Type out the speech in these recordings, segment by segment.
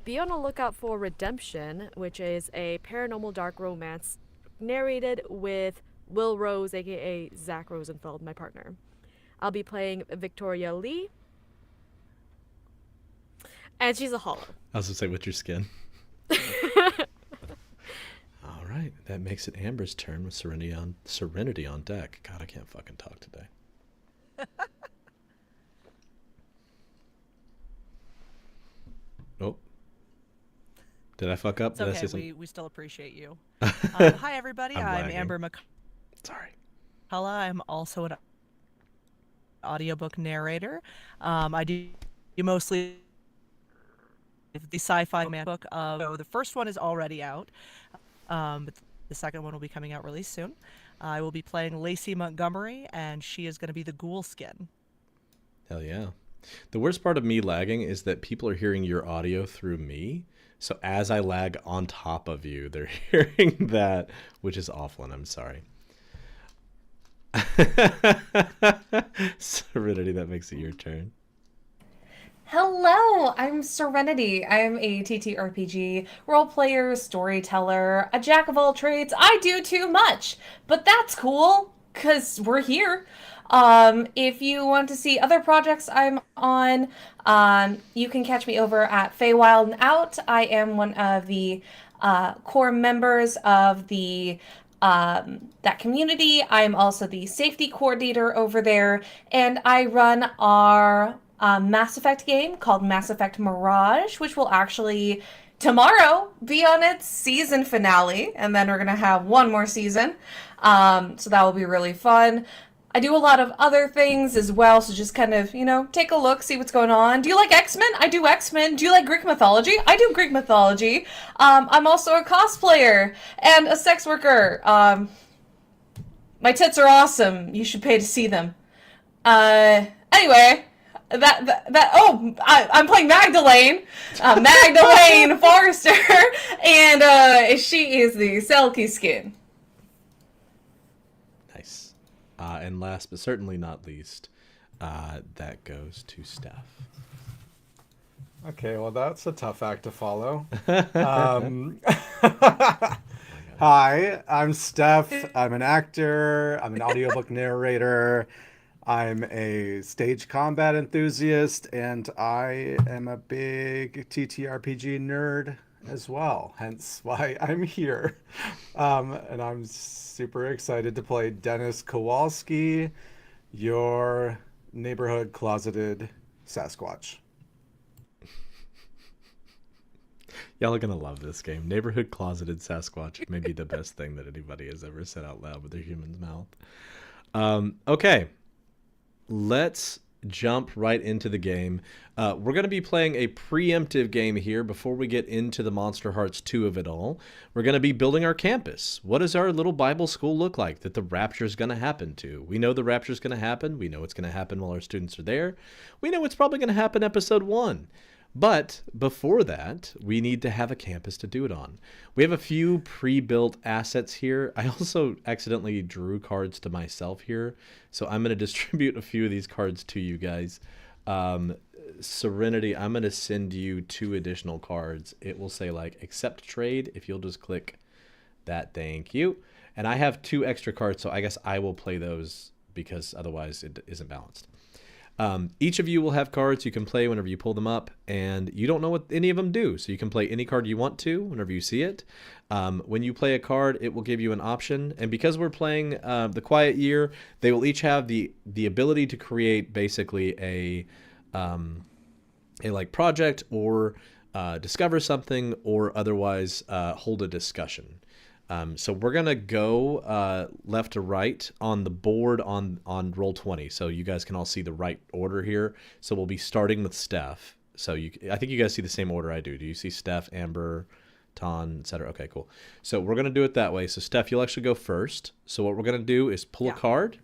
be on the lookout for Redemption, which is a paranormal dark romance narrated with Will Rose, aka Zach Rosenfeld, my partner. I'll be playing Victoria Lee, and she's a hollow. I was gonna say, with your skin. All right, that makes it Amber's turn with Serenity on deck. God, I can't fucking talk today. Oh, did I fuck up? It's Did I okay. say something? We still appreciate you. Hi, everybody. I'm I'm lagging. Amber Sorry. McCullough. I'm also an audiobook narrator. I do mostly the sci-fi romance book. So the first one is already out, but the second one will be coming out really soon. I will be playing Lacey Montgomery, and she is going to be the ghoul skin. Hell yeah. The worst part of me lagging is that people are hearing your audio through me. So as I lag on top of you, they're hearing that, which is awful, and I'm sorry. Serenity, that makes it your turn. Hello, I'm Serenity. I'm a TTRPG role player, storyteller, a jack of all trades. I do too much, but that's cool because we're here. If you want to see other projects I'm on, you can catch me over at Feywild and Out. I am one of the core members of the that community. I'm also the safety coordinator over there, and I run our Mass Effect game called Mass Effect Mirage, which will actually tomorrow be on its season finale, and then we're gonna have one more season. So that will be really fun. I do a lot of other things as well, so just kind of, take a look, see what's going on. Do you like X-Men? I do X-Men. Do you like Greek mythology? I do Greek mythology. I'm also a cosplayer and a sex worker. My tits are awesome. You should pay to see them. Anyway, I'm playing Magdalene, Magdalene Forrester, and she is the Selkie skin. Nice. And last but certainly not least, that goes to Steph. Okay, well, that's a tough act to follow. Hi, I'm Steph. I'm an actor. I'm an audiobook narrator. I'm a stage combat enthusiast, and I am a big TTRPG nerd as well, hence why I'm here. And I'm super excited to play Dennis Kowalski, your neighborhood closeted Sasquatch. Y'all are gonna love this game. Neighborhood Closeted Sasquatch may be the best thing that anybody has ever said out loud with their human's mouth. Okay, let's jump right into the game. We're going to be playing a preemptive game here before we get into the Monster Hearts 2 of it all. We're going to be building our campus. What does our little Bible school look like that the Rapture is going to happen to? We know the Rapture is going to happen. We know it's going to happen while our students are there. We know it's probably going to happen episode 1. But before that, we need to have a campus to do it on. We have a few pre-built assets here. I also accidentally drew cards to myself here, so I'm going to distribute a few of these cards to you guys. Serenity, I'm going to send you 2 additional cards. It will say like accept trade if you'll just click that. Thank you. And I have 2 extra cards, so I guess I will play those because otherwise it isn't balanced. Each of you will have cards you can play whenever you pull them up, and you don't know what any of them do, so you can play any card you want to whenever you see it. When you play a card, it will give you an option, and because we're playing the Quiet Year, they will each have the ability to create basically a like project or discover something or otherwise hold a discussion. So we're going to go left to right on the board on Roll20. So you guys can all see the right order here. So we'll be starting with Steph. So I think you guys see the same order I do. Do you see Steph, Amber, Ton, etc.? Okay, cool. So we're going to do it that way. So Steph, you'll actually go first. So what we're going to do is pull a card,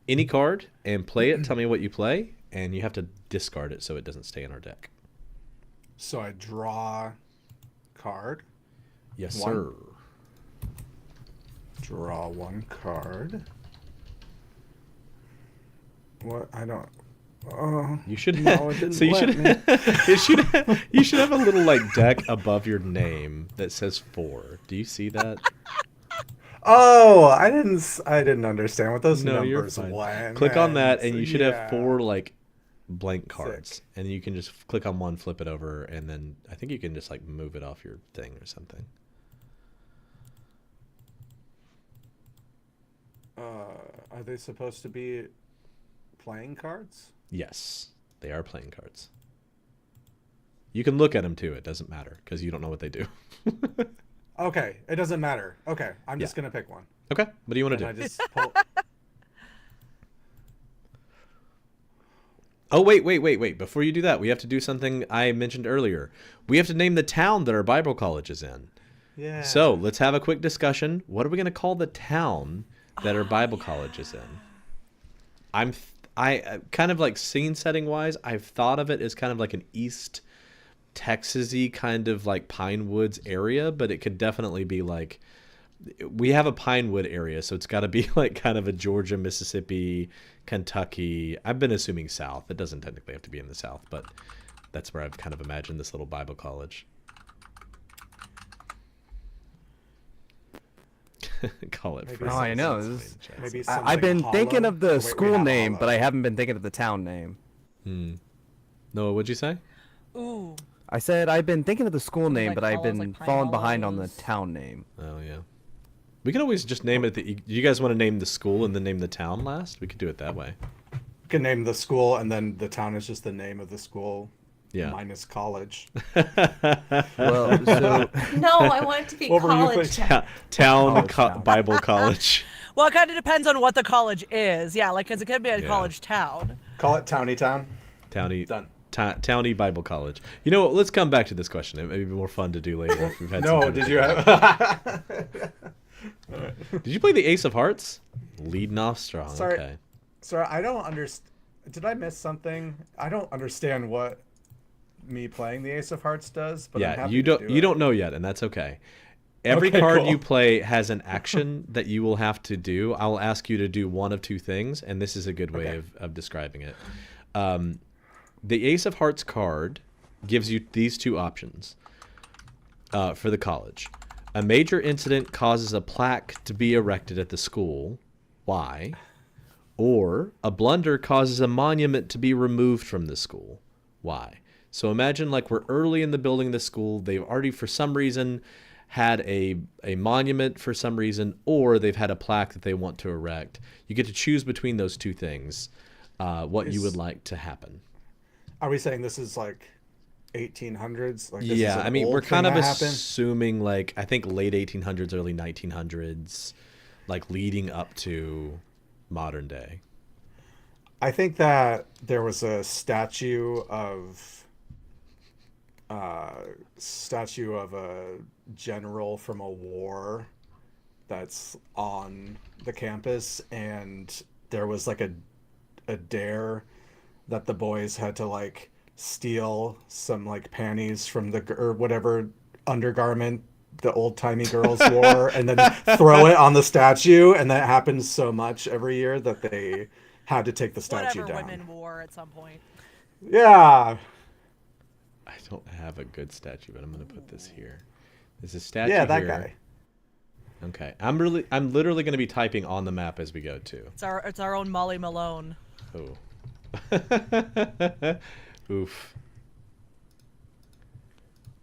any card, and play it. Tell me what you play. And you have to discard it so it doesn't stay in our deck. So I draw card. Yes, One. sir. Draw 1 card. What? I don't. You should No, it didn't so you let should me. you should have a little like deck above your name that says 4. Do you see that? Oh, I didn't understand what those No, you're numbers fine. were. Click on that and you should have 4 Yeah. like blank cards. Sick. And you can just click on one, flip it over, and then I think you can just like move it off your thing or something. Are they supposed to be playing cards? Yes, they are playing cards. You can look at them too. It doesn't matter because you don't know what they do. Okay, it doesn't matter. Okay, I'm just Yeah. gonna pick one. Okay, what do you want And I to do? just pull. Oh, wait. Before you do that, we have to do something I mentioned earlier. We have to name the town that our Bible college is in. Yeah. So let's have a quick discussion. What are we going to call the town that our Bible college is in? I kind of like scene setting wise, I've thought of it as kind of like an East Texas-y kind of like Pine Woods area, but it could definitely be like, we have a Pinewood area, so it's got to be like kind of a Georgia, Mississippi, Kentucky. I've been assuming South. It doesn't technically have to be in the South, but that's where I've kind of imagined this little Bible college. Call it. Maybe First Oh, I know. Nations This is- Wayne maybe Chess. something I've been thinking hollow. of the Oh, wait, we school have name, but hollow. I haven't been thinking of the town name. Noah, what'd you say? Ooh. I said I've been thinking of the school name, like but I've hollows, been like Pine falling behind on the Hollows. town name. Oh yeah. We can always just name it. You guys want to name the school and then name the town last? We could do it that way. You can name the school, and then the town is just the name of the school. Yeah. Minus college. Well, so No, I want it to be What were you college thinking? town. Town College town. Bible College. Well, it kind of depends on what the college is. Yeah, like, because it could be a Yeah. college town. Call it Towny Town. Towny. Done. Towny Bible College. You know what? Let's come back to this question. It may be more fun to do later if we've had some No, time to did do you it. have? Did you play the Ace of Hearts? Leading off strong. Sorry. Okay. Sorry, I don't understand. Did I miss something? I don't understand what me playing the Ace of Hearts does. But I'm Yeah, happy you to don't do you it. don't know yet, and that's okay. Every Okay, card cool. you play has an action that you will have to do. I'll ask you to do one of two things, and this is a good way Okay. of describing it. The Ace of Hearts card gives you these two options for the college. A major incident causes a plaque to be erected at the school. Why? Or a blunder causes a monument to be removed from the school. Why? So imagine like we're early in the building of the school. They've already, for some reason, had a monument for some reason, or they've had a plaque that they want to erect. You get to choose between those two things, what you Is- would like to happen. Are we saying this is like 1800s? Like this is Yeah, an I mean, we're old kind thing of that happened? assuming like, I think late 1800s, early 1900s, like leading up to modern day. I think that there was a statue of a general from a war that's on the campus, and there was like a dare that the boys had to like steal some like panties from or whatever undergarment the old-timey girls wore and then throw it on the statue, and that happens so much every year that they had to take the statue Whatever down. women wore at some point. Yeah. I don't have a good statue, but I'm going to put this here. There's a statue Yeah, that here. guy. Okay. I'm literally going to be typing on the map as we go too. It's our own Molly Malone. Oh. Oof.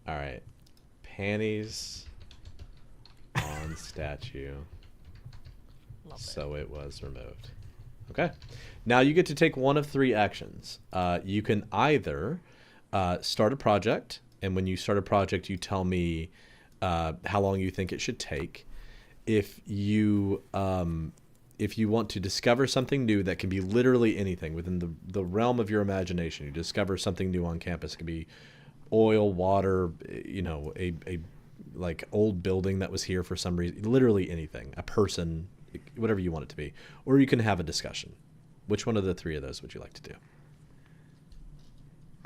All right. Panties on statue. Love it. So it was removed. Okay. Now you get to take one of three actions. You can either start a project, and when you start a project, you tell me how long you think it should take. If you want to discover something new, that can be literally anything within the realm of your imagination. You discover something new on campus. It could be oil, water, a like old building that was here for some reason. Literally anything, a person, whatever you want it to be. Or you can have a discussion. Which one of the three of those would you like to do?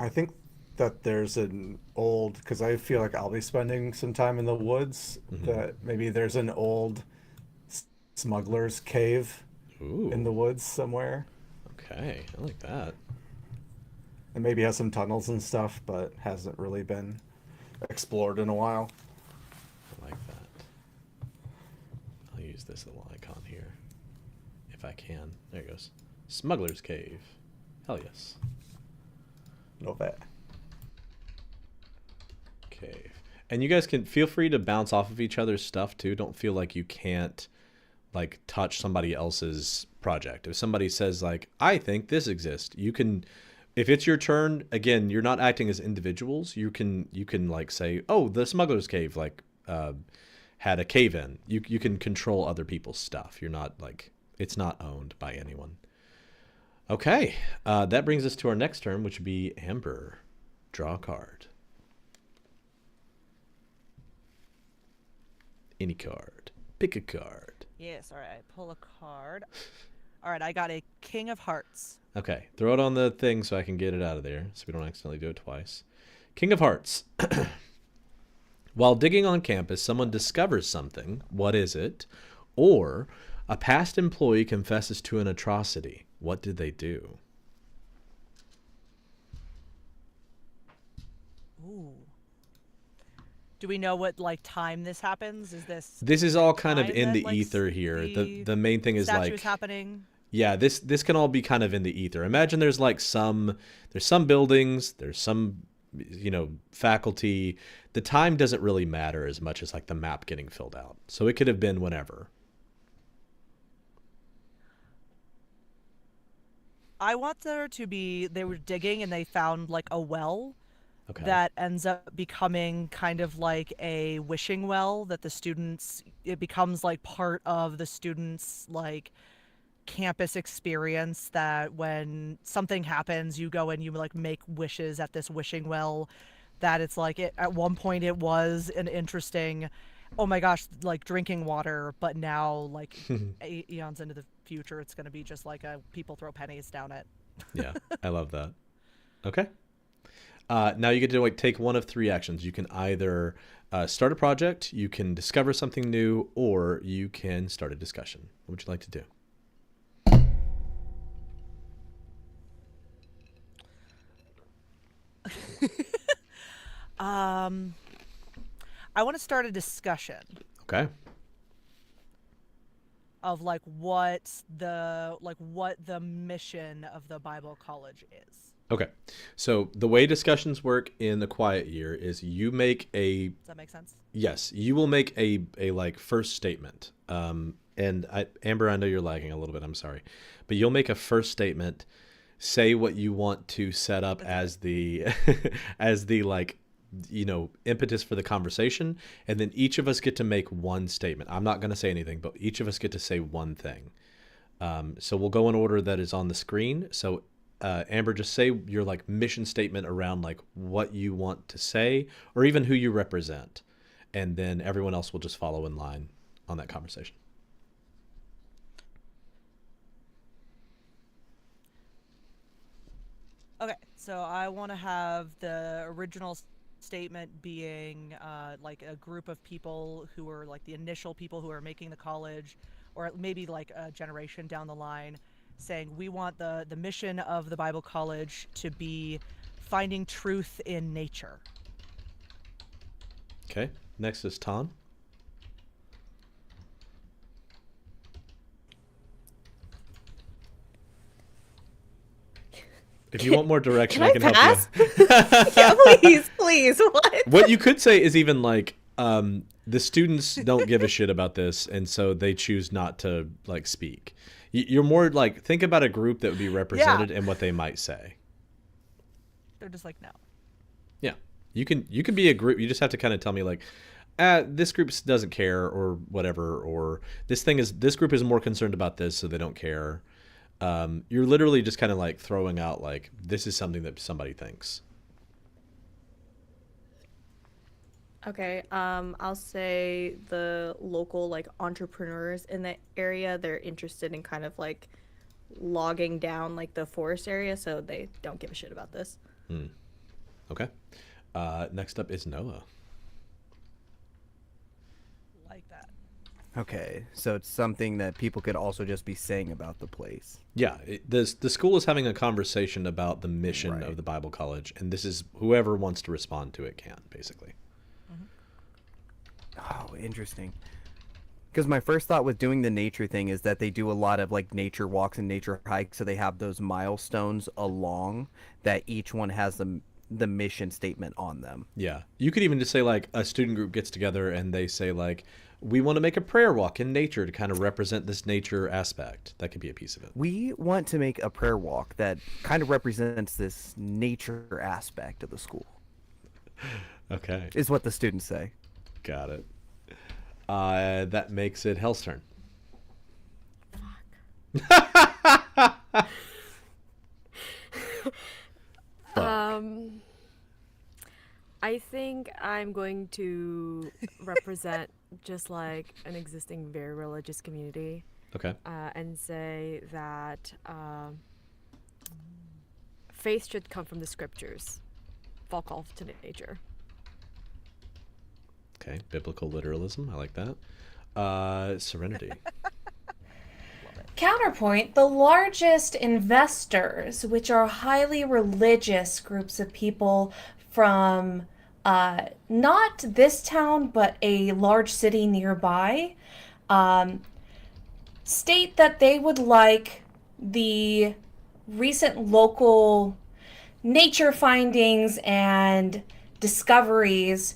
I think that there's an old, because I feel like I'll be spending some time in the woods, that maybe there's an old smuggler's cave Ooh. in the woods somewhere. Okay, I like that. and maybe has some tunnels and stuff, but hasn't really been explored in a while. I like that. I'll use this little icon here. If I can. There it goes. Smuggler's Cave. Hell yes. No bet. Cave. And you guys can feel free to bounce off of each other's stuff too. Don't feel like you can't like touch somebody else's project. If somebody says like, I think this exists, you can, if it's your turn, again, you're not acting as individuals. You can like say, oh, the Smuggler's Cave like had a cave in. You can control other people's stuff. You're not like, it's not owned by anyone. Okay, that brings us to our next turn, which would be Amber. Draw a card. Any card. Pick a card. Yes, all right. Pull a card. All right, I got a King of Hearts. Okay, throw it on the thing so I can get it out of there so we don't accidentally do it twice. King of Hearts. While digging on campus, someone discovers something. What is it? Or a past employee confesses to an atrocity. What did they do? Ooh. Do we know what like time this happens? Is This is all kind of time in that, the like, ether here. The main thing is statue like is happening? yeah, this can all be kind of in the ether. Imagine there's like some buildings, there's some faculty. The time doesn't really matter as much as like the map getting filled out. So it could have been whenever. I want there to be, they were digging and they found like a well Okay. that ends up becoming kind of like a wishing well that the students, it becomes like part of the students' like campus experience, that when something happens, you go and you like make wishes at this wishing well, that it's like it, at one point it was an interesting, oh my gosh, like drinking water, but now like eons into the future it's going to be just like a people throw pennies down it. Yeah, I love that. Okay. Now you get to like take one of three actions. You can either start a project, you can discover something new, or you can start a discussion. What would you like to do? I want to start a discussion Okay. of like what the mission of the Bible College is. Okay. So the way discussions work in the quiet year is you make a Does that make sense? yes, you will make a like first statement. Amber, I know you're lagging a little bit. I'm sorry, but you'll make a first statement. Say what you want to set up as the as the like impetus for the conversation, and then each of us get to make one statement. I'm not going to say anything, but each of us get to say one thing. So we'll go in order that is on the screen. So Amber, just say your like mission statement around like what you want to say or even who you represent, and then everyone else will just follow in line on that conversation. Okay, so I want to have the original statement being like a group of people who are like the initial people who are making the college, or maybe like a generation down the line, saying we want the mission of the Bible College to be finding truth in nature. Okay. Next is Ton. If you want more direction, I can help pass? you. Yeah, please. What? What you could say is even like the students don't give a shit about this, and so they choose not to like speak. You're more like think about a group that would be represented and what they might say. They're just like, no. Yeah, you can be a group. You just have to kind of tell me like, this group doesn't care or whatever, or this group is more concerned about this, so they don't care. You're literally just kind of like throwing out like this is something that somebody thinks. Okay, I'll say the local like entrepreneurs in the area, they're interested in kind of like logging down like the forest area, so they don't give a shit about this. Okay. Next up is Noah. Like that. Okay, so it's something that people could also just be saying about the place. Yeah, the school is having a conversation about the mission Right. of the Bible College, and this is whoever wants to respond to it can, basically. Oh, interesting. Because my first thought with doing the nature thing is that they do a lot of like nature walks and nature hikes, so they have those milestones along that each one has the mission statement on them. Yeah, you could even just say like a student group gets together and they say like, we want to make a prayer walk in nature to kind of represent this nature aspect. That could be a piece of it. We want to make a prayer walk that kind of represents this nature aspect of the school, Okay, is what the students say. got it. That makes it Hell's turn. I think I'm going to represent just like an existing very religious community, Okay. and say that faith should come from the scriptures. Fuck off to nature. Okay, biblical literalism. I like that. Serenity. Counterpoint, the largest investors, which are highly religious groups of people from not this town, but a large city nearby, state that they would like the recent local nature findings and discoveries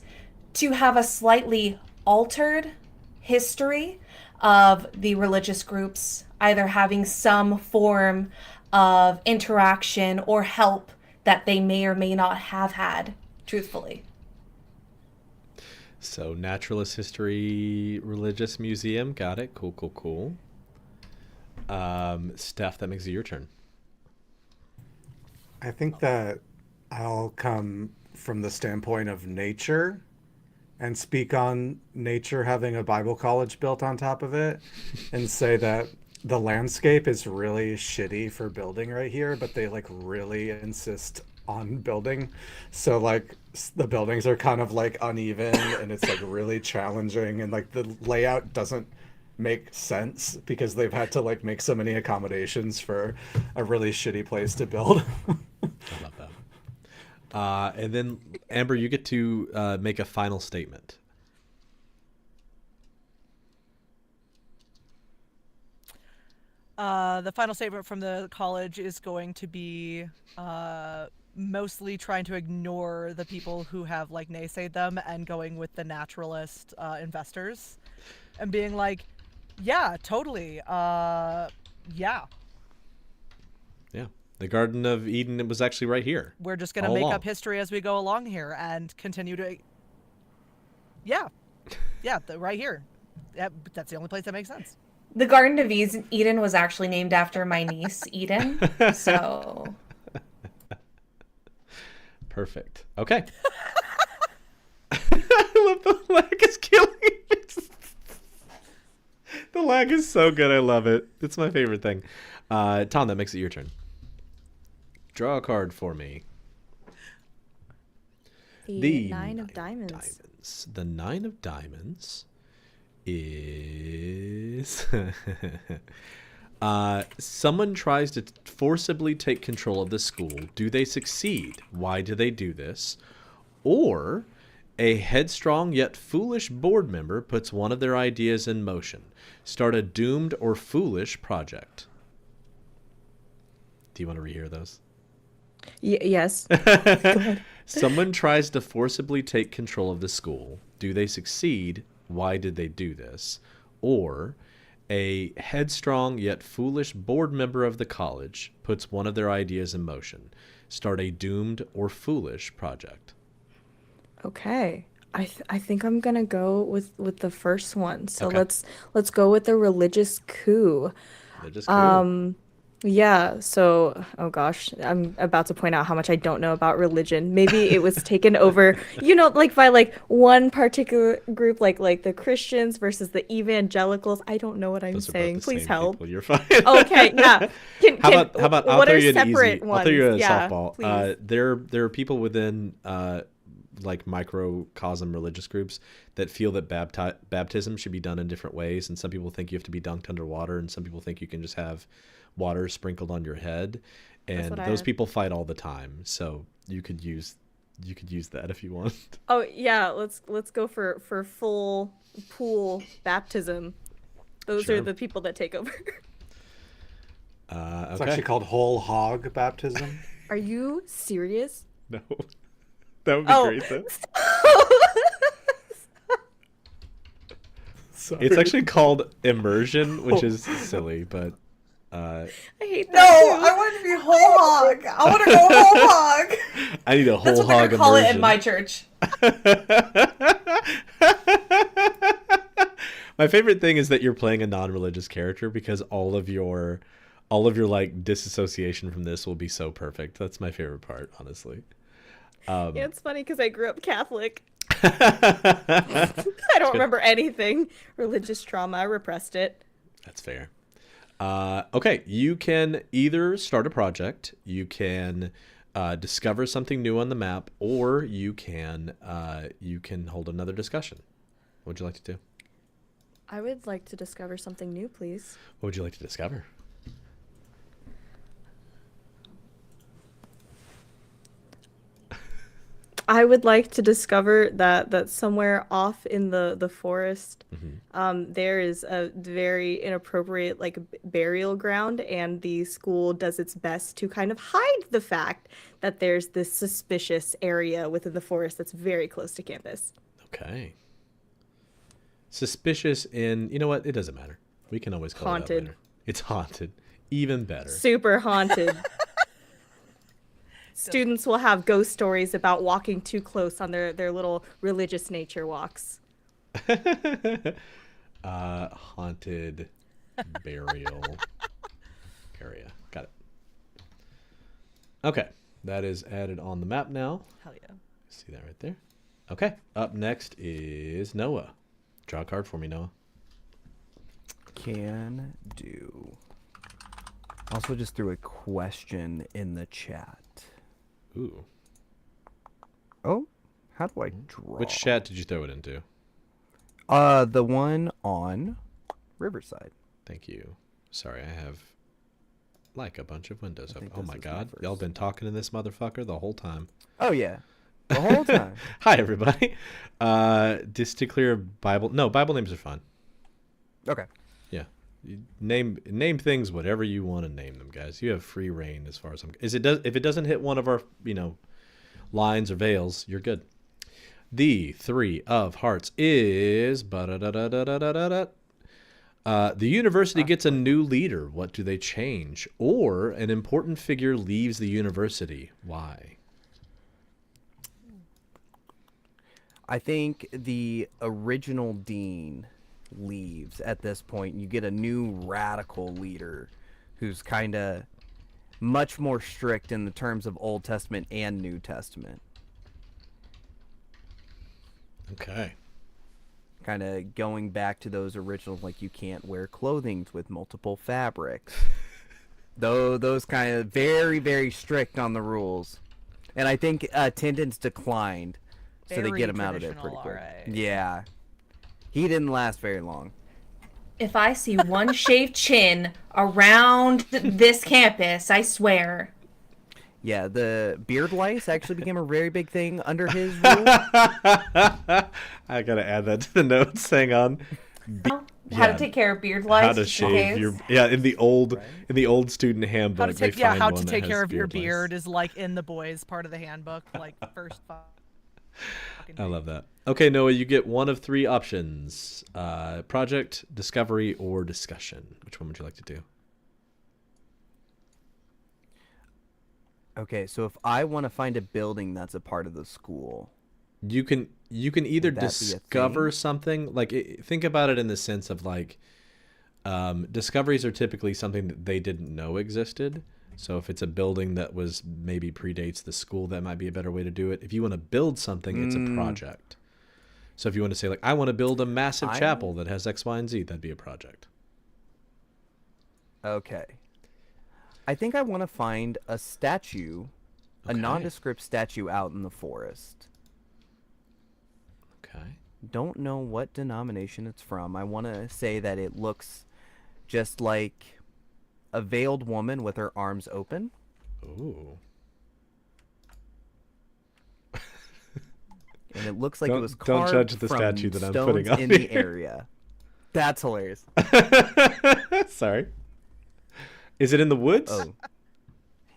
to have a slightly altered history of the religious groups either having some form of interaction or help that they may or may not have had, truthfully. So naturalist history, religious museum. Got it. Cool, cool, cool. Steph, that makes it your turn. I think that I'll come from the standpoint of nature and speak on nature having a Bible college built on top of it and say that the landscape is really shitty for building right here, but they like really insist on building. So like the buildings are kind of like uneven and it's like really challenging, and like the layout doesn't make sense because they've had to like make so many accommodations for a really shitty place to build. I love that. And then Amber, you get to make a final statement. The final statement from the college is going to be mostly trying to ignore the people who have like naysayed them and going with the naturalist investors and being like, yeah, totally. Yeah, Yeah. The Garden of Eden, it was actually right here. we're just going to All make along. up history as we go along here and continue to. Yeah, yeah, right here. That's the only place that makes sense. The Garden of Eden was actually named after my niece, Eden. So Perfect. Okay. I love the lag is killing me. The lag is so good. I love it. It's my favorite thing. Tom, that makes it your turn. Draw a card for me. The Nine of Diamonds. The Nine of Diamonds is someone tries to forcibly take control of the school. Do they succeed? Why do they do this? Or a headstrong yet foolish board member puts one of their ideas in motion. Start a doomed or foolish project. Do you want to rehear those? Yes. Someone tries to forcibly take control of the school. Do they succeed? Why did they do this? Or a headstrong yet foolish board member of the college puts one of their ideas in motion. Start a doomed or foolish project. Okay. I think I'm gonna go with the first one. So Okay. let's go with the religious coup. They're just cool. Yeah, so oh gosh, I'm about to point out how much I don't know about religion. Maybe it was taken over, like by like one particular group, like the Christians versus the evangelicals. I don't know what I'm Those are both saying. the Please same help. people. You're fine. Okay, yeah. How about I'll what throw are you an separate easy. ones? I'll throw you a Yeah, softball. please. There are people within like microcosm religious groups that feel that baptism should be done in different ways, and some people think you have to be dunked underwater, and some people think you can just have water sprinkled on your head, and what I those had. people fight all the time. So you could use that if you want. Oh yeah, let's go for full pool baptism. Those Sure. are the people that take over. It's Okay. actually called whole hog baptism. Are you serious? No, that would be Oh. great though. Sorry. It's actually called immersion, which is silly, but I hate No, that I want it to be whole hog. I want to go whole hog. I need a whole That's what they're hog gonna call it immersion. in my church. My favorite thing is that you're playing a non-religious character because all of your like disassociation from this will be so perfect. That's my favorite part, honestly. Yeah, it's funny because I grew up Catholic. I don't remember anything. Religious trauma, I repressed it. That's fair. Okay, you can either start a project, you can discover something new on the map, or you can hold another discussion. What would you like to do? I would like to discover something new, please. What would you like to discover? I would like to discover that somewhere off in the forest, there is a very inappropriate like burial ground, and the school does its best to kind of hide the fact that there's this suspicious area within the forest that's very close to campus. Okay. Suspicious in, you know what? It doesn't matter. We can always call it Haunted. out later. It's haunted. Even better. Super haunted. Students will have ghost stories about walking too close on their little religious nature walks. Haunted burial area. Got it. Okay. That is added on the map now. Hell yeah. See that right there? Okay. Up next is Noah. Draw a card for me, Noah. Can do. Also just threw a question in the chat. Ooh. Oh, how do I draw? Which chat did you throw it into? The one on Riverside. Thank you. Sorry, I have like a bunch of windows open. think Oh this my is my god. first. Y'all been talking to this motherfucker the whole time. Oh yeah, the whole time. Hi everybody. Just to clear Bible. No, Bible names are fine. Okay. Yeah. You name things whatever you want to name them, guys. You have free reign as far as I'm. If it doesn't hit one of our lines or veils, you're good. The 3 of Hearts is the university gets a new leader. What do they change? Or an important figure leaves the university. Why? I think the original dean leaves at this point. You get a new radical leader who's kind of much more strict in the terms of Old Testament and New Testament. Okay. Kind of going back to those originals, like you can't wear clothing with multiple fabrics. Though those kind of very, very strict on the rules. And I think attendance declined, so they Very get him out of there pretty traditional quick. RA. Yeah. He didn't last very long. If I see one shaved chin around this campus, I swear. Yeah, the beard lice actually became a very big thing under his rule. I gotta add that to the notes. Hang on. How Yeah. to take care of beard lice. How to just in shave case. your in the old student handbook. How to take they find how one to that take has care of your beard lice. beard is like in the boys part of the handbook, like first fucking I page. love that. Okay, Noah, you get one of 3 options: project, discovery, or discussion. Which one would you like to do? Okay, so if I want to find a building that's a part of the school, You can either Would that be a discover thing? something like think about it in the sense of like discoveries are typically something that they didn't know existed. So if it's a building that was maybe predates the school, that might be a better way to do it. If you want to build something, it's a project. So if you want to say like I want to build a massive chapel that has X, Y, and Z, that'd be a project. okay. I think I want to find a statue, a Okay. nondescript statue out in the forest. Okay. Don't know what denomination it's from. I want to say that it looks just like a veiled woman with her arms open. Ooh. And it looks like it was Don't carved judge the from statue that I'm stones putting up in the here. area. That's hilarious. Sorry. Is it in the woods? Oh.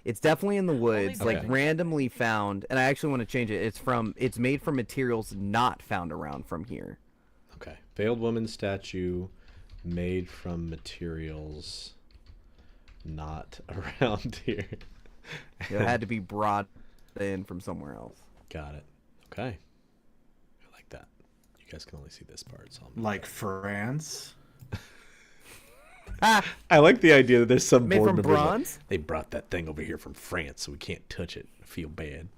It's definitely in the woods, Only like Okay. randomly found. And I actually want to change it. It's made from materials not found around from here. Okay. Veiled woman statue made from materials not around here. It had to be brought in from somewhere else. Got it. Okay. I like that. You guys can only see this part, so I'm Like France. Ah, I like the idea that there's some made board from members like, bronze. they brought that thing over here from France, so we can't touch it. I feel bad.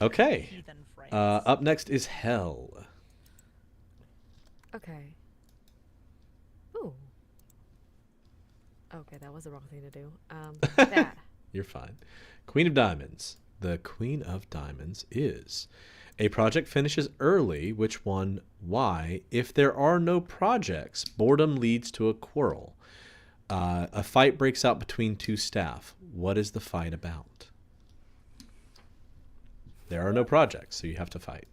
Okay. Heathen France. Up next is Hell. Okay. Ooh. Okay, that was the wrong thing to do. Bad. You're fine. Queen of Diamonds. The Queen of Diamonds is a project finishes early. Which one? Why? If there are no projects, boredom leads to a quarrel. A fight breaks out between two staff. What is the fight about? There are no projects, so you have to fight.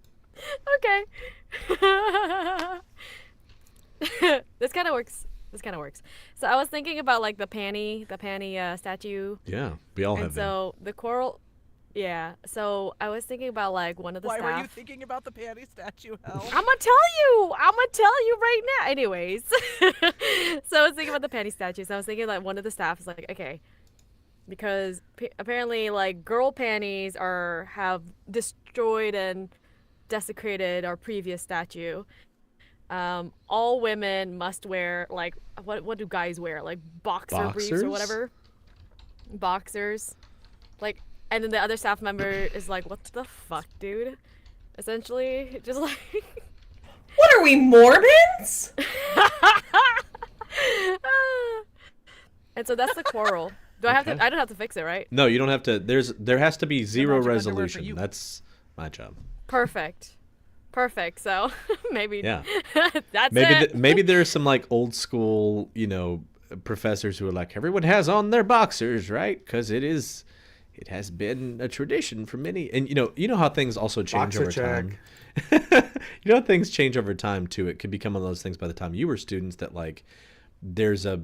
Okay. This kind of works. This kind of works. So I was thinking about like the panty statue, Yeah, we all and have them. so the quarrel. Yeah. So I was thinking about like one of the Why staff. were you thinking about the panty statue, Hell? I'm gonna tell you. I'm gonna tell you right now. Anyways, so I was thinking about the panty statues. I was thinking like one of the staff is like, okay, because apparently like girl panties have destroyed and desecrated our previous statue. All women must wear like what do guys wear? Like boxer briefs Boxers? or whatever. Boxers, like, and then the other staff member is like, "What the fuck, dude?" Essentially, just like. What are we, Mormons? And so that's the quarrel. Do I have Okay. to? I don't have to fix it, right? No, you don't have to. There has to be zero magic underwear for resolution. you. That's my job. Perfect. So maybe. Yeah. That's Maybe it. maybe there's some like old school, professors who are like, everyone has on their boxers, right? Because it has been a tradition for many. And you know how things also change Boxer over check. time. You know how things change over time too. It could become one of those things by the time you were students that like there's a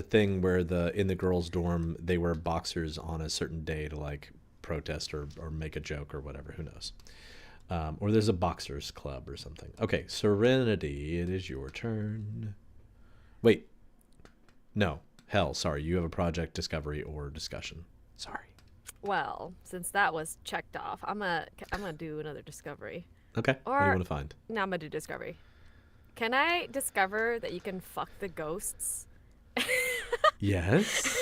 thing where in the girls' dorm they wear boxers on a certain day to like protest or make a joke or whatever. Who knows? Or there's a boxers club or something. Okay, Serenity, it is your turn. Wait. No. Hell, sorry. You have a project, discovery, or discussion. Sorry. Well, since that was checked off, I'm gonna do another discovery. Okay. What do you Or- want to find? No, I'm gonna do discovery. Can I discover that you can fuck the ghosts? Yes.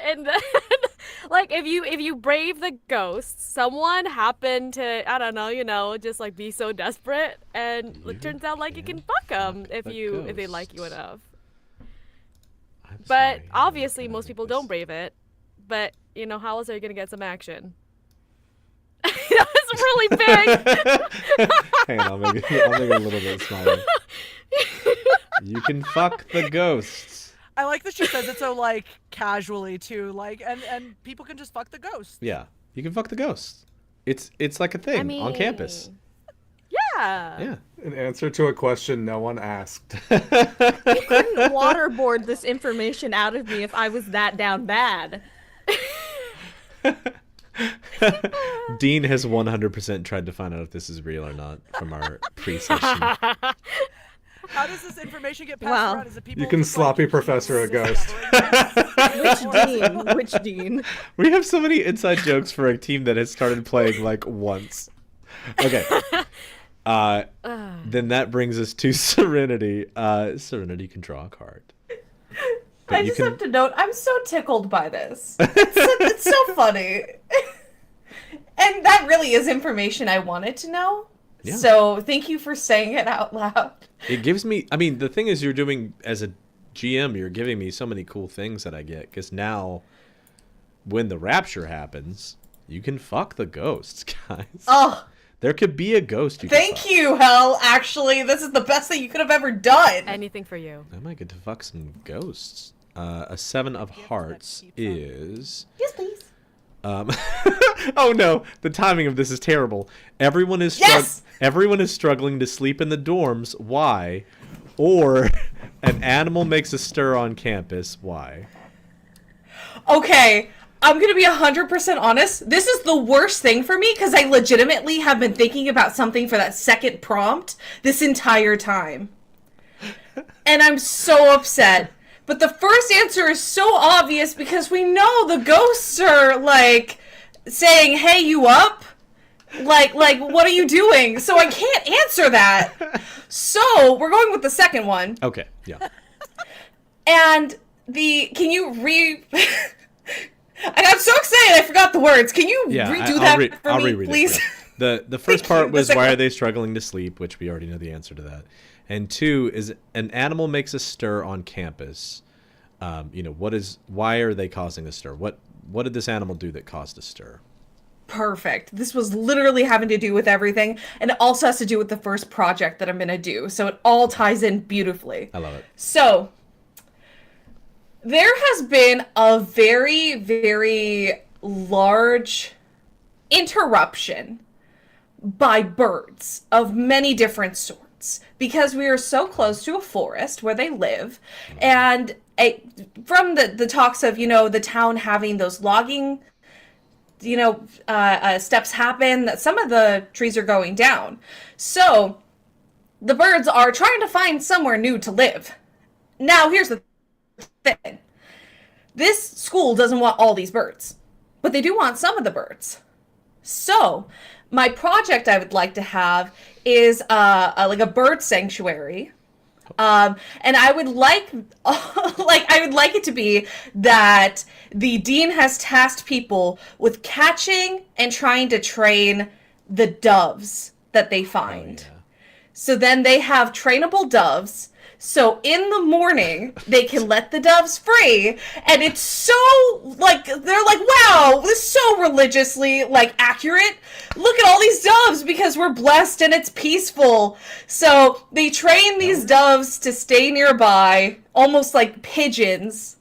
And then, like, if you brave the ghosts, someone happened to, I don't know, just like be so desperate, and it turns out like you can fuck them fuck the if they like you ghosts. ove. I'm But sorry, I'm not obviously, gonna most make people this. don't brave it. But how else are you gonna get some action? That was really big. Hang on, I'll make it a little bit smaller. You can fuck the ghosts. I like that she says it so like casually too, like and people can just fuck the ghost. Yeah, you can fuck the ghosts. It's like a thing on campus. Yeah. Yeah. An answer to a question no one asked. You couldn't waterboard this information out of me if I was that down bad. Dean has 100% tried to find out if this is real or not from our pre-session. How does this information get passed Wow. around? Is it people You can just, like, sloppy keep professor a ghost. discovering this? Which dean? Which dean? We have so many inside jokes for a team that has started playing like once. Okay. Then that brings us to Serenity. Serenity can draw a card. But I you just can- have to note, I'm so tickled by this. It's so funny. And that really is information I wanted to know. Yeah. So thank you for saying it out loud. It gives me. I mean, the thing is, you're doing as a GM, you're giving me so many cool things that I get. Because now, when the rapture happens, you can fuck the ghosts, guys. Oh, There could be a ghost. Thank you, Hell. Actually, this is the best thing you could have ever done. Anything for you. I might get to fuck some ghosts. A 7 of hearts is... Yes, please. Oh no, the timing of this is terrible. Everyone is struggling to sleep in the dorms. Why? Or an animal makes a stir on campus. Why? Okay, I'm gonna be 100% honest. This is the worst thing for me because I legitimately have been thinking about something for that second prompt this entire time. And I'm so upset. But the first answer is so obvious because we know the ghosts are, like, saying, hey, you up? Like, what are you doing? So I can't answer that. So we're going with the second one. Okay, yeah. And can you I got so excited I forgot the words. Can you redo that for me, please? The first part was why are they struggling to sleep, which we already know the answer to that. And 2 is an animal makes a stir on campus. Why are they causing a stir? What did this animal do that caused a stir? Perfect. This was literally having to do with everything, and it also has to do with the first project that I'm going to do. So it all ties in beautifully. I love it. So there has been a very, very large interruption by birds of many different sorts because we are so close to a forest where they live. And from the talks of, the town having those logging, steps happen, that some of the trees are going down. So the birds are trying to find somewhere new to live. Now, here's the thing. This school doesn't want all these birds, but they do want some of the birds. So my project I would like to have is like a bird sanctuary. And I would like it to be that the dean has tasked people with catching and trying to train the doves that they find. Oh, yeah. So then they have trainable doves. So in the morning, they can let the doves free. And it's so, they're like, wow, this is so religiously, accurate. Look at all these doves because we're blessed and it's peaceful. So they train these doves to stay nearby, almost like pigeons.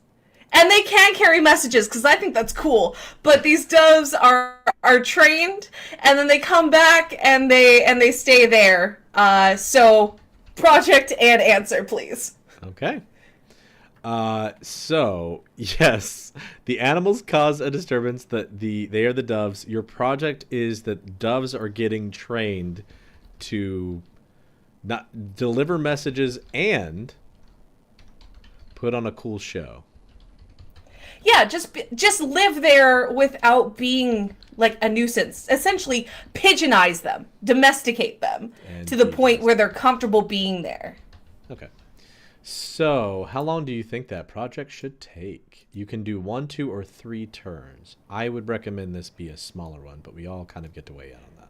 And they can carry messages because I think that's cool. But these doves are trained, and then they come back and they stay there. So project and answer, please. Okay. So yes, the animals cause a disturbance. They are the doves. Your project is that doves are getting trained to not deliver messages and put on a cool show. Yeah, just live there without being like a nuisance. Essentially, pigeonize them, domesticate them And to the point demonize where they're comfortable being there. Okay. So, how long do you think that project should take? You can do 1, 2, or 3 turns. I would recommend this be a smaller one, but we all kind of get to weigh in on that.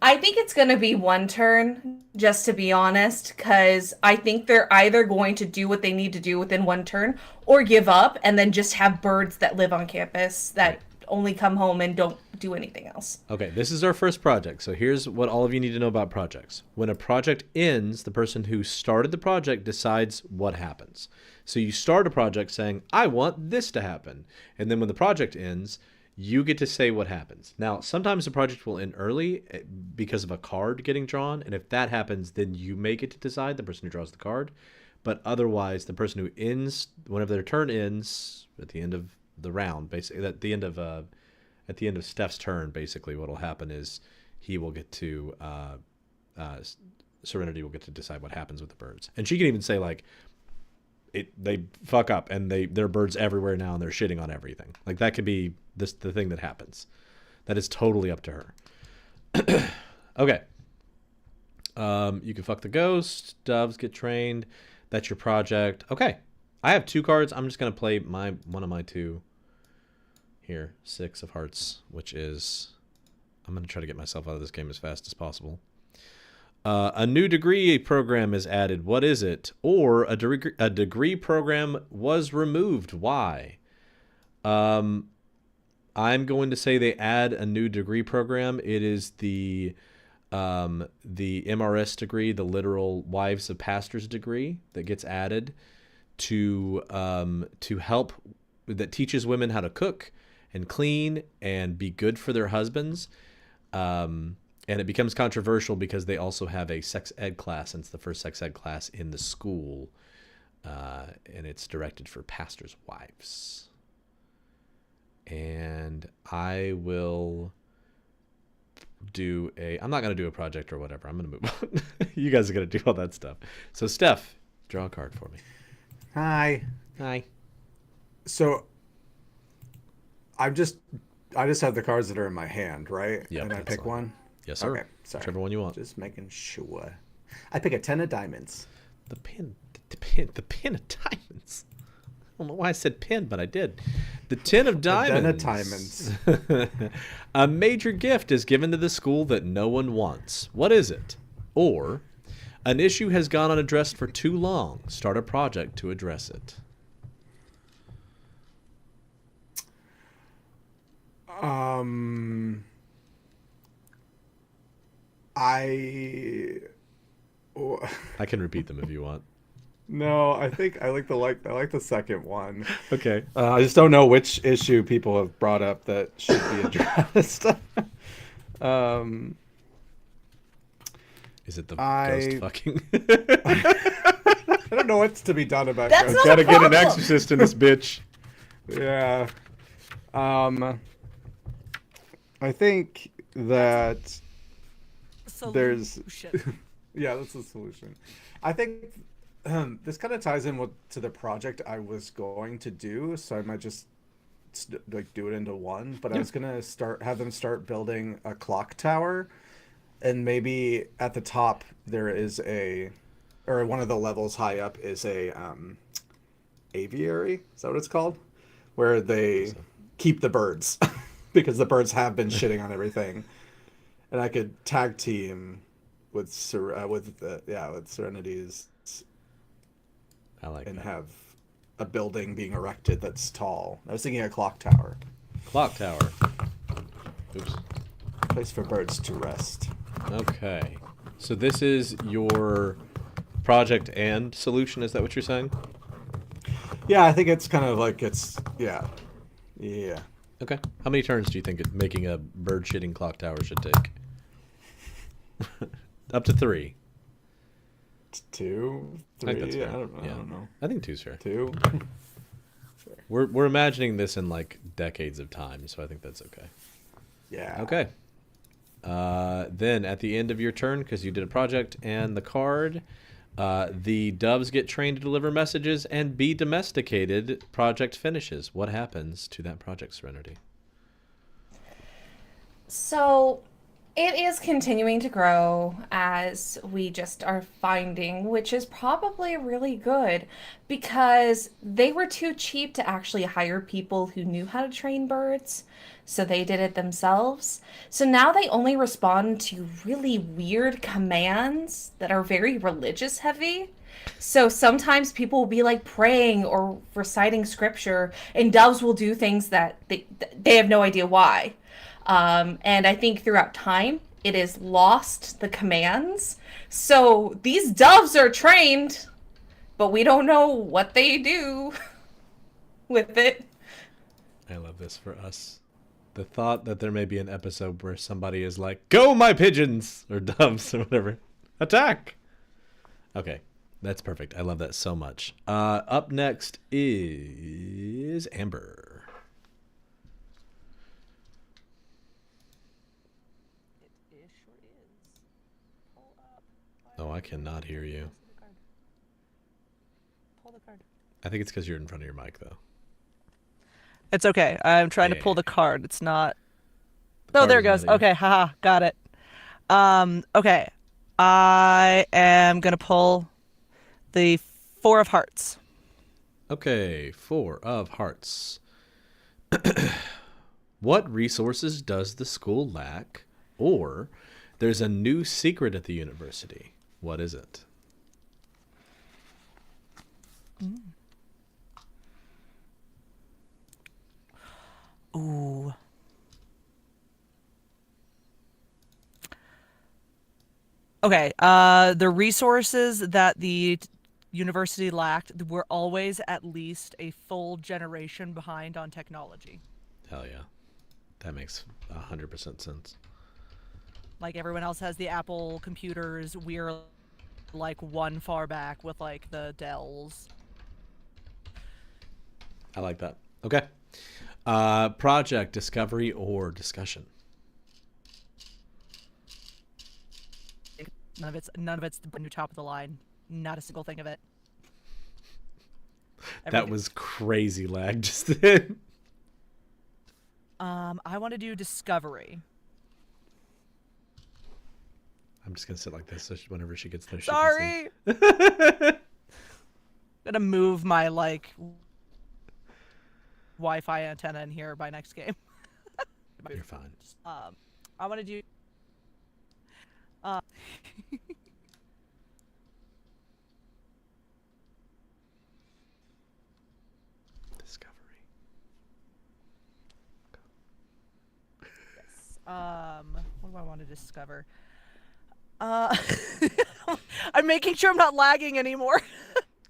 I think it's going to be 1 turn, just to be honest, because I think they're either going to do what they need to do within 1 turn or give up and then just have birds that live on campus that only come home and don't do anything else. Okay, this is our first project. So here's what all of you need to know about projects. When a project ends, the person who started the project decides what happens. So you start a project saying, I want this to happen. And then when the project ends, you get to say what happens. Now, sometimes the project will end early because of a card getting drawn. And if that happens, then you may get to decide, the person who draws the card. But otherwise, the person who ends, whenever their turn ends, at the end of the round, basically, at the end of Steph's turn, basically, what will happen is he will get to, Serenity will get to decide what happens with the birds. And she can even say, like, they fuck up and there are birds everywhere now and they're shitting on everything. Like, that could be the thing that happens. That is totally up to her. Okay. You can fuck the ghost. Doves get trained. That's your project. Okay. I have 2 cards. I'm just going to play one of my 2 here. 6 of hearts, which is... I'm going to try to get myself out of this game as fast as possible. A new degree program is added. What is it? Or a degree program was removed. Why? I'm going to say they add a new degree program. It is the MRS degree, the literal wives of pastors degree, that gets added to help, that teaches women how to cook and clean and be good for their husbands. And it becomes controversial because they also have a sex ed class, and it's the first sex ed class in the school, and it's directed for pastors' wives. And I will I'm not going to do a project or whatever. I'm going to move on. You guys are going to do all that stuff. So, Steph, draw a card for me. Hi. Hi. So I just have the cards that are in my hand, right? Yep, and I that's pick fine. one? Yes, sir. Okay, sorry. Whichever one you want. Just making sure. I pick a 10 of diamonds. The pin of diamonds. I don't know why I said pin, but I did. The 10 of diamonds. The 10 of diamonds. A major gift is given to the school that no one wants. What is it? Or, an issue has gone unaddressed for too long. Start a project to address it. I can repeat them if you want. No, I think I like the second one. Okay. I just don't know which issue people have brought up that should be addressed. Is it the I- ghost fucking? I don't know what's to be done about That's ghosts. not Gotta a get an problem. exorcist in this bitch. Yeah. I think that there's Solution. yeah, that's the solution. I think this kind of ties in to the project I was going to do, so I might just like do it into one. But I was gonna have them start building a clock tower, and maybe at the top there is or one of the levels high up is a aviary. Is that what it's called? Where they keep the birds because the birds have been shitting on everything, and I could tag team with Serenity's I like and that. have a building being erected that's tall. I was thinking a clock tower, Clock tower. Oops. place for birds to rest. Okay. So this is your project and solution. Is that what you're saying? Yeah, I think it's kind of like yeah. Okay. How many turns do you think making a bird shitting clock tower should take? Up to 3. 2, I think 3. that's I fair. don't know. I think 2's fair. 2. We're imagining this in like decades of time, so I think that's okay. Yeah. Okay. Then at the end of your turn, because you did a project and the card, the doves get trained to deliver messages and be domesticated. Project finishes. What happens to that project, Serenity? So it is continuing to grow as we just are finding, which is probably really good because they were too cheap to actually hire people who knew how to train birds. So they did it themselves. So now they only respond to really weird commands that are very religious heavy. So sometimes people will be like praying or reciting scripture, and doves will do things that they have no idea why. And I think throughout time, it has lost the commands. So these doves are trained, but we don't know what they do with it. I love this for us. The thought that there may be an episode where somebody is like, "Go, my pigeons!" or doves or whatever. Attack! Okay, that's perfect. I love that so much. Up next is Amber. Oh, I cannot hear you. Pull the card. I think it's because you're in front of your mic, though. It's okay. I'm trying to pull Yeah. the card. It's not. The Oh, card there it is goes. not you. Okay, haha, got it. Okay. I am gonna pull the 4 of Hearts. Okay, 4 of Hearts. What resources does the school lack? Or there's a new secret at the university. What is it? Ooh. Okay. The resources that the university lacked were always at least a full generation behind on technology. Hell yeah. That makes 100% sense. Like everyone else has the Apple computers, we're like one far back with like the Dells. I like that. Okay. Project, discovery, or discussion? None of it's the new top of the line. Not a single thing of it. That was crazy lag just then. I want to do discovery. I'm just gonna sit like this so whenever she gets there, she Sorry. can see. Gonna move my like Wi-Fi antenna in here by next game. You're fine. I want to do. Discovery. What do I want to discover? I'm making sure I'm not lagging anymore.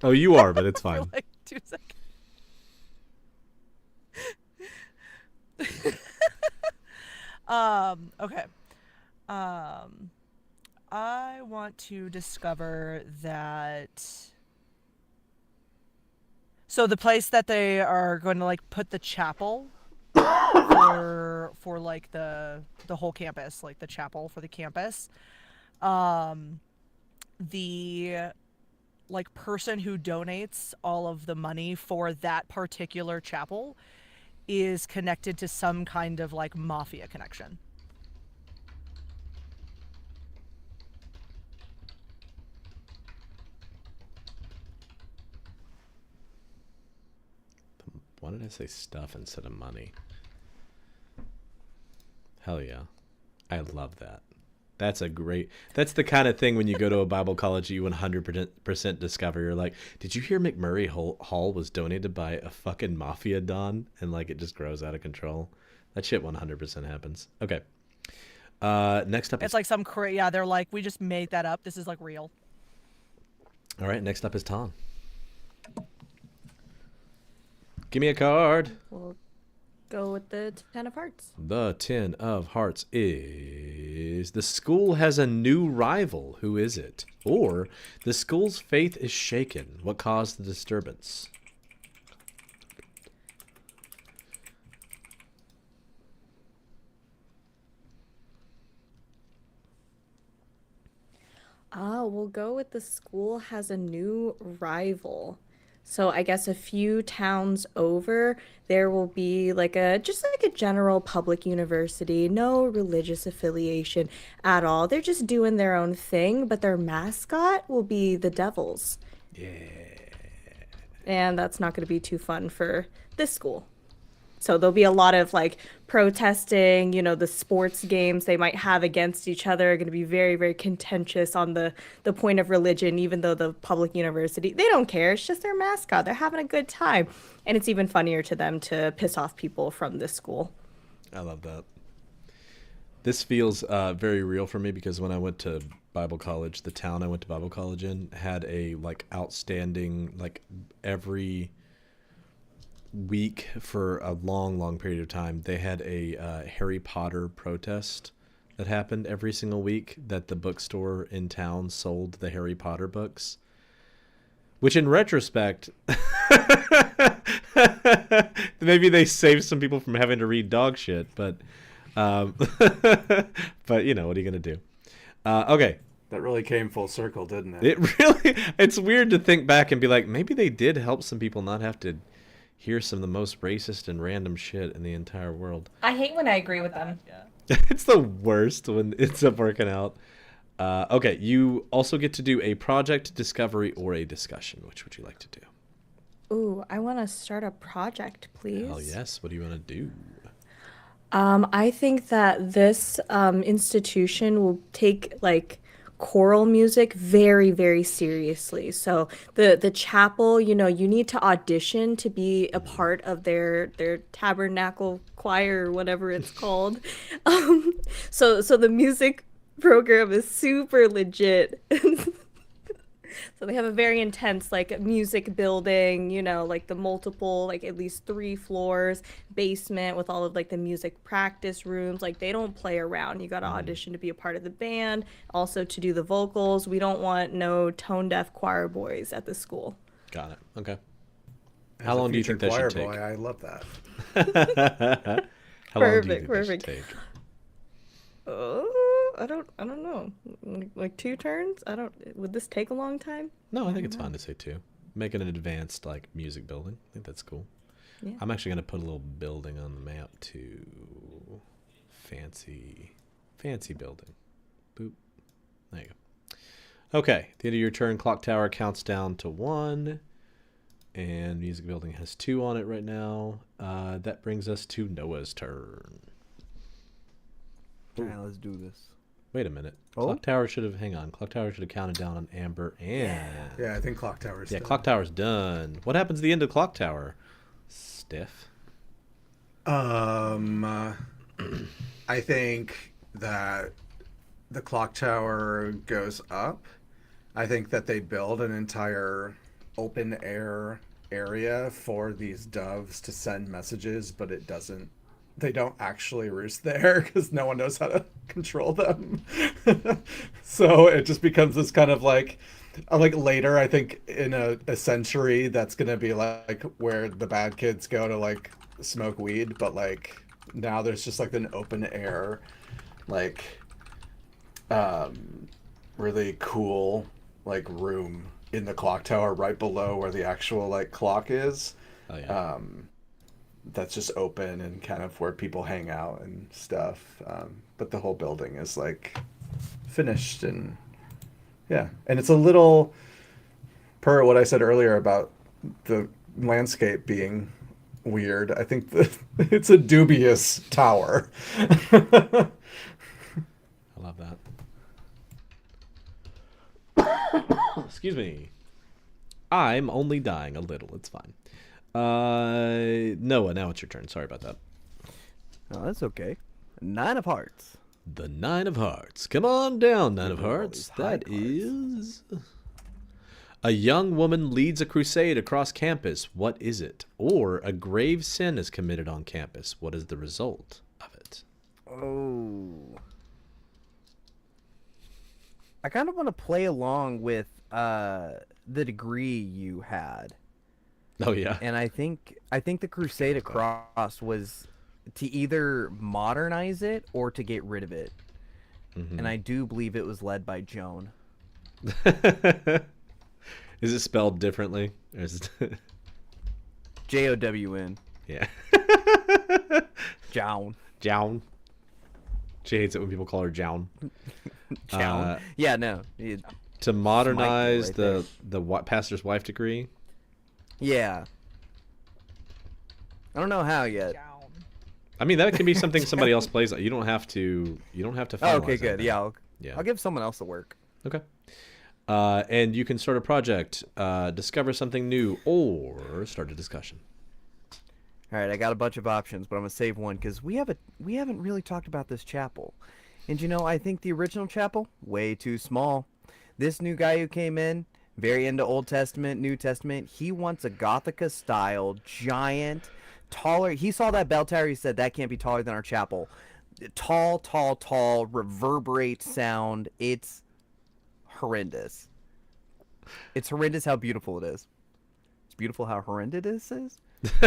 Oh, you are, but it's For fine. like 2 seconds. Okay. I want to discover that. So the place that they are going to like put the chapel for like the whole campus, like the chapel for the campus. The like person who donates all of the money for that particular chapel is connected to some kind of like mafia connection. Why did I say stuff instead of money? Hell yeah. I love that. That's the kind of thing when you go to a Bible college, you 100% discover. You're like, did you hear McMurray Hall was donated by a fucking mafia don? And like it just grows out of control. That shit 100% happens. Okay. Next up It's like some yeah, they're like, we just made that up. This is like real. All right, next up is Tom. Give me a card. We'll go with the 10 of hearts. The 10 of hearts is the school has a new rival. Who is it? Or the school's faith is shaken. What caused the disturbance? We'll go with the school has a new rival. So I guess a few towns over, there will be like just like a general public university, no religious affiliation at all. They're just doing their own thing, but their mascot will be the Devils. Yeah. And that's not going to be too fun for this school. So there'll be a lot of like protesting, the sports games they might have against each other are going to be very, very contentious on the point of religion, even though the public university, they don't care. It's just their mascot. They're having a good time. And it's even funnier to them to piss off people from this school. I love that. This feels very real for me because when I went to Bible college, the town I went to Bible college in had a like outstanding, like every week for a long period of time, they had a Harry Potter protest that happened every single week that the bookstore in town sold the Harry Potter books, which in retrospect maybe they saved some people from having to read dog shit, but but what are you gonna do? Okay. That really came full circle, didn't it? It's weird to think back and be like, maybe they did help some people not have to hear some of the most racist and random shit in the entire world. I hate when I agree with them. Yeah. It's the worst when it's up working out. Okay, you also get to do a project, discovery, or a discussion. Which would you like to do? Ooh, I want to start a project, please. Hell yes. What do you want to do? I think that this institution will take like choral music very, very seriously. So the chapel, you need to audition to be a part of their tabernacle choir or whatever it's called. So the music program is super legit. So they have a very intense like music building, you know, like the multiple, like at least 3 floors, basement with all of like the music practice rooms. Like they don't play around. You got to audition to be a part of the band, also to do the vocals. We don't want no tone deaf choir boys at the school. Got it. Okay. As How a long do you future think that choir should take? boy, I love that. How long do you Perfect, think that should perfect. take? Oh, I don't know. Like 2 turns? I don't. Would this take a long time? No, I think it's fine to say 2. Make it an advanced like music building. I think that's cool. Yeah. I'm actually gonna put a little building on the map too. Fancy building. Boop. There you go. Okay, at the end of your turn, clock tower counts down to 1, and music building has 2 on it right now. That brings us to Noah's turn. All right, let's do this. Wait a minute. Oh? Clock tower should have. Hang on. Clock tower should have counted down on Amber and. Yeah, I think clock tower's Yeah, done. clock tower's done. What happens at the end of clock tower? Stiff. I think that the clock tower goes up. I think that they build an entire open air area for these doves to send messages, but it doesn't. They don't actually roost there because no one knows how to control them. So it just becomes this kind of like later, I think in a century, that's gonna be like where the bad kids go to like smoke weed, but like now there's just like an open air, like really cool like room in the clock tower right below where the actual like clock is. Oh yeah. That's just open and kind of where people hang out and stuff. But the whole building is like finished and yeah. And it's a little, per what I said earlier about the landscape being weird, I think it's a dubious tower. I love that. Excuse me. I'm only dying a little. It's fine. Noah, now it's your turn. Sorry about that. Oh, that's okay. 9 of hearts. The 9 of hearts. Come on down, 9 of Look at all hearts. these high That cards. is... A young woman leads a crusade across campus. What is it? Or a grave sin is committed on campus. What is the result of it? Oh. I kind of want to play along with the degree you had. Oh, yeah. And I think the crusade across was to either modernize it or to get rid of it. Mhm. And I do believe it was led by Joan. Is it spelled differently? Or is it... Jown. Yeah. Jown. Jown. She hates it when people call her Jown. Jown. Yeah, no. To modernize right the pastor's wife degree. Yeah. I don't know how yet. I mean, that can be something somebody else plays. You don't have to. You don't have to. Oh, okay, finalize good. anything. Yeah, Yeah. I'll give someone else the work. Okay. And you can start a project, discover something new, or start a discussion. All right, I got a bunch of options, but I'm gonna save one because we haven't really talked about this chapel. And you know, I think the original chapel way too small. This new guy who came in, very into Old Testament, New Testament. He wants a Gothica style, giant, taller. He saw that bell tower. He said that can't be taller than our chapel. Tall, tall, tall, reverberate sound. It's horrendous. It's horrendous how beautiful it is. It's beautiful how horrendous it is.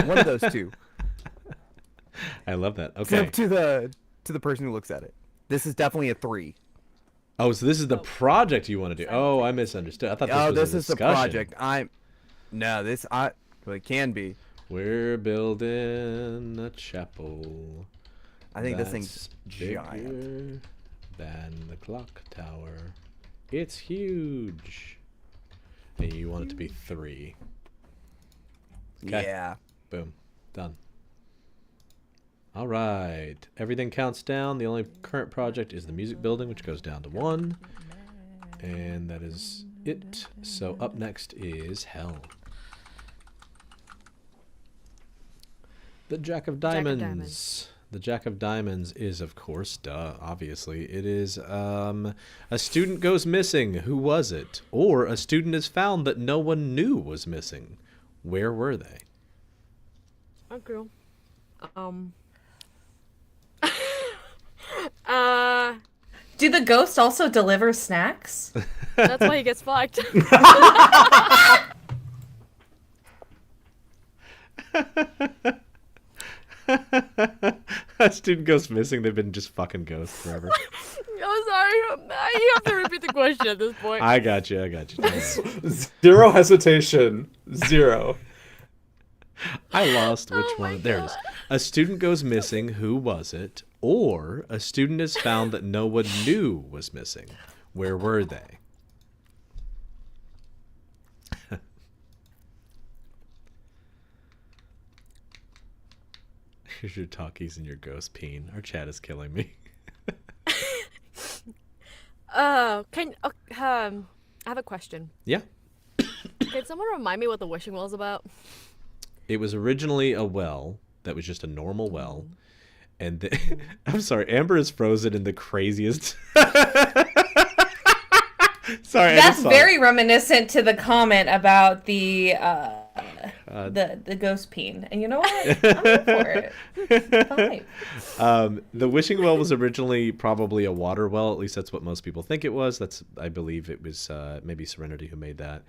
One of those two. I love that. It's Okay. up to the person who looks at it. This is definitely a 3. Oh, so this is the project you want to do. Oh, I misunderstood. I thought this Oh, was this a is the discussion. project. Well, it can be. We're building a chapel. I think this that's thing's giant. bigger than the clock tower. It's huge. And you want it to be 3. Okay. Yeah. Boom. Done. All right. Everything counts down. The only current project is the music building, which goes down to 1. And that is it. So up next is Hell. The Jack of Diamonds. The Jack of Diamonds is, of course, duh, obviously. It is, a student goes missing. Who was it? Or a student is found that no one knew was missing. Where were they? Okay. Uh, Do the ghosts also deliver snacks? that's why he gets fucked. A student goes missing. They've been just fucking ghosts forever. I'm sorry. You have to repeat the question at this point. I got you. Don't worry. Zero hesitation. Zero. I lost which Oh my one. There it is. God. A student goes missing. Who was it? Or a student is found that no one knew was missing. Where were they? Here's your talkies and your ghost peen. Our chat is killing me. I have a question. Yeah. Can someone remind me what the wishing well is about? It was originally a well that was just a normal well. And I'm sorry, Amber is frozen in the craziest. Sorry, That's very reminiscent to the comment about the ghost peen. And you know what? I'm here for it. Fine. The wishing well was originally probably a water well. At least that's what most people think it was. I believe it was maybe Serenity who made that.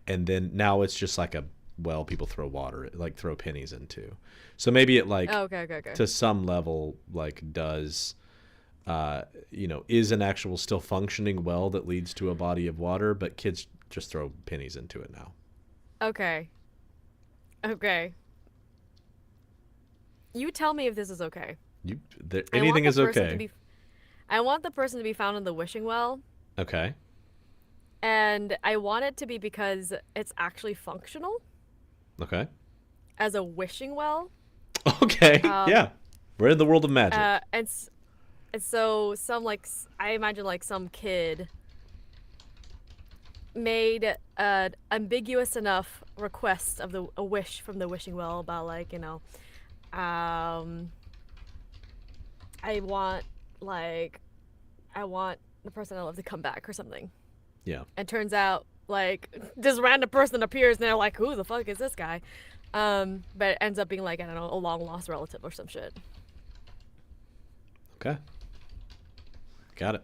And then now it's just like a well people throw water, like throw pennies into. So maybe it like Okay. to some level like does is an actual still functioning well that leads to a body of water, but kids just throw pennies into it now. Okay. You tell me if this is okay. Anything is okay. I want the person to be found in the wishing well, Okay. and I want it to be because it's actually functional Okay. as a wishing well. Okay. Yeah. We're in the world of magic. And so I imagine like some kid made an ambiguous enough request of a wish from the wishing well about like, I want the person I love to come back or something. Yeah. And turns out like this random person appears and they're like, who the fuck is this guy? But it ends up being like, I don't know, a long lost relative or some shit. Okay. Got it.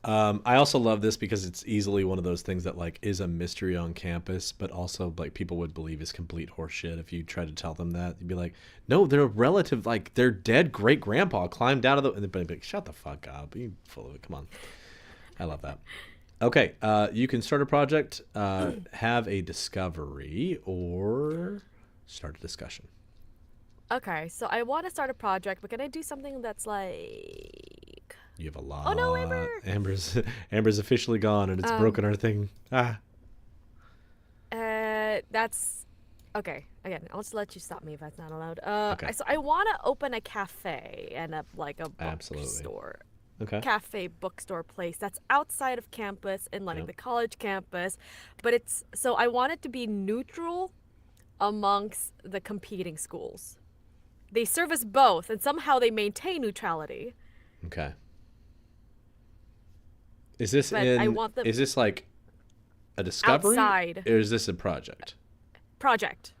I also love this because it's easily one of those things that like is a mystery on campus, but also like people would believe is complete horseshit if you try to tell them that. You'd be like, no, they're a relative, like their dead great grandpa climbed out of the, and they'd be like, shut the fuck up, you full of it. Come on. I love that. Okay, you can start a project, have a discovery, or start a discussion. Okay, so I want to start a project, but can I do something that's like... You have a lot. Oh no, Amber! Amber's officially gone, and it's broken our thing. That's... Okay, again, I'll just let you stop me if that's not allowed. Okay. So I want to open a cafe and a Absolutely. bookstore. Okay. Cafe bookstore place that's outside of campus and like Yep. the college campus, but so I want it to be neutral amongst the competing schools. They service both and somehow they maintain neutrality. Okay. Is this But I want them is this like a discovery? outside. Or is this a project? Project.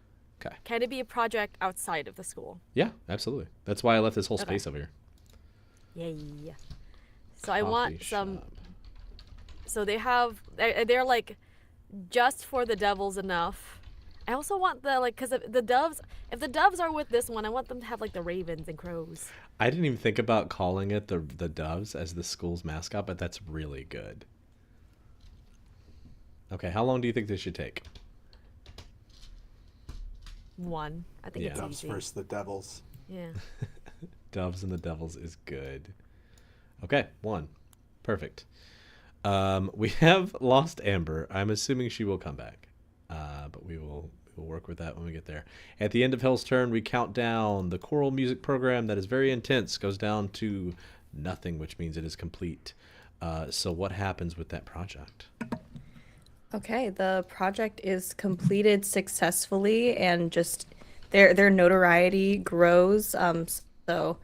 Okay. Can it be a project outside of the school? Yeah, absolutely. That's why I left this whole Okay. space over here. Yeah. So I want Coffee some. shop. So they're like just for the devils enough. I also want because if the doves are with this one, I want them to have like the ravens and crows. I didn't even think about calling it the Doves as the school's mascot, but that's really good. Okay, how long do you think this should take? One, I think Yeah. it's Doves easy. versus the Devils. Yeah. Doves and the Devils is good. Okay, 1. Perfect. We have lost Amber. I'm assuming she will come back. But we will work with that when we get there. At the end of Hell's Turn, we count down. The choral music program that is very intense goes down to nothing, which means it is complete. So what happens with that project? Okay, the project is completed successfully, and just their notoriety grows. So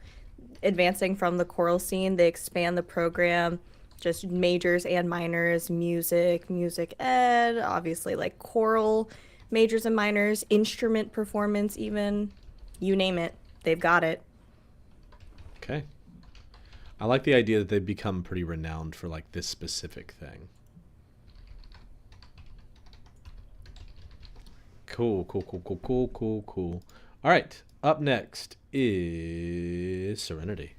advancing from the choral scene, they expand the program, just majors and minors, music ed, obviously like choral majors and minors, instrument performance even, you name it, they've got it. Okay. I like the idea that they've become pretty renowned for like this specific thing. Cool. All right. Up next is Serenity.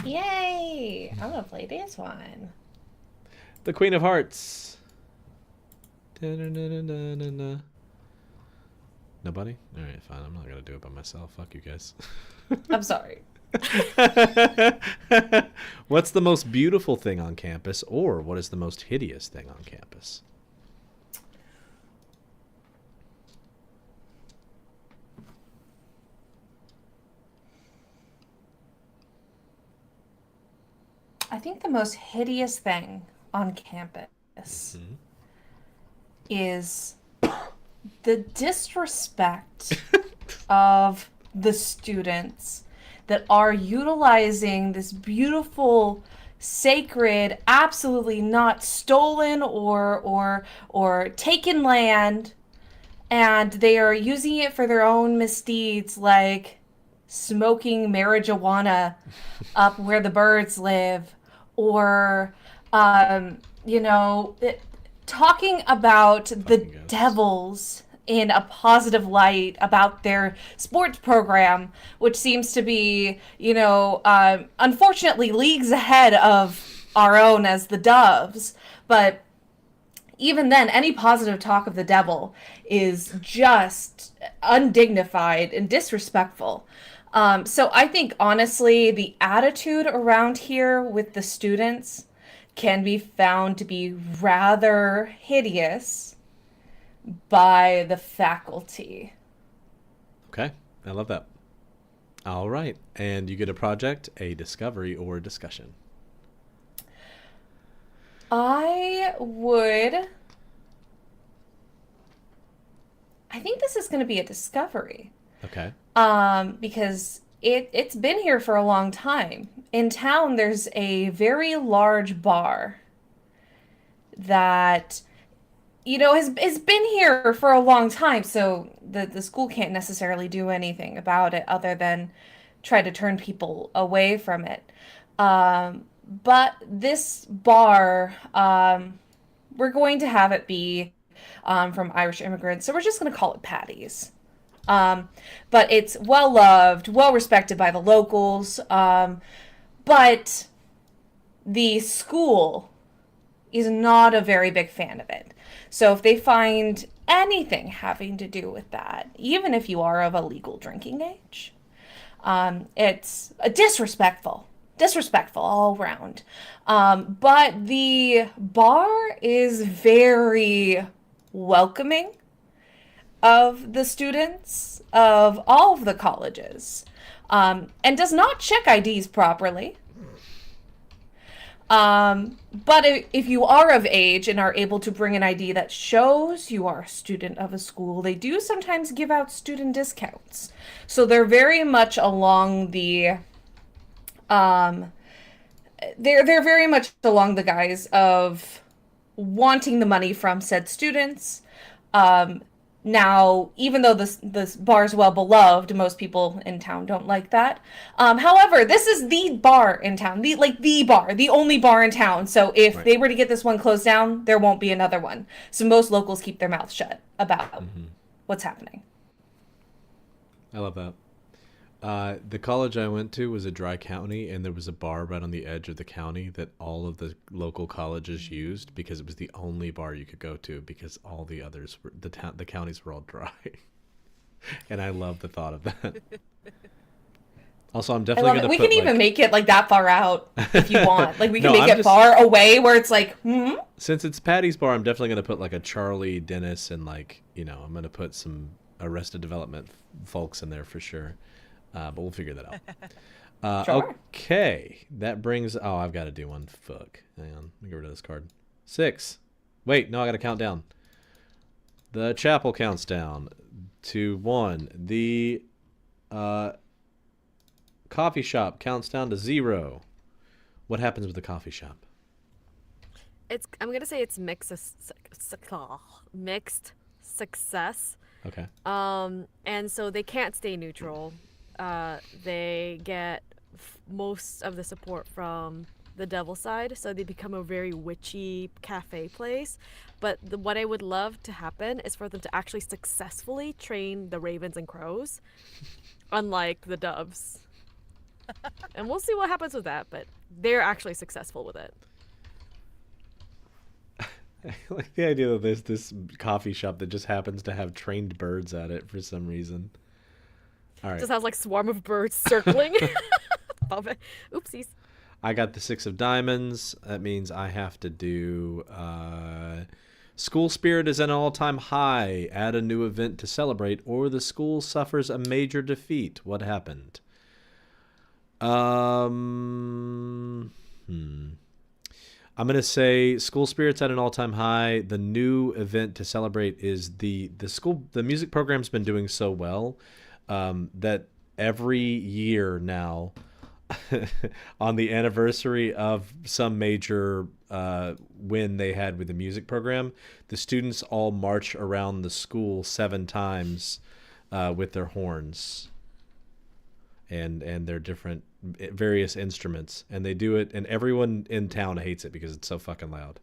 Yay! I'm gonna play this one. The Queen of Hearts. Da-na-na-na-na-na. Nobody? All right, fine. I'm not going to do it by myself. Fuck you guys. I'm sorry. What's the most beautiful thing on campus, or what is the most hideous thing on campus? I think the most hideous thing on campus is the disrespect of the students that are utilizing this beautiful, sacred, absolutely not stolen or taken land, and they are using it for their own misdeeds, like smoking marijuana up where the birds live, or talking about the devils in a positive light about their sports program, which seems to be, unfortunately leagues ahead of our own as the Doves. But even then, any positive talk of the devil is just undignified and disrespectful. So I think, honestly, the attitude around here with the students can be found to be rather hideous by the faculty. Okay, I love that. All right, and you get a project, a discovery, or a discussion. I think this is going to be a discovery. Okay. Because it's been here for a long time. In town, there's a very large bar that, has been here for a long time. So the school can't necessarily do anything about it other than try to turn people away from it. But this bar, we're going to have it be from Irish immigrants. So we're just going to call it Patty's. But it's well loved, well respected by the locals. But the school is not a very big fan of it. So if they find anything having to do with that, even if you are of a legal drinking age, it's disrespectful all around. But the bar is very welcoming of the students of all of the colleges, and does not check IDs properly. But if you are of age and are able to bring an ID that shows you are a student of a school, they do sometimes give out student discounts. So they're very much along the they're very much along the guise of wanting the money from said students. Now, even though this bar is well beloved, most people in town don't like that. However, this is the bar in town, the only bar in town. So if they were to get this one closed down, there won't be another one. So most locals keep their mouths shut about what's happening. I love that. The college I went to was a dry county, and there was a bar right on the edge of the county that all of the local colleges used because it was the only bar you could go to because all the others were the counties were all dry. And I love the thought of that. Also, I'm definitely gonna We can even make it like that far out if you want. Like we can No, make I'm it just- far away where it's like, Since it's Patty's bar, I'm definitely gonna put like a Charlie Dennis and I'm gonna put some Arrested Development folks in there for sure. But we'll figure that out. Sure. Okay, that brings. Oh, I've got to do one. Fuck. Hang on. Let me get rid of this card. 6. Wait, no, I got to count down. The chapel counts down to 1. The Coffee shop counts down to 0. What happens with the coffee shop? I'm gonna say it's mixed success. Okay. And so they can't stay neutral. They get most of the support from the devil side, so they become a very witchy cafe place. But what I would love to happen is for them to actually successfully train the ravens and crows, unlike the doves. And we'll see what happens with that, but they're actually successful with it. I like the idea that there's this coffee shop that just happens to have trained birds at it for some reason. All right. Just has like swarm of birds circling above it. Oopsies. I got the 6 of diamonds. That means I have to do school spirit is at an all-time high. Add a new event to celebrate, or the school suffers a major defeat. What happened? I'm going to say school spirit's at an all-time high. The new event to celebrate is the music program's been doing so well that every year now on the anniversary of some major win they had with the music program, the students all march around the school 7 times with their horns and their different various instruments, and they do it, and everyone in town hates it because it's so fucking loud.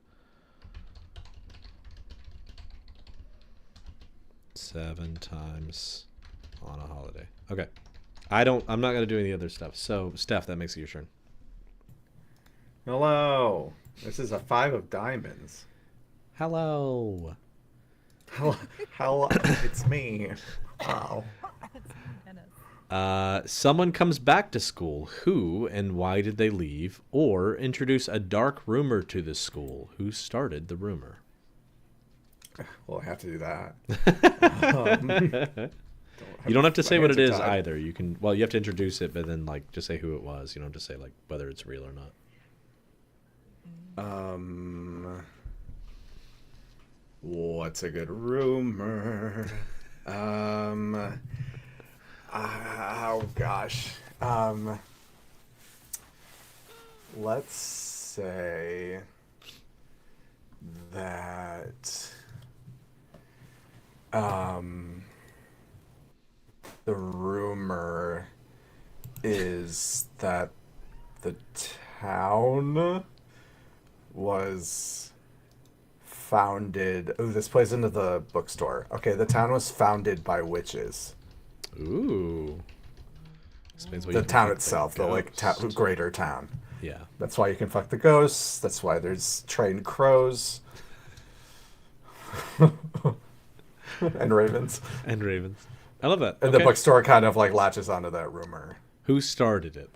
7 times on a holiday. Okay. I'm not going to do any other stuff. So, Steph, that makes it your turn. Hello. This is a 5 of diamonds. Hello. Hello. It's me. Wow. Someone comes back to school. Who and why did they leave? Or introduce a dark rumor to the school. Who started the rumor? Well, I have to do that. You don't have to say what it is tied. either. You can, well, you have to introduce it, but then like just say who it was. You don't have to say like whether it's real or not. What's a good rumor? Oh gosh. Let's say that the rumor is that the town was founded. Oh, this plays into the bookstore. Okay, the town was founded by witches. Ooh. Explains why The you can town fuck itself, the the like ghosts. greater town. Yeah. That's why you can fuck the ghosts. That's why there's trained crows and ravens. And ravens. I love that. And Okay. the bookstore kind of like latches onto that rumor. Who started it?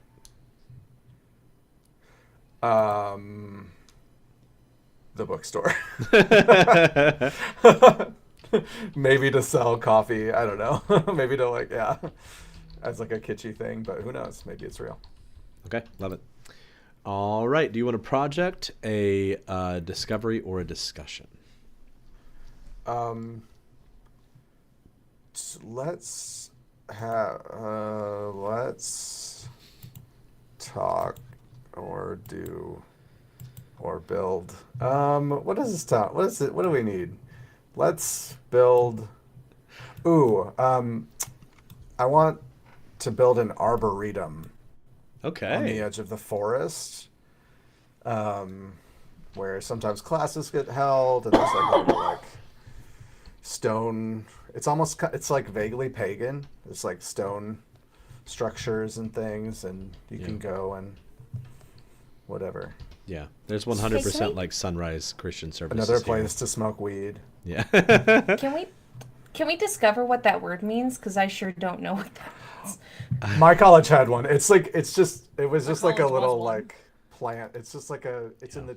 The bookstore. Maybe to sell coffee. I don't know. Maybe to like, yeah, as like a kitschy thing, but who knows? Maybe it's real. Okay, love it. All right. Do you want a project, a discovery, or a discussion? Let's talk or do or build. What is this town? What is it? What do we need? Let's build. Ooh, I want to build an arboretum Okay. on the edge of the forest, where sometimes classes get held, and there's like little like stone. It's like vaguely pagan. There's like stone structures and things, and you can go and whatever. Yeah. There's 100% Hey, like Sunrise Christian Services. Another here. place to smoke weed. Yeah. Can we discover what that word means? Because I sure don't know what that means. My college had one. It was just like a college was little one. like plant. It's just like it's in the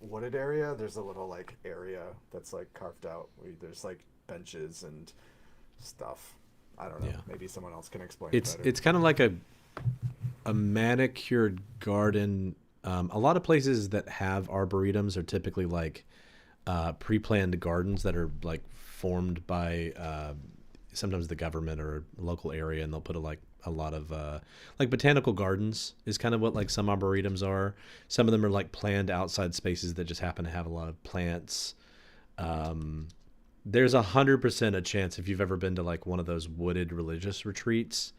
wooded area. There's a little like area that's like carved out where there's like benches and stuff. I don't know. Yeah. Maybe someone else can explain It's it better. kind of like a manicured garden. A lot of places that have arboretums are typically like pre-planned gardens that are like formed by sometimes the government or a local area, and they'll put a like a lot of like botanical gardens is kind of what like some arboretums are. Some of them are like planned outside spaces that just happen to have a lot of plants. There's 100% a chance if you've ever been to like one of those wooded religious retreats,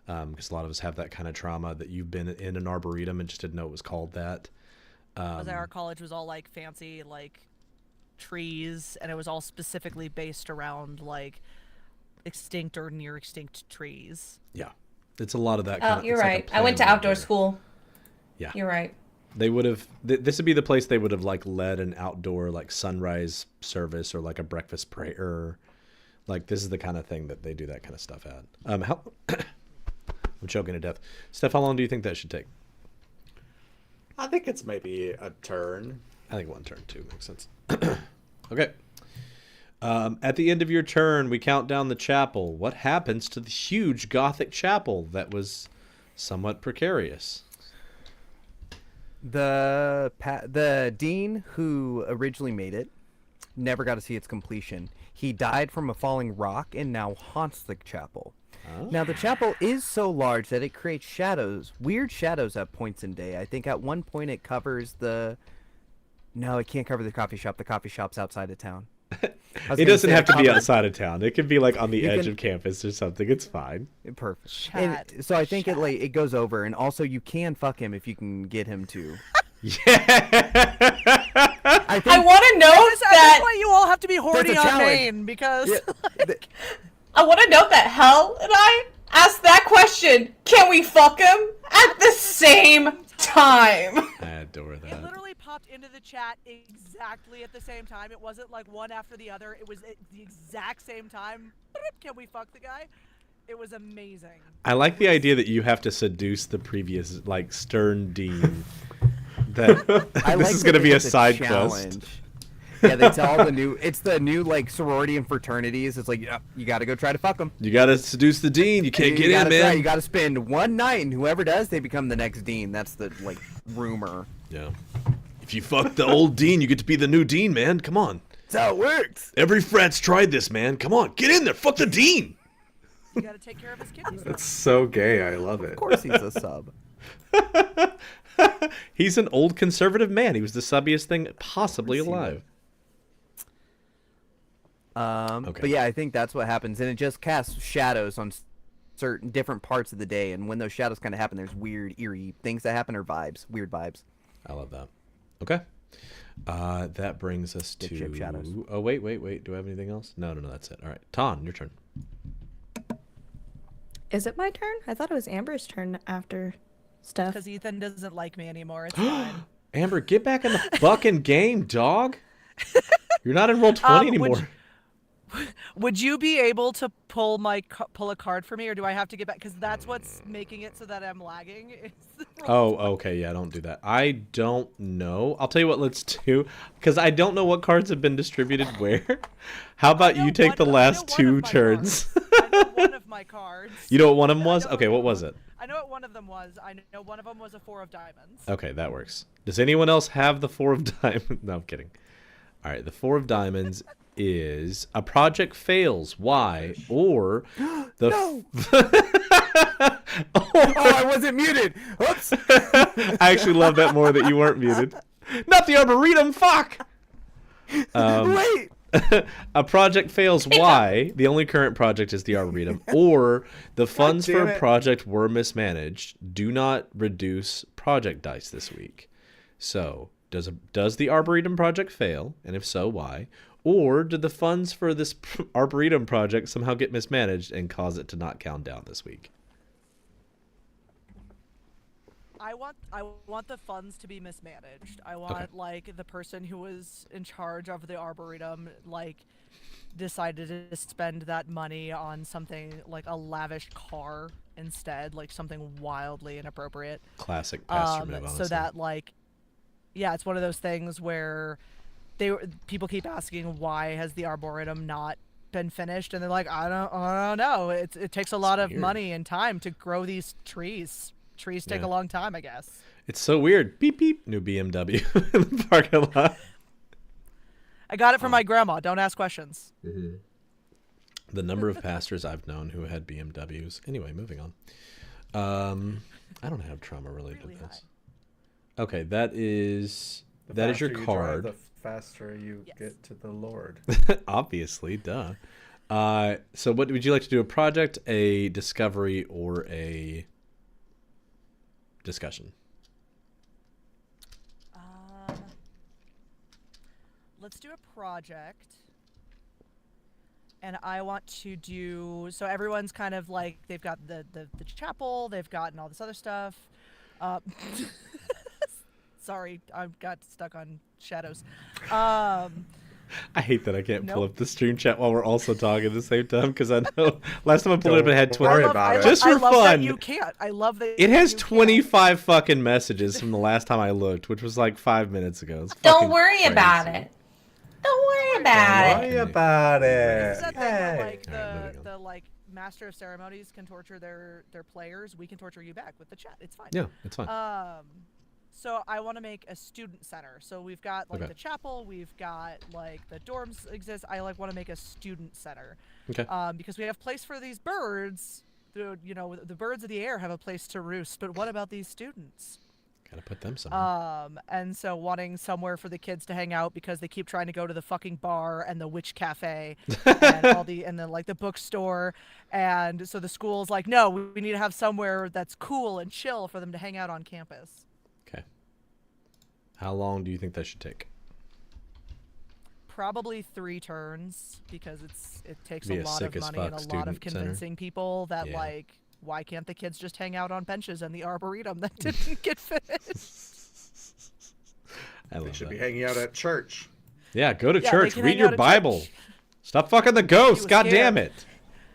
because a lot of us have that kind of trauma, that you've been in an arboretum and just didn't know it was called that. Our college was all like fancy like trees, and it was all specifically based around like extinct or near extinct trees. Yeah, it's a lot of that. Oh, you're it's like a right. I went to planned outdoor order. school. Yeah, You're right. they would have. This would be the place they would have like led an outdoor like sunrise service or like a breakfast prayer. Like this is the kind of thing that they do that kind of stuff at. How I'm choking to death. Steph, how long do you think that should take? I think it's maybe a turn. I think one turn too makes sense. Okay. At the end of your turn, we count down the chapel. What happens to the huge Gothic chapel that was somewhat precarious? The dean who originally made it never got to see its completion. He died from a falling rock and now haunts the chapel. Oh. Now the chapel is so large that it creates shadows, weird shadows at points in day. I think at one point it covers the... No, it can't cover the coffee shop. The coffee shop's outside of town. It doesn't have to be covers- outside of town. It could be like on the You edge can- of campus or something. It's fine. Perfect. Chat. And so I think it goes over, and also you can fuck him if you can get him to. Yeah. I I think want to note That's that why you all have to be horny a on challenge. Maine, because I want to note that Hell and I asked that question. Can we fuck him at the same time? I adore it that. literally popped into the chat exactly at the same time. It wasn't like one after the other. It was at the exact same time. Can we fuck the guy? It was amazing. I like the idea that you have to seduce the previous like stern dean. That I this like is that going to they be a get the side challenge. quest. Yeah, they tell the new. It's the new like sorority and fraternities. It's like you got to go try to fuck them. You got to seduce the dean. You can't get in, man. You got to spend one night, and whoever does, they become the next dean. That's the like rumor. Yeah. If you fuck the old dean, you get to be the new dean, man. Come on. That's how it works. Every frat's tried this, man. Come on, get in there. Fuck the dean. You gotta take care of his kidneys. It's so gay. I love it. Of course, he's a sub. He's an old conservative man. He was the subbiest thing possibly alive. Okay. But yeah, I think that's what happens, and it just casts shadows on certain different parts of the day. And when those shadows kind of happen, there's weird, eerie things that happen, or vibes, weird vibes. I love that. Okay. That brings us Dip to... ship shadows. Oh, wait. Do I have anything else? No, that's it. All right. Ton, your turn. Is it my turn? I thought it was Amber's turn after Steph. Because Ethan doesn't like me anymore. It's fine. Amber, get back in the fucking game, dog. You're not in roll 20 anymore. Would you be able to pull pull a card for me, or do I have to get back? Because that's what's making it so that I'm lagging. is the roll Oh, okay. Yeah, don't do that. I don't know. I'll tell you what, let's do. Because I don't know what cards have been distributed where. How about know you take the one- I know last one two of my turns? cards. I know one of my cards. You know what one of them I was? know Okay, one what of was them- it? I know what one of them was. I know one of them was a 4 of diamonds. Okay, that works. Does anyone else have the 4 of diamonds? No, I'm kidding. All right, the 4 of diamonds is a project fails. Why? Or the... No! Oh, I wasn't muted. Oops. I actually love that more that you weren't muted. Not the Arboretum, fuck! Wait. A project fails. Why? The only current project is the Arboretum. Or the funds for damn a it. project were mismanaged. Do not reduce project dice this week. So, does the Arboretum project fail? And if so, why? Or did the funds for this Arboretum project somehow get mismanaged and cause it to not count down this week? I want the funds to be mismanaged. I want like the person who was in charge of the arboretum like decided to spend that money on something like a lavish car instead, like something wildly inappropriate. Classic pastor move, honestly. So that like yeah, it's one of those things where people keep asking why has the arboretum not been finished, and they're like, I don't know. It takes a lot of weird. money and time to grow these trees. Trees take Yeah. a long time, I guess. It's so weird. Beep, beep. New BMW in the parking lot. I got it from my grandma. Don't ask questions. The number of pastors I've known who had BMWs. Anyway, moving on. I don't have trauma related to Really this. Okay, that is your faster you drive, card. the faster you Yes. get to the Lord. Obviously, duh. So what would you like to do? A project, a discovery, or a discussion? Let's do a project. And I want to do, so everyone's kind of like, they've got the chapel, they've gotten all this other stuff. Sorry, I got stuck on shadows. I hate that I can't pull Nope. up the stream chat while we're also talking at the same time, because I know last time I pulled it up, it had Don't 20. worry about it. Just I for love fun. that you can't. I love that It has you can't. 25 fucking messages from the last time I looked, which was like 5 minutes ago. It's Don't fucking worry about crazy. it. Don't worry about Don't it. worry about It's it. that thing where, Hey. like, Alright, moving on. the like master of ceremonies can torture their players. We can torture you back with the chat. It's fine. Yeah, it's fine. So I want to make a student center. So we've got like Okay. the chapel, we've got like the dorms exist. I like want to make a student center. Okay. Because we have place for these birds. You know, the birds of the air have a place to roost. But what about these students? Gotta put them somewhere. And so wanting somewhere for the kids to hang out because they keep trying to go to the fucking bar and the witch cafe and and then like the bookstore. And so the school's like, no, we need to have somewhere that's cool and chill for them to hang out on campus. Okay. How long do you think that should take? Probably 3 turns because it takes Be a a lot sick of as money and fuck a lot of student center. convincing people that Yeah. like, why can't the kids just hang out on benches in the arboretum that didn't get finished? I They love should that. be hanging out at church. Yeah, go to Yeah, they church, can read hang your out at Bible. church. Stop fucking the ghosts. was God damn scared.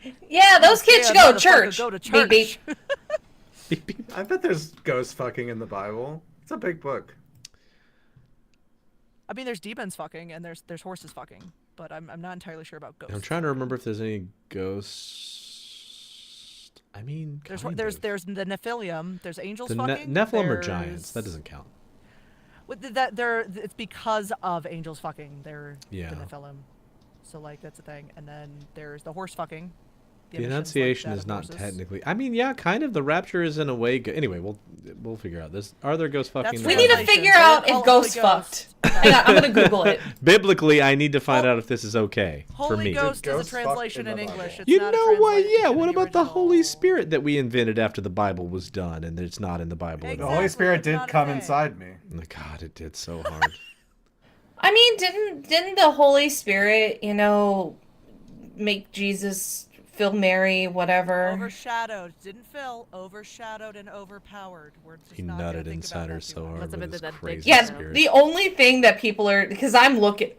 it. Yeah, those kids should Yeah, go to motherfucker, church. Go to Beep, beep. church. Beep, beep. I bet there's ghost fucking in the Bible. It's a big book. I mean, there's demons fucking and there's horses fucking, but I'm not entirely sure about ghosts. I'm trying to remember if there's any ghosts. I mean, There's kind there's of. there's the Nephilim. There's angels The fucking. Nephilim are giants. That there's- doesn't count. It's because of angels fucking. They're Yeah. the Nephilim. So like that's the thing. And then there's the horse fucking. The emissions, like Annunciation that is of not horses. technically. I mean, yeah, kind of. The Rapture is in a way. Anyway, we'll figure out this. Are there ghosts fucking? That's in We the need to Bible? translation. figure They out didn't call if it Holy ghosts Ghost. fucked. Hang on, I'm gonna Google it. Biblically, I need to find Hol- out if this is okay for Holy me. Ghost is Ghosts a fuck translation in in the English. Bible. It's You not a know what? Yeah. translation What in the about the Holy original. Spirit that we invented after the Bible was done, and it's not in the Bible at The all? Holy Exactly, Spirit it's did not a come thing. inside me. Oh, God, it did so hard. I mean, didn't the Holy Spirit, make Jesus feel Mary, whatever? Overshadowed, didn't fill. Overshadowed and overpowered. We're just He not gonna nutted think inside about her that too so much. hard Must have with been his that big crazy Yeah, spirit. the only thing that people are, because I'm looking.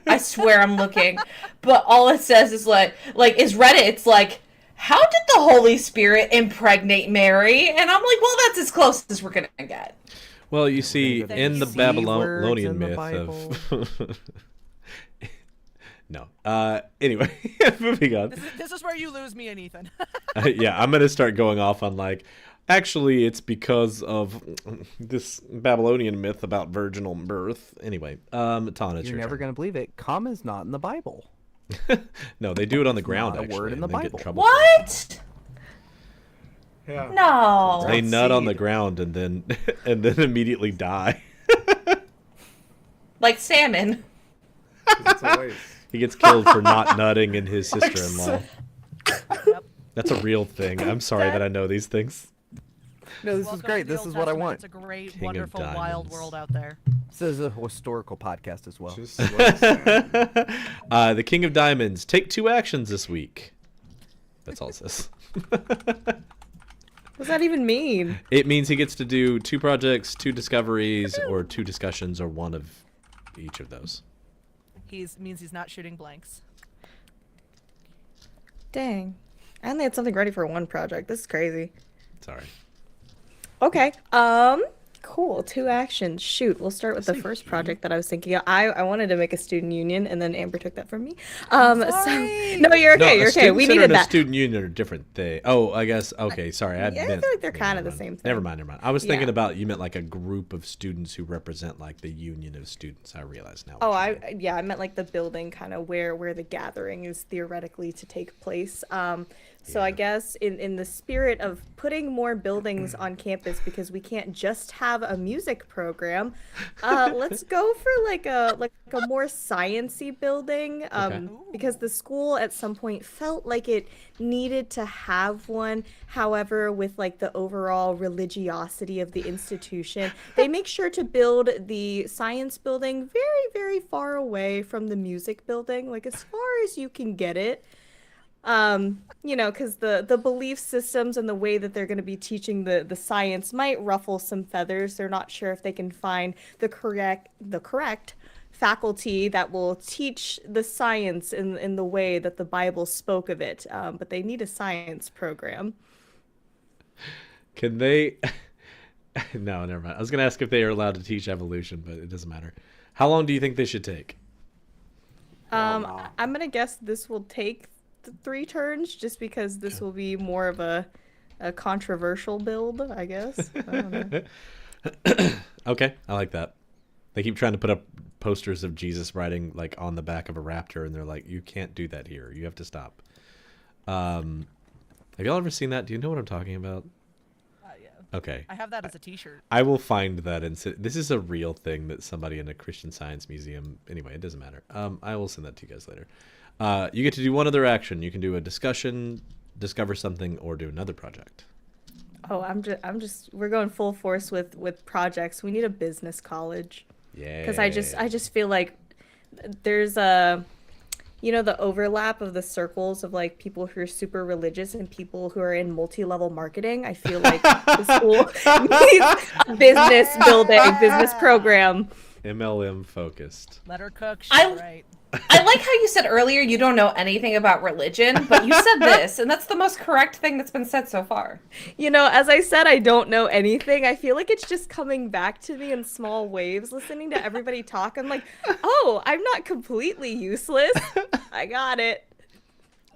I swear I'm looking, but all it says is like is Reddit. It's like, how did the Holy Spirit impregnate Mary? And I'm like, well, that's as close as we're gonna get. Well, you see, Thank in you. the C Babylonian words in the myth Bible. of. No. Anyway, moving on. This is where you lose me and Ethan. Yeah, I'm gonna start going off on like. Actually, it's because of this Babylonian myth about virginal birth. Anyway, Tana, it's You're your never turn. gonna believe it. Comma's not in the Bible. No, they do it on the ground. not a Actually, word in and the then get in Bible. trouble for it. What? Yeah. No. They That's nut on the seed. ground and then immediately die. Like salmon. It's a waste. He gets killed for not nutting in his sister-in-law. Yep. That's a real thing. I'm sorry that I know these things. No, this Welcome is to great. the This Old is what I Testament. want. It's a great, King of wonderful, wild Diamonds. world out there. This is a historical podcast as well. Just listen. The King of Diamonds. Take 2 actions this week. That's all it says. What does that even mean? It means he gets to do 2 projects, 2 discoveries, or 2 discussions, or one of each of those. Means he's not shooting blanks. Dang. I only had something ready for one project. This is crazy. Sorry. Okay. Cool. 2 actions. Shoot, we'll start with the Thank first you. project that I was thinking of. I wanted to make a student union, and then Amber took that from me. Sorry. No, you're No, okay. a You're okay. student We center needed and a that. student union are different things. Oh, I guess. Okay, sorry. I Yeah, I meant. feel like they're yeah, kind never of the mind. same Never thing. mind. Never mind. I was thinking Yeah. about you meant like a group of students who represent like the union of students. I realize now. Oh, what you mean. I meant like the building, kind of where the gathering is theoretically to take place. So I Yeah. guess in the spirit of putting more buildings on campus, because we can't just have a music program, let's go for like a more sciency building. Okay. Because the school at some point felt like it needed to have one. However, with like the overall religiosity of the institution, they make sure to build the science building very, very far away from the music building, like as far as you can get it. Because the belief systems and the way that they're going to be teaching the science might ruffle some feathers. They're not sure if they can find the correct faculty that will teach the science in the way that the Bible spoke of it. But they need a science program. Can they? No, never mind. I was gonna ask if they are allowed to teach evolution, but it doesn't matter. How long do you think they should take? no. I'm gonna guess this will take 3 turns, just because this will be more of a controversial build, I guess. I don't know. Okay, I like that. They keep trying to put up posters of Jesus riding like on the back of a raptor, and they're like, "You can't do that here. You have to stop." Have y'all ever seen that? Do you know what I'm talking about? Yeah. Okay, I have that as a T-shirt. I will find that and this is a real thing that somebody in a Christian Science museum. Anyway, it doesn't matter. I will send that to you guys later. You get to do one other action. You can do a discussion, discover something, or do another project. Oh, we're going full force with projects. We need a business college. Yeah. Because I just feel like there's the overlap of the circles of like people who are super religious and people who are in multi-level marketing. I feel like the school needs a business program. MLM focused. Let her cook. She's I- right. I like how you said earlier you don't know anything about religion, but you said this, and that's the most correct thing that's been said so far. As I said, I don't know anything. I feel like it's just coming back to me in small waves, listening to everybody talk. I'm like, oh, I'm not completely useless. I got it.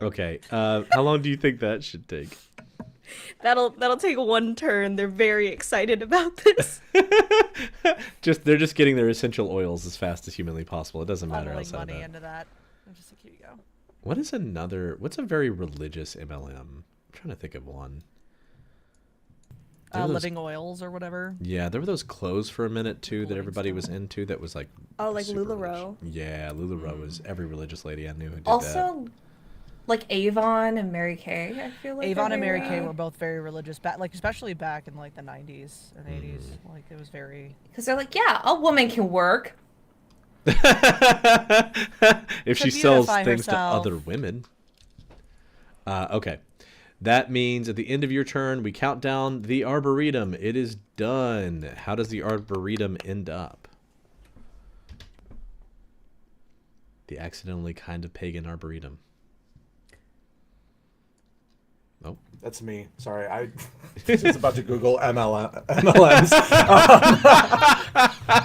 Okay. How long do you think that should take? That'll take 1 turn. They're very excited about this. They're just getting their essential oils as fast as humanly possible. It doesn't matter Funneling outside of money that. into that. I'm just like, here you go. What's a very religious MLM? I'm trying to think of one. There were those- Living oils or whatever. Yeah, there were those clothes for a minute too that everybody was into. That was like Oh, like super LuLaRoe? religious. Yeah, LuLaRoe was every religious lady I knew who did that. Also, like Avon and Mary Kay, I feel like. Avon and Mary Kay Kay were both very religious, especially back in like the 90s and 80s. Mm-hmm. Like it was very. Because they're like, yeah, a woman can work. If she sells beautify things to herself. other women. Okay. That means at the end of your turn, we count down the Arboretum. It is done. How does the Arboretum end up? The accidentally kind of pagan Arboretum. Oh. That's me. Sorry, I was just about to Google MLMs.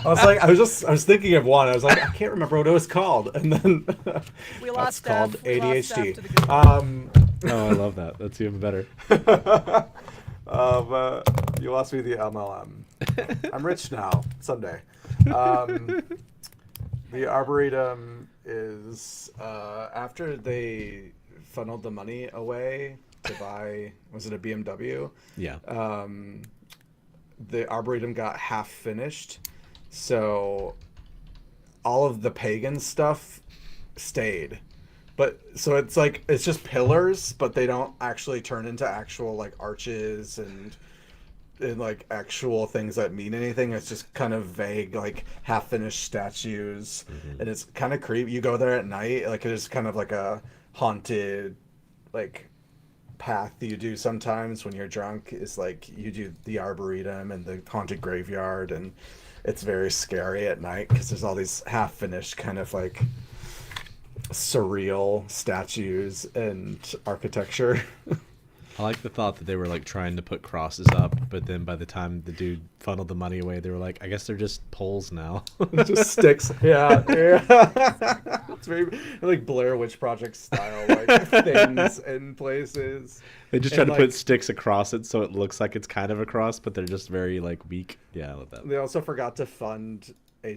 I was thinking of one. I was like, I can't remember what it was called, and then We that's lost called Steph. We lost Steph ADHD. to the Google. Oh, I love that. That's even better. You lost me the MLM. I'm rich now. Someday. The Arboretum is after they funneled the money away to buy, was it a BMW? Yeah. The Arboretum got half finished, so all of the pagan stuff stayed. But so it's like it's just pillars, but they don't actually turn into actual like arches and like actual things that mean anything. It's just kind of vague, like half finished statues, and it's kind of creepy. You go there at night, like it is kind of like a haunted, like path you do sometimes when you're drunk. Is like you do the Arboretum and the haunted graveyard, and it's very scary at night because there's all these half finished kind of like surreal statues and architecture. I like the thought that they were like trying to put crosses up, but then by the time the dude funneled the money away, they were like, I guess they're just poles now. Just sticks. Yeah, yeah. It's very like Blair Witch Project style, like things in places. They just try And, to put like, sticks across it so it looks like it's kind of a cross, but they're just very like weak. Yeah, I love that. They also forgot to fund a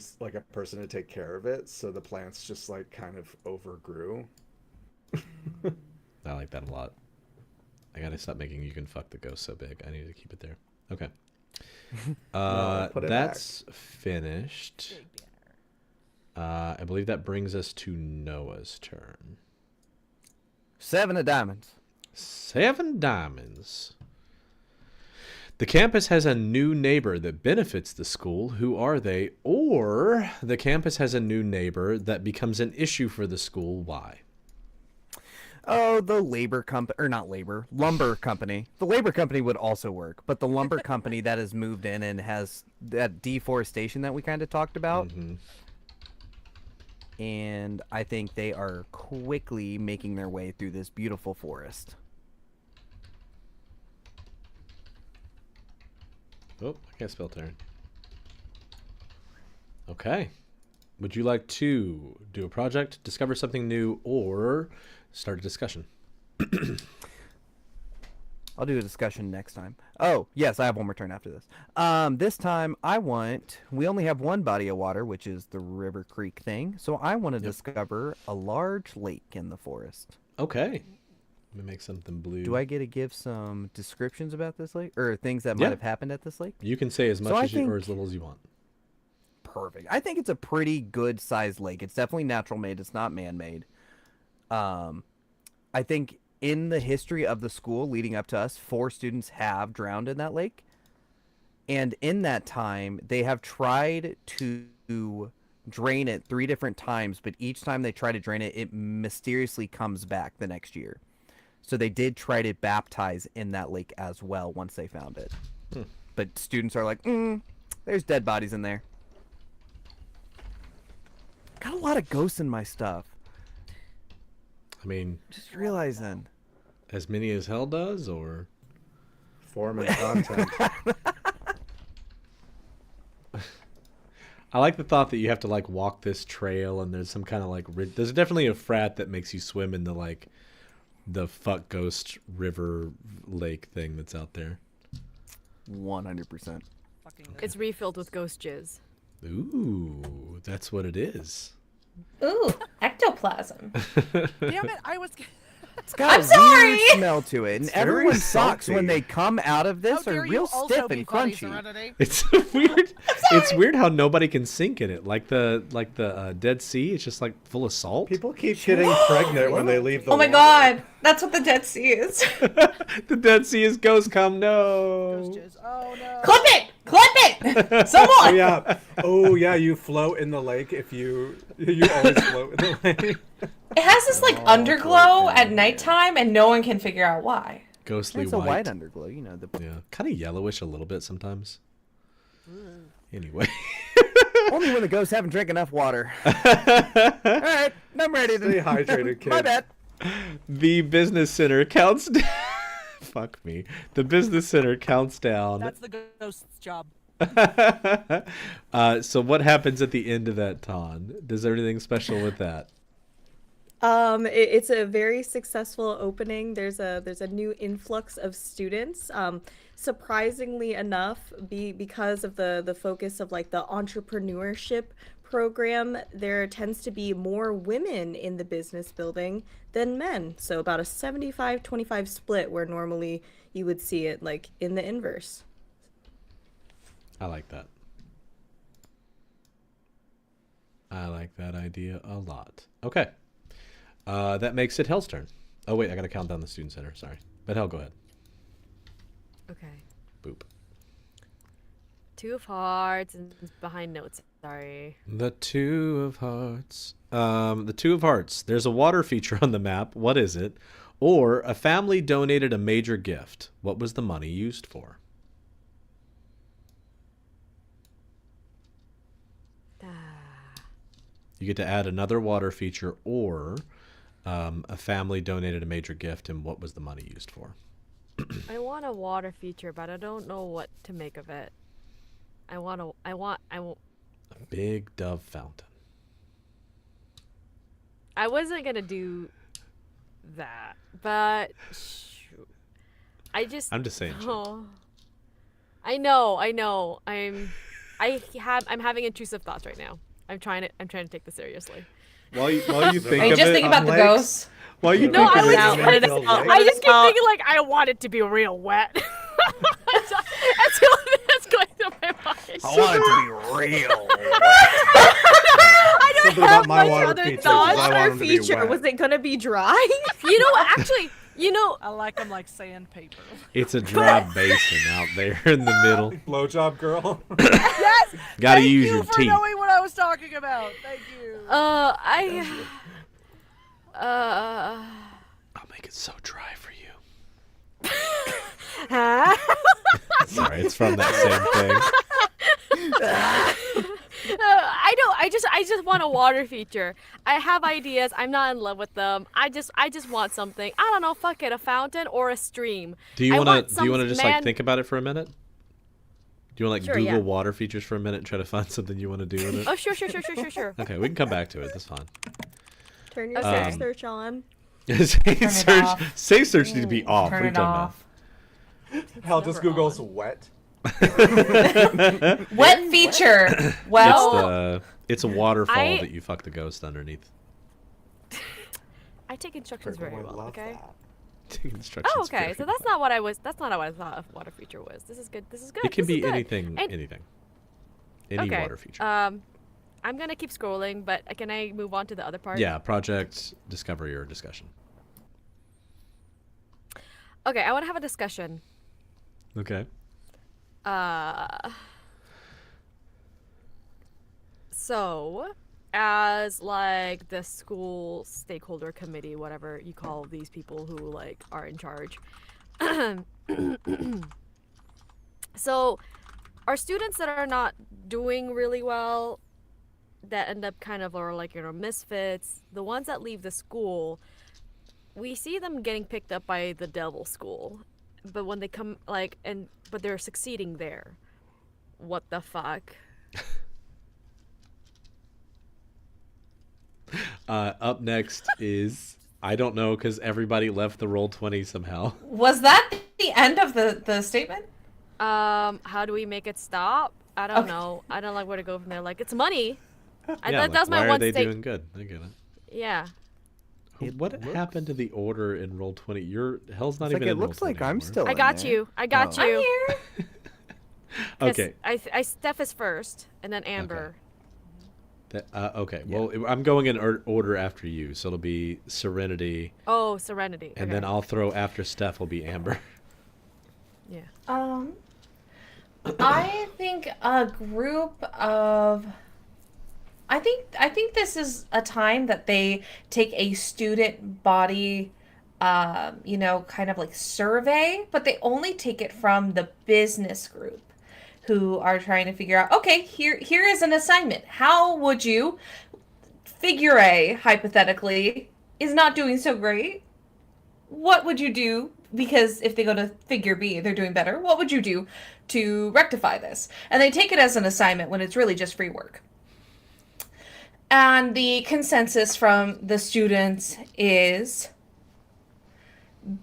person to take care of it, so the plants just like kind of overgrew. I like that a lot. I gotta stop making you can fuck the ghost so big. I need to keep it there. Okay. Put it That's finished. I believe that brings us to Noah's turn. 7 of diamonds. 7 diamonds. The campus has a new neighbor that benefits the school. Who are they? Or the campus has a new neighbor that becomes an issue for the school. Why? Oh, the lumber company. The labor company would also work, but the lumber company that has moved in and has that deforestation that we kind of talked about. Mhm. And I think they are quickly making their way through this beautiful forest. Oh, I can't spell turn. Okay. Would you like to do a project, discover something new, or start a discussion? I'll do a discussion next time. Oh, yes, I have one more turn after this. This time we only have one body of water, which is the River Creek thing. So I want to discover a large lake in the forest. Okay. Let me make something blue. Do I get to give some descriptions about this lake or things that might have happened at this lake? You can say as much So I as you, or think- as little as you want. Perfect. I think it's a pretty good sized lake. It's definitely natural made. It's not man made. I think in the history of the school leading up to us, 4 students have drowned in that lake. And in that time, they have tried to drain it 3 different times, but each time they try to drain it, it mysteriously comes back the next year. So they did try to baptize in that lake as well once they found it. But students are like, there's dead bodies in there. Got a lot of ghosts in my stuff. I mean, Just realizing. as many as hell does, or Form and content. I like the thought that you have to like walk this trail, and there's some kind of like there's definitely a frat that makes you swim in the like the fuck ghost river lake thing that's out there. 100%. It's refilled with ghost jizz. Ooh, that's what it is. Ooh, ectoplasm. Damn it! I was. It's got I'm a sorry! weird smell to it, and very everyone sucks salty. when they come out of How this are dare real you also stiff be and funny, crunchy. Serenity? It's weird. It's weird how nobody can sink in it. Like the Dead Sea, it's just like full of salt. People keep getting pregnant when they leave the Oh my water. god, that's what the Dead Sea is. The Dead Sea is ghost come. No. Ghost jizz. Oh no. Clip it! Clip it! Someone! Oh yeah. Oh yeah, you float in the lake if you always float in the lake. It has this like underglow at nighttime, and no one can figure out why. Ghostly It's a white. white underglow, you know. Yeah, kind of yellowish a little bit sometimes. Anyway. Only when the ghosts haven't drank enough water. All right, I'm ready to. Stay hydrated, kid. My bad. The business center counts down. Fuck me. The business center counts down. That's the ghost's job. So what happens at the end of that, Ton? Does there anything special with that? It's a very successful opening. There's a new influx of students. Surprisingly enough, because of the focus of like the entrepreneurship program, there tends to be more women in the business building than men. So about a 75-25 split, where normally you would see it like in the inverse. I like that. I like that idea a lot. Okay. That makes it Hell's turn. Oh, wait, I gotta count down the student center. Sorry. But Hell, go ahead. Okay. Boop. 2 of hearts and behind notes. Sorry. The Two of Hearts. The Two of Hearts. There's a water feature on the map. What is it? Or a family donated a major gift. What was the money used for? You get to add another water feature, or a family donated a major gift, and what was the money used for? I want a water feature, but I don't know what to make of it. I want. A big dove fountain. I wasn't gonna do that, but shoot. I'm just saying. Oh, I know. I'm having intrusive thoughts right now. I'm trying to take this seriously. While you think Are you of just it, thinking about the Lakes? ghosts? while you No, think I of was it, just trying to trying Lakes? I just keep thinking like I want it to be real wet. That's what's going through my mind. I want it to be real. I don't Something have about my much water other features is thoughts. I want Water them to be feature, wet. was it gonna be dry? You know what? Actually, I like them like sandpaper. it's a dry basin out there in the middle. Blowjob girl. Yes. Gotta Thank use you your for teeth. knowing what I was talking about. Thank you. I'll make it so dry for you. Huh? Sorry, it's from that same thing. I don't. I just want a water feature. I have ideas. I'm not in love with them. I just want something. I don't know. Fuck it. A fountain or a stream. Do you I want want to? Do you want to some just like think about it for a minute? Do you want to like Sure, Google yeah. water features for a minute and try to find something you want to do with it? Oh, sure. Okay, we can come back to it. That's fine. Turn your Okay. search on. Safe search needs to be off. Turn What are you it talking off. Hell, just never Google's on. wet. Wet feature. about? Well, It's a waterfall I- that you fuck the ghost underneath. I take instructions very Would well. love Okay. that. Instructions Oh, okay. very So that's not what I was. That's not how I thought a water feature was. This is good. This is good. It can This is be good. anything. And- Anything. Any okay. water feature. I'm gonna keep scrolling, but can I move on to the other part? Yeah, project, discovery, or discussion. Okay. I want to have a discussion. Okay. So, as like the school stakeholder committee, whatever you call these people who like are in charge. So, our students that are not doing really well, that end up kind of are like misfits, the ones that leave the school, we see them getting picked up by the devil school, but when they come but they're succeeding there. What the fuck? Up next is I don't know because everybody left the Roll20 somehow. was that the end of the statement? How do we make it stop? I don't Okay. know. I don't like where to go from there. Like, it's money. Yeah, That's why my are one they stake. doing good? I get it. Yeah. What happened to the order in Roll20? Your Hell's not It's like even it in looks Roll20 like I'm anymore. still. I in got there. you. I got Oh. you. I'm here. 'Cause Okay. Steph is first, and then Amber. Okay. Well, I'm going in order after you, so it'll be Serenity, Oh, Serenity. and okay. then I'll throw after Steph will be Amber. Yeah. I think a group of I think this is a time that they take a student body kind of like survey, but they only take it from the business group who are trying to figure out, okay, here is an assignment. How would you figure A hypothetically is not doing so great? What would you do? Because if they go to figure B, they're doing better. What would you do to rectify this? And they take it as an assignment when it's really just free work. And the consensus from the students is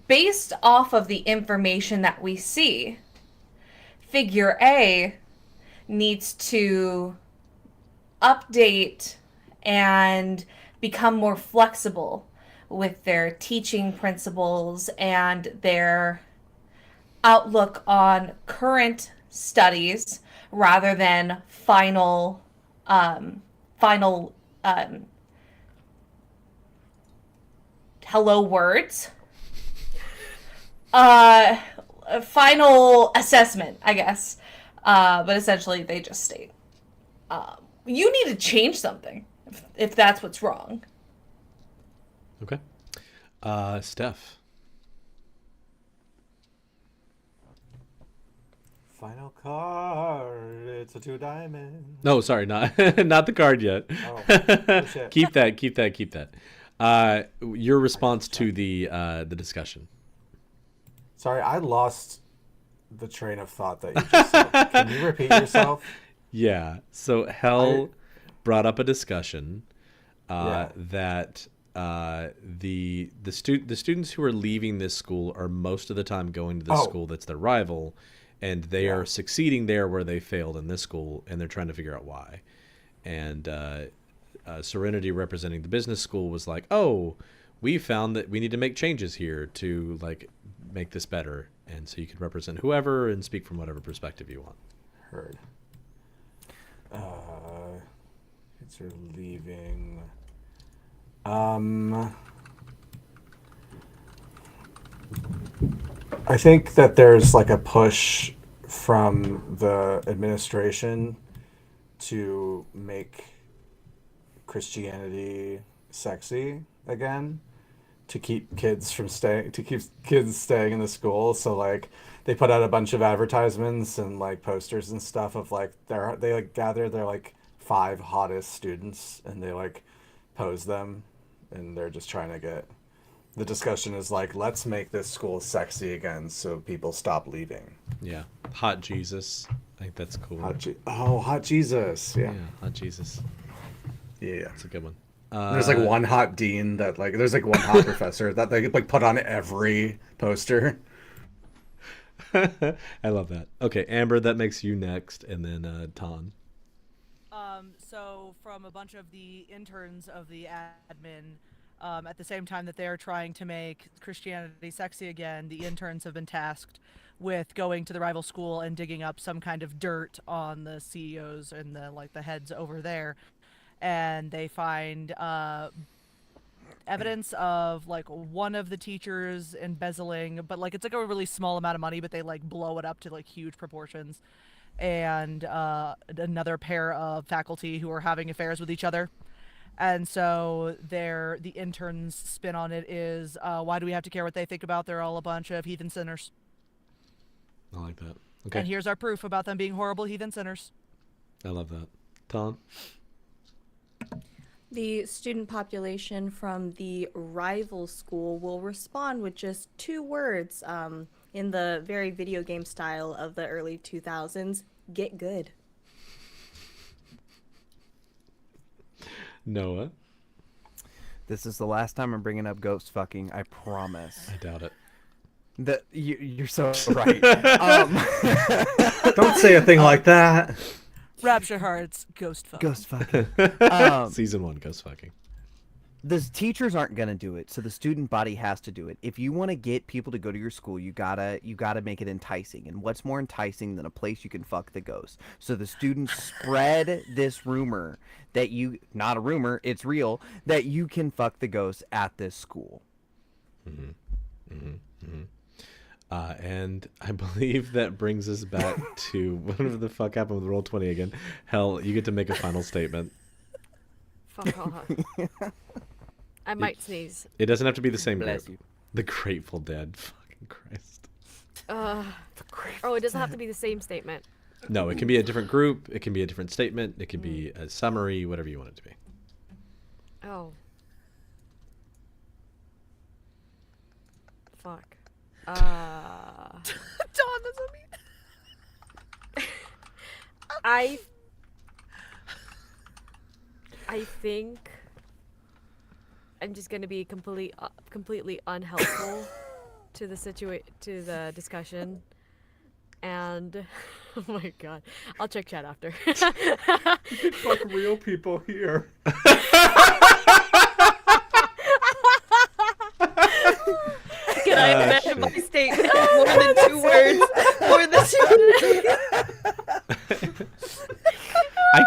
based off of the information that we see, figure A needs to update and become more flexible with their teaching principles and their outlook on current studies rather than final hello words. Final assessment, I guess. But essentially, they just state, you need to change something if that's what's wrong. Okay. Steph. Final card. It's a 2-diamond. No, sorry, not not the card yet. Oh, shit. Keep that. Your response to the discussion. Sorry, I lost the train of thought that you just said. Can you repeat yourself? Yeah. So Hell I- brought up a discussion Yeah. that the students who are leaving this school are most of the time going to the Oh. school that's their rival, and they Yeah. are succeeding there where they failed in this school, and they're trying to figure out why. And Serenity, representing the business school, was like, "Oh, we found that we need to make changes here to like make this better." And so you can represent whoever and speak from whatever perspective you want. Heard. Kids are leaving. I think that there's like a push from the administration to make Christianity sexy again, to keep kids from staying, to keep kids staying in the school. So like they put out a bunch of advertisements and like posters and stuff of like they like gather their like 5 hottest students and they like pose them, and they're just trying to get, the discussion is like, let's make this school sexy again so people stop leaving. Yeah, Hot Jesus. I think that's cool. Hot Jesus. Yeah. Yeah, Hot Jesus. Yeah. That's a good one. There's like one hot dean that like, there's like one hot professor that they like put on every poster. I love that. Okay, Amber, that makes you next, and then Ton. So from a bunch of the interns of the admin, at the same time that they're trying to make Christianity sexy again, the interns have been tasked with going to the rival school and digging up some kind of dirt on the CEOs and the heads over there, and they find evidence of like one of the teachers embezzling, but like it's like a really small amount of money, but they like blow it up to like huge proportions, and another pair of faculty who are having affairs with each other. And so the interns' spin on it is, why do we have to care what they think about? They're all a bunch of heathen sinners. I like that. Okay, And here's our proof about them being horrible heathen sinners. I love that. Ton. The student population from the rival school will respond with just 2 words, in the very video game style of the early 2000s, get good. Noah. This is the last time I'm bringing up ghost fucking. I promise. I doubt it. You're so right. Don't say a thing like that. Rapture Hearts, ghost fuck. Ghost fucking. Season 1, ghost fucking. The teachers aren't gonna do it, so the student body has to do it. If you want to get people to go to your school, you gotta make it enticing. And what's more enticing than a place you can fuck the ghost? So the students spread this rumor that not a rumor, it's real, that you can fuck the ghost at this school. And I believe that brings us back to whatever the fuck happened with Roll20 again. Hell, you get to make a final statement. Fuck off. I might sneeze. It doesn't have to be the same Bless group. you. The Grateful Dead. Fucking Christ. Oh, it doesn't have to be the same statement. No, it can be a different group. It can be a different statement. It can be a summary, whatever you want it to be. Oh. Fuck. Dawn, that's what I mean. I think I'm just gonna be completely unhelpful to the discussion, and oh my god, I'll check chat after. Fuck real people here. Can I amend my statement? More than 2 words. More than 2 words.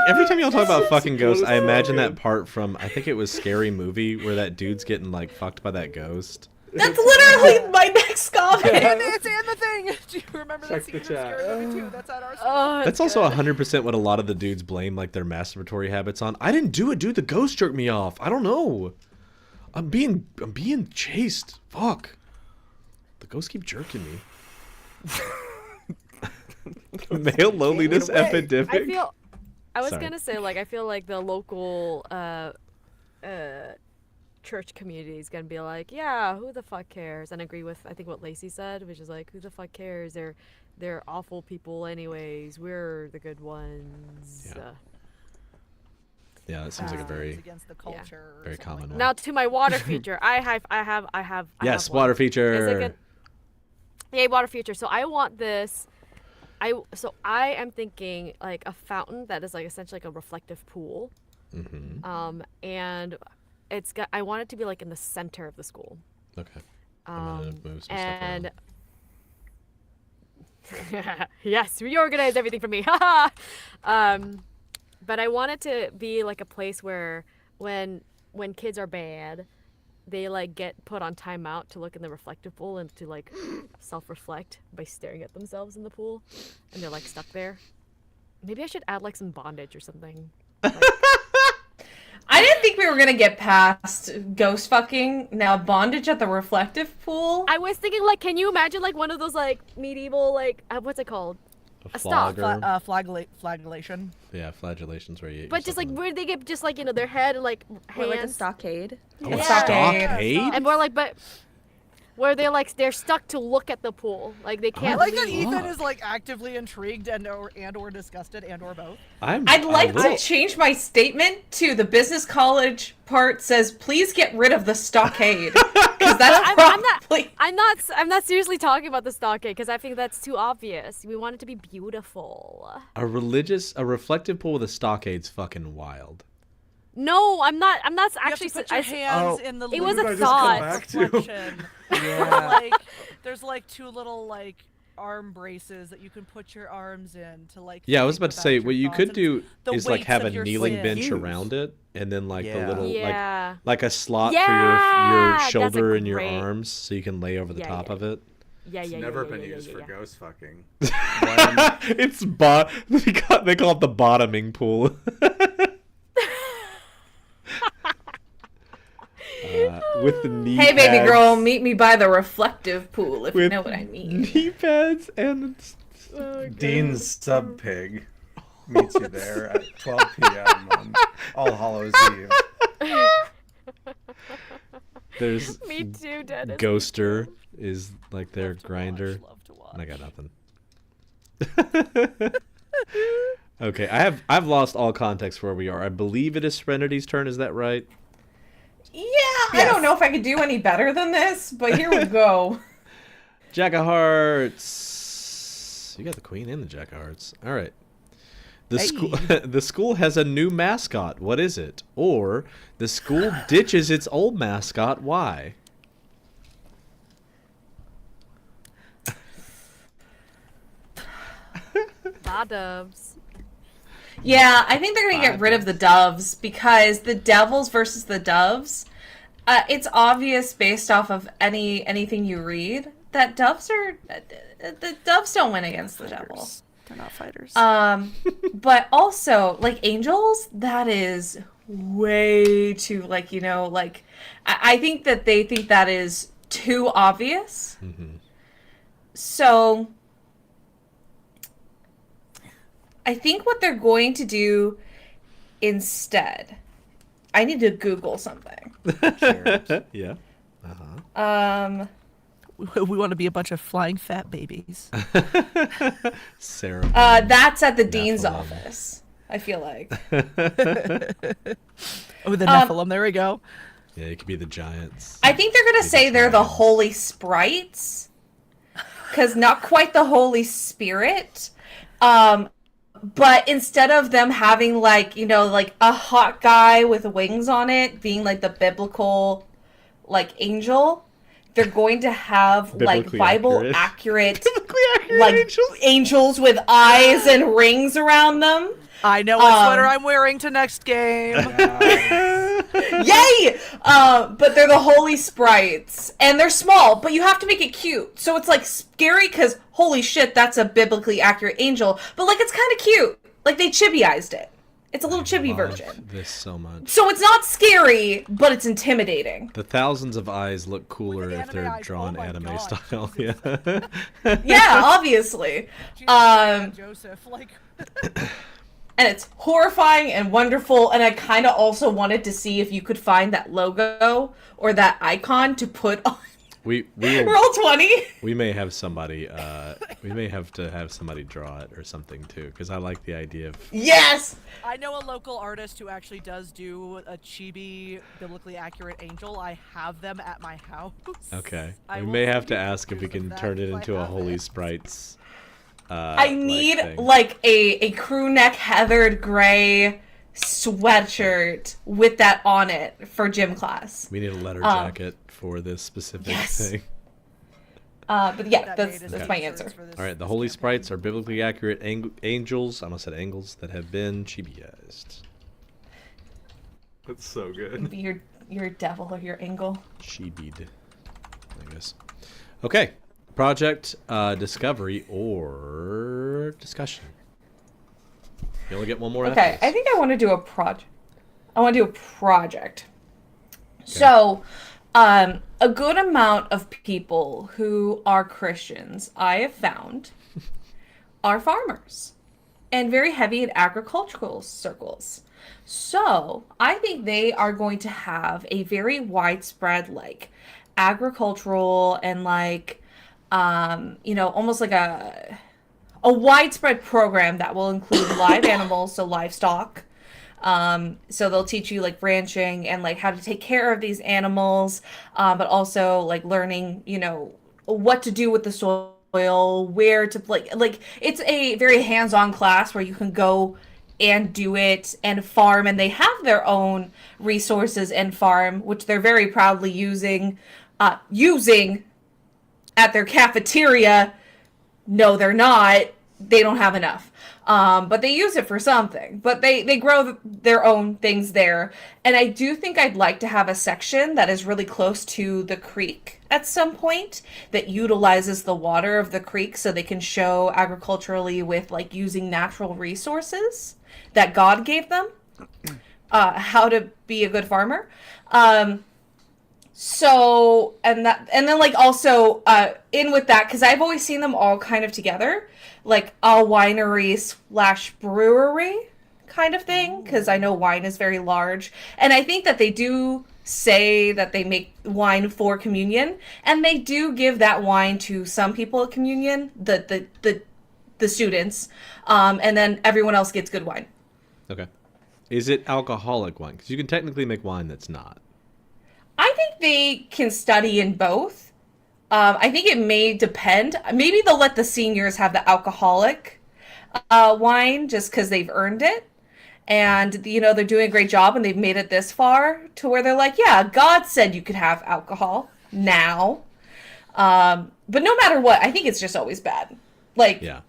Every time y'all talk about fucking ghosts, I imagine that part from, I think it was Scary Movie, where that dude's getting like fucked by that ghost. That's literally my next comment. It's in the thing. Do you remember that Check scene the from chat. Scary Movie 2? That's at our school. Oh, That's also 100% what a lot of the dudes blame like their masturbatory habits on. I didn't do it, dude. The ghost jerked me off. I don't know. I'm being chased. Fuck. The ghosts keep jerking me. Male loneliness epidemic. I was Sorry. gonna say, like, I feel like the local church community is gonna be like, yeah, who the fuck cares, and agree with I think what Lacey said, which is like, who the fuck cares? They're awful people anyways. We're the good ones. Yeah. Yeah, that seems like a very against the culture. very common one. Now to my water feature. I have Yes, one. water Is feature. it Yay, water feature. So I want this. I am thinking like a fountain that is like essentially like a reflective pool. Mm-hmm. And I want it to be like in the center of the school. Okay. I'm gonna move some And stuff yes, reorganize everything for me. But I want it to be like a place where when kids are bad, they like get put on timeout to look in the reflective pool and to like self-reflect by staring at themselves in the pool, and they're like stuck there. Maybe I should add like some bondage or something. I didn't think we were gonna get past ghost fucking. Now bondage at the reflective pool. I was thinking like, can you imagine like one of those like medieval like what's it called? A stop. flogger. Flagellation. Yeah, flagellations where you. But just like where they get just like their head and like Or like a hands. stockade. Oh, Yeah. stockade. And more like, but where they're stuck to look at the pool, like they I can't. like that leave. Ethan is like actively intrigued and or disgusted and or both. I'd like to change my statement to the business college part says, please get rid of the stockade. Because that's probably... I'm not seriously talking about the stockade because I think that's too obvious. We want it to be beautiful. A reflective pool with a stockade's fucking wild. No, I'm not You actually. have to put your hands in the It was loop a of thought. Back to- reflection. Yeah. like there's like two little like arm braces that you can put your arms in to like. Yeah, I was think about to say about what your you thoughts could and do the is like weights have of a your kneeling skin. bench around it, and then like the Yeah. little Yeah. like a slot for Yeah, your that's a shoulder and your great- arms, so you can lay over the Yeah, top yeah. of it. Yeah, It's yeah, never yeah, been yeah, used yeah, for yeah. ghost fucking. It's they call it the bottoming pool. With the knee Hey, baby pads, girl, meet me by the reflective pool, if you with know what I mean. knee pads and Dean's sub pig meets you there at 12 p.m. on All Hallows Eve. there's Me too, Dennis. Ghoster is like their Love to grinder. watch, love to watch. And I got nothing. Okay, I've lost all context for where we are. I believe it is Serenity's turn. Is that right? Yeah, I don't know if I could do any better than this, but here we go. Jack of Hearts. You got the Queen and the Jack of Hearts. All right. The school the school has a new mascot. What is it? Or the school ditches its old mascot. Why? Doves. Yeah, I think they're going to get rid of the doves because the devils versus the doves, it's obvious based off of anything you read that doves are the doves don't win against the devil. They're not fighters. But also like angels, that is way too like I think that they think that is too obvious. Mm-hmm. So I think what they're going to do instead, I need to Google something. Yeah. We want to be a bunch of flying fat babies. Sarah. That's at the dean's Nephilim. office, I feel like. Oh, the Nephilim. There we go. Yeah, it could be the Giants. I think they're going to say they're the Holy Sprites, because not quite the Holy Spirit. But instead of them having like a hot guy with wings on it being like the biblical like angel, they're going to have like Biblically Bible accurate. accurate like angels with eyes and rings around them. I know what sweater I'm wearing to next game. Yay! But they're the Holy Sprites, and they're small, but you have to make it cute. So it's like scary because holy shit, that's a biblically accurate angel. But like it's kind of cute. Like they chibiized it. It's a little chibi Love version. this so much. So it's not scary, but it's intimidating. The thousands of eyes look cooler With if anime they're eyes. drawn Oh my anime God, style. Jesus. Yeah. Yeah, obviously. Jesus, Um, Joseph, like. and it's horrifying and wonderful. And I kind of also wanted to see if you could find that logo or that icon to put on We will. Roll 20. We may have somebody. We may have to have somebody draw it or something too, because I like the idea of. Yes. I know a local artist who actually does do a chibi, biblically accurate angel. I have them at my house. Okay. I We will may send have to you ask if we pictures can of turn that it if I into a have Holy it. Sprites. I need thing. like a crew neck heathered gray sweatshirt with that on it for gym class. We need a letter jacket for this specific yes. thing. But yeah, That that's made us my t-shirts answer. for this- All right, the this Holy campaign. Sprites are biblically accurate angels. I almost said angles that have been chibiized. That's so good. Be your devil or your angle. Chibied, I guess. Okay, project discovery or discussion. You only get one more. Okay, after this. I think I want to do a project. I want to do a project. So, a good amount of people who are Christians, I have found, are farmers and very heavy in agricultural circles. So, I think they are going to have a very widespread, like, agricultural and, like, almost like a widespread program that will include live animals, so livestock. So they'll teach you like ranching and like how to take care of these animals, but also like learning, what to do with the soil, where to like it's a very hands-on class where you can go and do it and farm, and they have their own resources and farm, which they're very proudly using at their cafeteria. No, they're not. They don't have enough. But they use it for something. But they grow their own things there. And I do think I'd like to have a section that is really close to the creek at some point that utilizes the water of the creek so they can show agriculturally with like using natural resources that God gave them, how to be a good farmer. So, and then like also, in with that, cause I've always seen them all kind of together, like a winery/brewery kind of thing. Cause I know wine is very large. And I think that they do say that they make wine for communion, and they do give that wine to some people at communion, the students. And then everyone else gets good wine. Okay. Is it alcoholic wine? Because you can technically make wine that's not. I think they can study in both. I think it may depend. Maybe they'll let the seniors have the alcoholic wine just because they've earned it. And, they're doing a great job and they've made it this far to where they're like, yeah, God said you could have alcohol now. But no matter what, I think it's just always bad. Like, Yeah.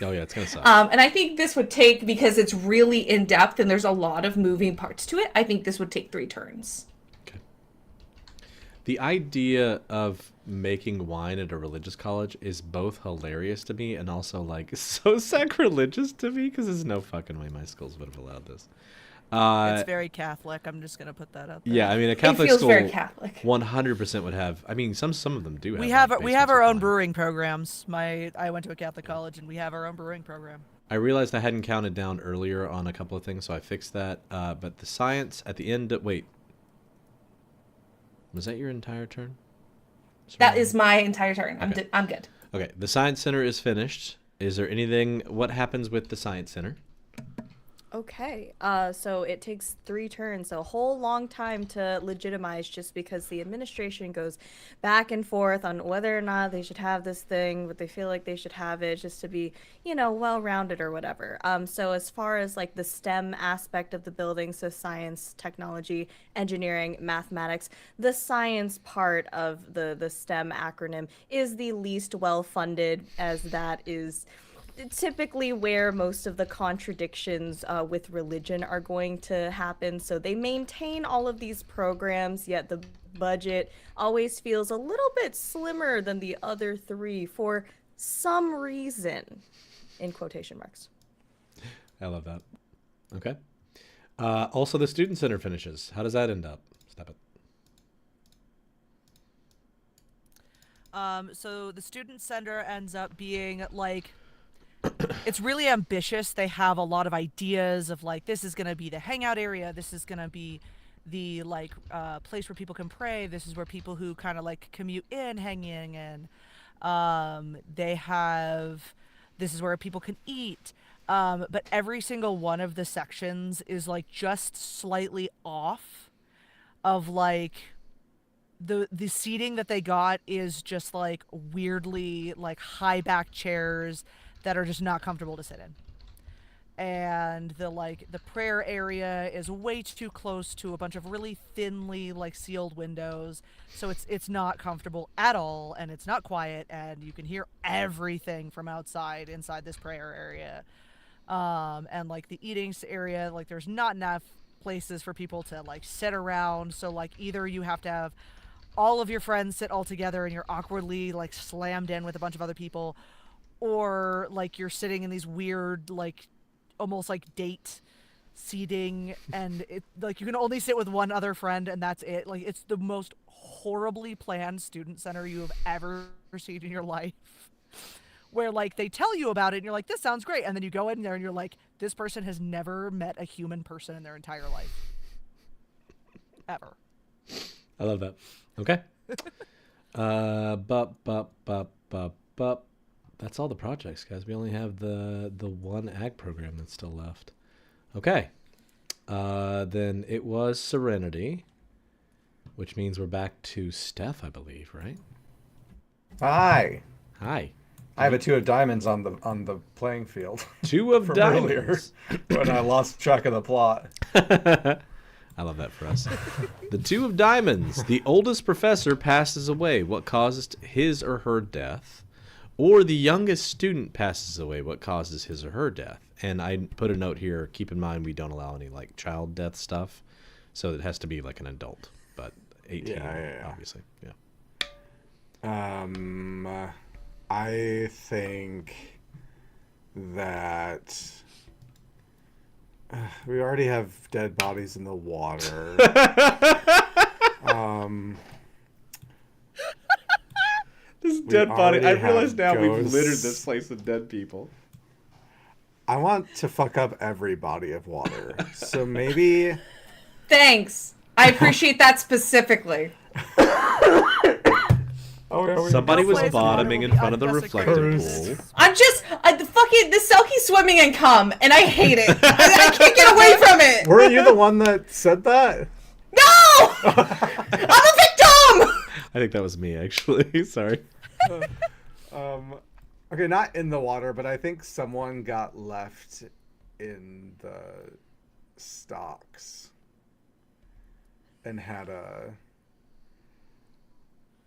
Oh yeah, it's gonna suck. and I think this would take, because it's really in depth and there's a lot of moving parts to it, I think this would take 3 turns. The idea of making wine at a religious college is both hilarious to me and also like so sacrilegious to me because there's no fucking way my schools would have allowed this. It's very Catholic. I'm just gonna put that out there. Yeah, I mean a Catholic it feels school very Catholic. 100% would have. I mean some of them do have. We have like, we have basements our with own wine. brewing programs. I went to a Catholic college and we have our own brewing program. I realized I hadn't counted down earlier on a couple of things, so I fixed that. But the science at the end. Wait, was that your entire turn? That is my entire turn. Okay. I'm good. Okay, the Science Center is finished. Is there anything? What happens with the Science Center? Okay, so it takes 3 turns, so a whole long time to legitimize just because the administration goes back and forth on whether or not they should have this thing, but they feel like they should have it just to be, well-rounded or whatever. So as far as like the STEM aspect of the building, so science, technology, engineering, mathematics, the science part of the STEM acronym is the least well-funded, as that is typically where most of the contradictions with religion are going to happen. So they maintain all of these programs, yet the budget always feels a little bit slimmer than the other 3 for some reason, in quotation marks. I love that. Okay. Also, the Student Center finishes. How does that end up? Step it. So the student center ends up being like it's really ambitious. They have a lot of ideas of like, this is going to be the hangout area. This is going to be the like place where people can pray. This is where people who kind of like commute in, hanging in. They have, this is where people can eat. But every single one of the sections is like just slightly off of like the seating that they got is just like weirdly like high back chairs that are just not comfortable to sit in. And the prayer area is way too close to a bunch of really thinly like sealed windows, so it's not comfortable at all, and it's not quiet, and you can hear everything from outside inside this prayer area. And like the eating area, like there's not enough places for people to like sit around, so like either you have to have all of your friends sit all together and you're awkwardly like slammed in with a bunch of other people, or like you're sitting in these weird like almost like date seating, and it like you can only sit with one other friend and that's it. Like it's the most horribly planned student center you have ever seen in your life, where like they tell you about it and you're like, this sounds great, and then you go in there and you're like, this person has never met a human person in their entire life ever. I love that. Okay. Bup. That's all the projects, guys. We only have the one ag program that's still left. Okay. Then it was Serenity, which means we're back to Steph, I believe, right? Hi. Hi. I have a 2 of diamonds on the playing field. 2 of from diamonds. earlier when I lost track of the plot. I love that for us. The 2 of diamonds. The oldest professor passes away. What causes his or her death? Or the youngest student passes away. What causes his or her death? And I put a note here. Keep in mind we don't allow any like child death stuff, so it has to be like an adult, but 18, Yeah. obviously. Yeah. I think that we already have dead bodies in the water. This We dead body. I already realize have now we've ghosts. littered this place with dead people. I want to fuck up every body of water. So maybe Thanks. I appreciate that specifically. Somebody was place bottoming water in will be front of the undesecrated. reflective pool. I'm just the fucking the Selkie swimming in cum, and I hate it. I can't get away from it. Were you the one that said that? No, I'm a victim. I think that was me, actually. Sorry. Okay, not in the water, but I think someone got left in the stocks and had a,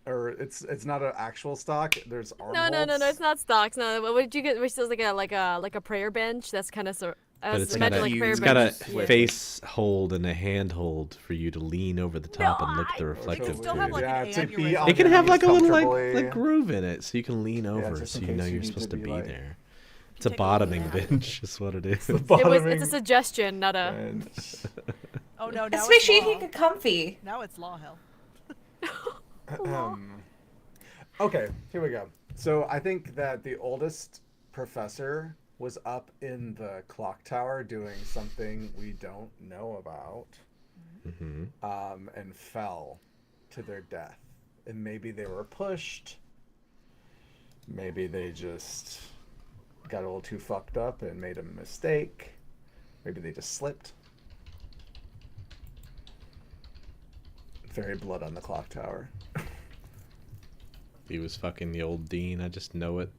or it's not an actual stock. There's armholds. No, it's not stocks. No, what did you get? Which is like a prayer bench. That's kind of But it's imagine got, like a, prayer it's got a bench. face hold and a hand hold for you to lean over the top and look at the You reflective can still pool. have like Yeah, an to be aneurysm. on It can have like a little comfortably. like groove in it, so you can lean over, just so in you know case you you're need supposed to to be be like- there. It's a Take a bottoming look. bench, is what it is. It's a suggestion, not a. And, Oh no, now Let's make it's sure you law. can get comfy. Now it's law hell. okay, here we go. So I think that the oldest professor was up in the clock tower doing something we don't know about, and fell to their death. And maybe they were pushed. Maybe they just got a little too fucked up and made a mistake. Maybe they just slipped. Very blood on the clock tower. He was fucking the old dean. I just know it.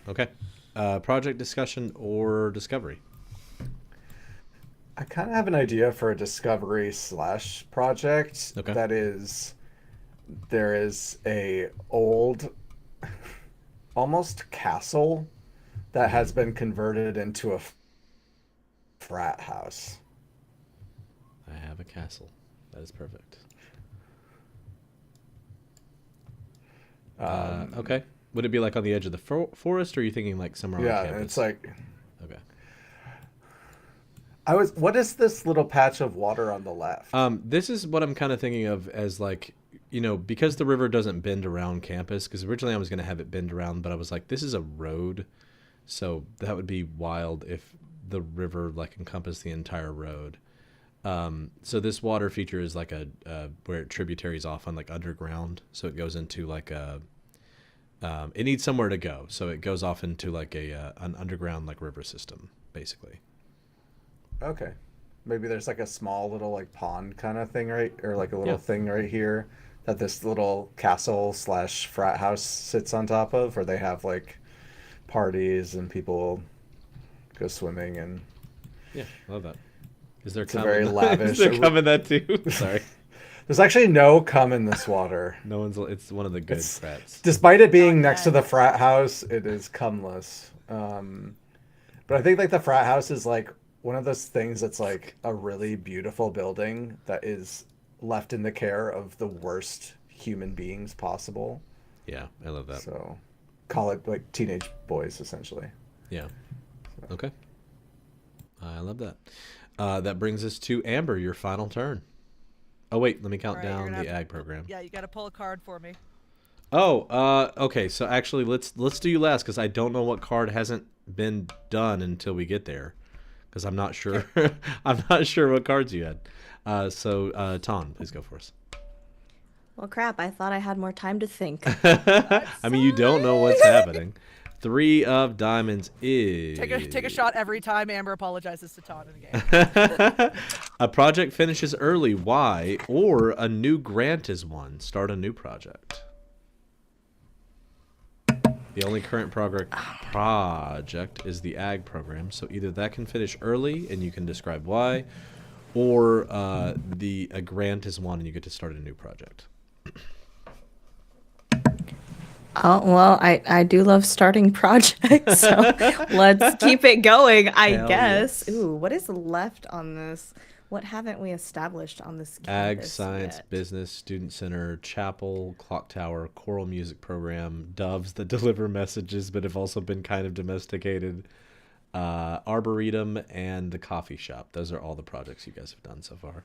Okay. Project discussion or discovery? I kind of have an idea for a discovery / project. Okay. That is, there is a old, almost castle that has been converted into a frat house. I have a castle. That is perfect. Okay. Would it be like on the edge of the forest, or are you thinking like somewhere Yeah, on and campus? it's like Okay. what is this little patch of water on the left? This is what I'm kind of thinking of as like because the river doesn't bend around campus, because originally I was going to have it bend around, but I was like, this is a road. So that would be wild if the river like encompassed the entire road. So this water feature is like where it tributaries off on like underground. So it goes into like it needs somewhere to go. So it goes off into like an underground like river system, basically. Okay. Maybe there's like a small little like pond kind of thing, right? Or like a little thing right here that this little castle slash frat house sits on top of, or they have like parties and people go swimming and Yeah, I love that. Is there it's a very lavish. Is there cum in that too? Sorry. There's actually no cum in this water. No one's. It's one of the good frats. Despite it being next to the frat house, it is cumless. But I think like the frat house is like one of those things that's like a really beautiful building that is left in the care of the worst human beings possible. Yeah, I love that. So call it like teenage boys essentially. Yeah. Okay. I love that. That brings us to Amber, your final turn. Oh wait, let me count All right, down the ag program. Yeah, you got to pull a card for me. Oh, okay. So actually, let's do you last because I don't know what card hasn't been done until we get there, because I'm not sure. I'm not sure what cards you had. So Ton, please go for us. Well, crap. I thought I had more time to think. I mean, you don't know what's happening. 3 of diamonds is... Take a shot every time Amber apologizes to Todd in a game. A project finishes early. Why? Or a new grant is won. Start a new project. The only current project is the ag program. So either that can finish early and you can describe why, or a grant is won and you get to start a new project. Oh, well, I do love starting projects, so let's keep it going, I Hell guess. yes. Ooh, what is left on this? What haven't we established on this Ag, campus science, yet? business, student center, chapel, clock tower, choral music program, doves that deliver messages but have also been kind of domesticated, arboretum, and the coffee shop. Those are all the projects you guys have done so far.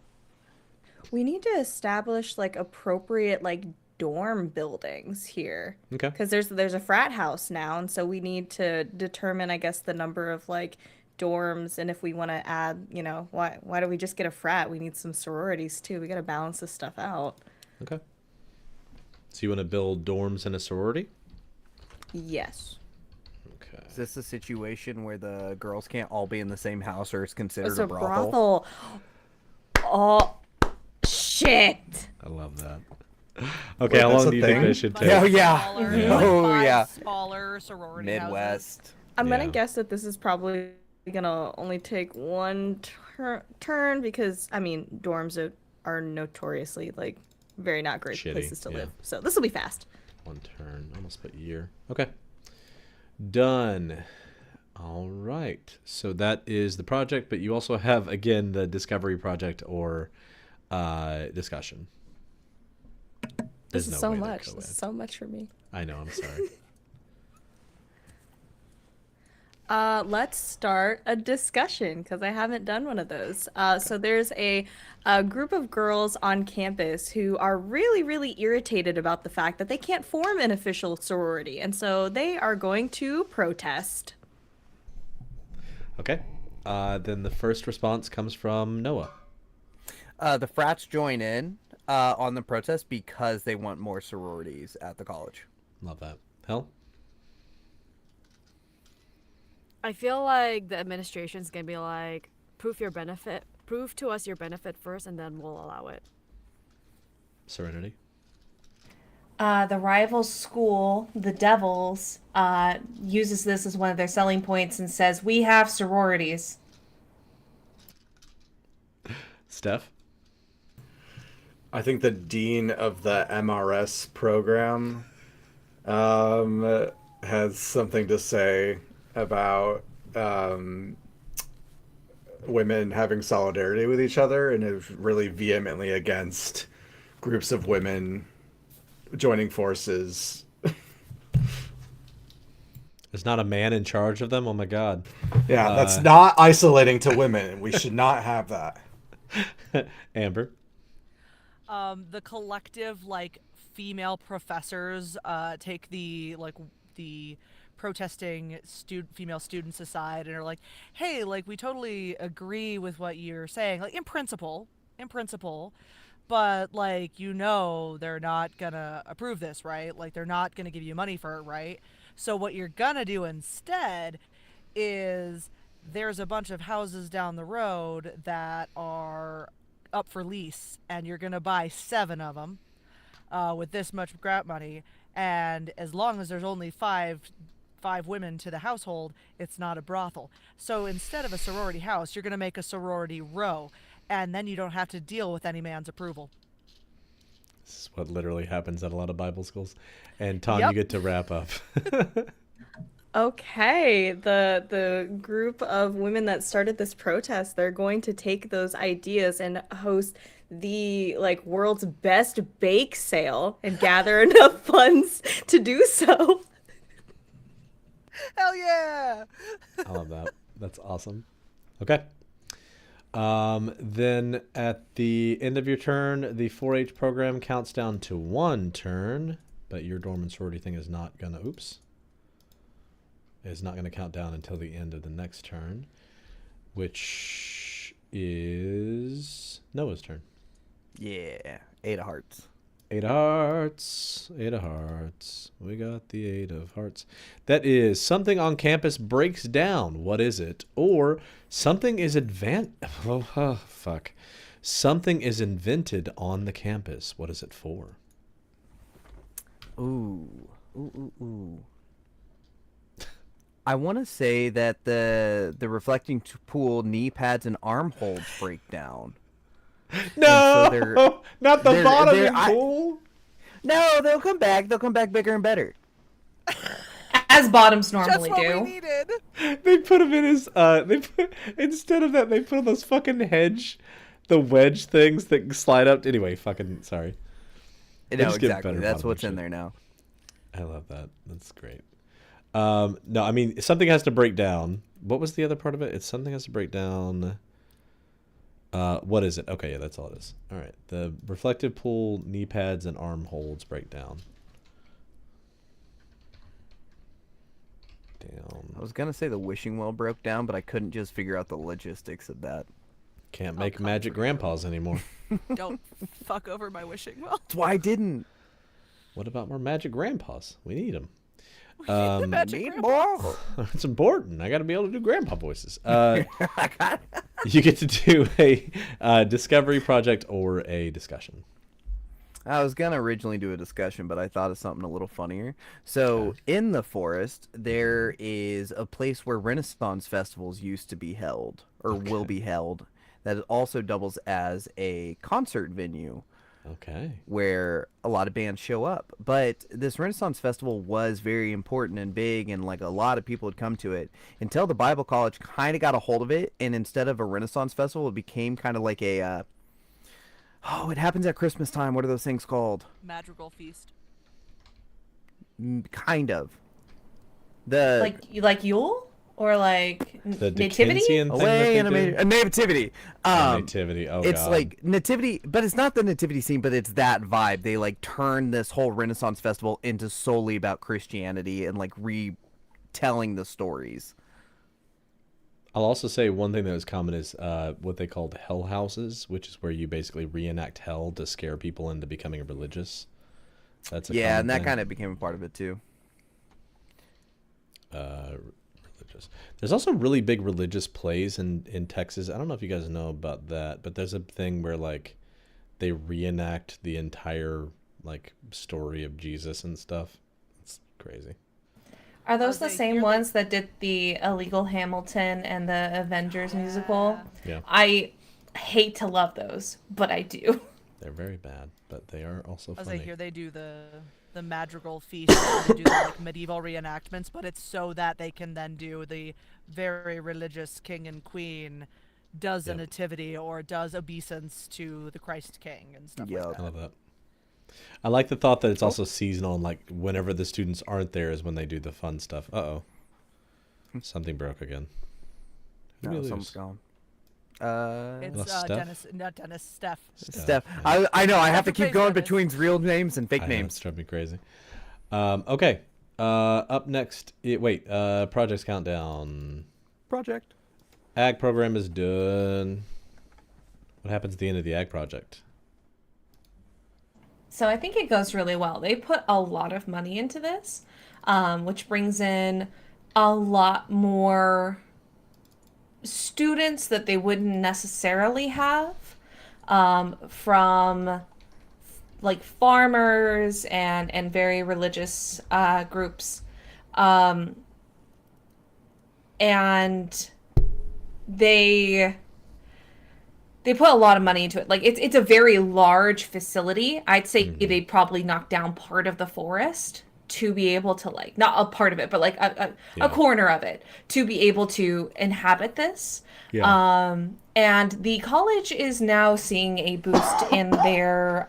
We need to establish like appropriate like dorm buildings here. Okay. Because there's a frat house now, and so we need to determine, I guess, the number of like dorms, and if we want to add, why don't we just get a frat? We need some sororities too. We got to balance this stuff out. Okay. So you want to build dorms and a sorority? Yes. Okay. Is this a situation where the girls can't all be in the same house, or is considered It's a a brothel? brothel. Oh, shit. I love that. Okay, how that's long a do you think thing? this should Like take? Oh, yeah. smaller- Yeah. like Oh, five yeah. Smaller sorority houses. Midwest. I'm Yeah. gonna guess that this is probably gonna only take one turn because I mean dorms are notoriously like very not great Shitty, places to yeah. live. So this will be fast. One turn. Almost put year. Okay. Done. All right. So that is the project, but you also have, again, the discovery project or discussion. This There's is no so way to much. co-ed. This is so much for me. I know. I'm sorry. Let's start a discussion because I haven't done one of those. So there's a group of girls on campus who are really, really irritated about the fact that they can't form an official sorority, and so they are going to protest. Okay. Then the first response comes from Noah. The frats join in on the protest because they want more sororities at the college. Love that. Hell? I feel like the administration's gonna be like, prove to us your benefit first, and then we'll allow it. Serenity? The rival school, the Devils, uses this as one of their selling points and says, "We have sororities." Steph? I think the dean of the MRS program has something to say about women having solidarity with each other and is really vehemently against groups of women joining forces. There's not a man in charge of them? Oh my god. Yeah, that's not isolating to women. We should not have that. Amber? The collective like female professors take the protesting female students aside and are like, hey, like we totally agree with what you're saying, like in principle, but like they're not gonna approve this, right? Like they're not gonna give you money for it, right? So what you're gonna do instead is there's a bunch of houses down the road that are up for lease, and you're gonna buy 7 of them with this much grant money, and as long as there's only five women to the household, it's not a brothel. So instead of a sorority house, you're gonna make a sorority row, and then you don't have to deal with any man's approval. This is what literally happens at a lot of Bible schools. And Tom, Yep. you get to wrap up. Okay, the group of women that started this protest, they're going to take those ideas and host the like world's best bake sale and gather enough funds to do so. Hell yeah! I love that. That's awesome. Okay. Then at the end of your turn, the 4-H program counts down to 1 turn, but your dorm and sorority thing is not gonna, is not gonna count down until the end of the next turn, which is Noah's turn. Yeah, 8 of hearts. 8 of hearts. 8 of hearts. We got the 8 of hearts. That is something on campus breaks down. What is it? Or something is Something is invented on the campus. What is it for? Ooh. I want to say that the reflecting pool knee pads and arm holds break down. No, they're- not the they're- bottoming they're- pool. No, they'll come back. They'll come back bigger and better. As bottoms Just normally what we do. needed. They put him in his. Instead of that, they put on those fucking the wedge things that slide up. Anyway, fucking sorry. No, just get exactly. better That's bottom what's in shit. there now. I love that. That's great. No, I mean something has to break down. What was the other part of it? It's something has to break down. What is it? Okay, yeah, that's all it is. All right. The reflective pool, knee pads, and arm holds break down. I was gonna say the wishing well broke down, but I couldn't just figure out the logistics of that. Can't Oh, make come magic for grandpas anymore. Don't fuck over my wishing well. That's why I didn't. What about more magic grandpas? We need them. The magic Need grandpa. more. It's important. I got to be able to do grandpa voices. You get to do a discovery project or a discussion. I was gonna originally do a discussion, but I thought of something a little funnier. So in the forest, there is a place where Renaissance festivals used to be held, or will be held, that also doubles as a concert venue Okay. where a lot of bands show up. But this Renaissance festival was very important and big, and like a lot of people would come to it until the Bible College kind of got a hold of it, and instead of a Renaissance festival, it became kind of like a it happens at Christmas time. What are those things called? Madrigal feast. Kind of. The Like Yule or like The Nativity? Dickensian thing away that and they do? a nativity. Nativity. Oh, It's God. like nativity, but it's not the nativity scene, but it's that vibe. They like turn this whole Renaissance festival into solely about Christianity and like retelling the stories. I'll also say one thing that was common is what they called hell houses, which is where you basically reenact hell to scare people into becoming religious. That's a Yeah, common and that thing. kind of became a part of it too. Religious. There's also really big religious plays in Texas. I don't know if you guys know about that, but there's a thing where like they reenact the entire like story of Jesus and stuff. It's crazy. Are those Are the they same here? ones that did the Illegal Hamilton and the Avengers musical? Yeah. I hate to love those, but I do. They're very bad, but they are also As funny. I hear they do the Madrigal feast, and they do the like medieval reenactments, but it's so that they can then do the very religious king and queen does a Yep. nativity or does obeisance to the Christ King and stuff Yup. like I that. love that. I like the thought that it's also seasonal and like whenever the students aren't there is when they do the fun stuff. Uh-oh. Something broke again. Who'd we No, lose? someone's gone. It's Well, Steph? Dennis, not Dennis, Steph. Steph. Yeah. I know. I have to Steph keep face going Dennis. between real names and fake I know, it's names. driving me crazy. Okay. Up next. Wait. Projects countdown. Project. Ag program is done. What happens at the end of the ag project? So I think it goes really well. They put a lot of money into this, which brings in a lot more students that they wouldn't necessarily have from like farmers and very religious groups. And they put a lot of money into it. Like it's a very large facility. I'd say they probably knocked down part of the forest to be able to like not a part of it, but like a corner of it to be able to inhabit this. Yeah. And the college is now seeing a boost in their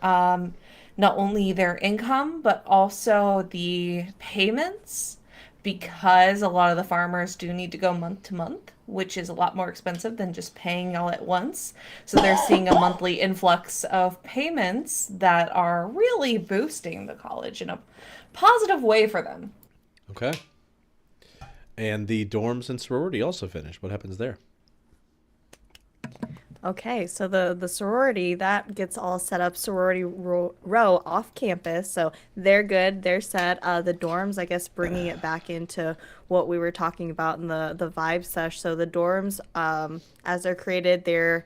not only their income but also the payments because a lot of the farmers do need to go month to month, which is a lot more expensive than just paying all at once. So they're seeing a monthly influx of payments that are really boosting the college in a positive way for them. Okay. And the dorms and sorority also finished. What happens there? Okay, so the sorority that gets all set up, sorority row off campus, so they're good, they're set. The dorms, I guess, bringing it back into what we were talking about in the vibe sesh. So the dorms, as they're created, they're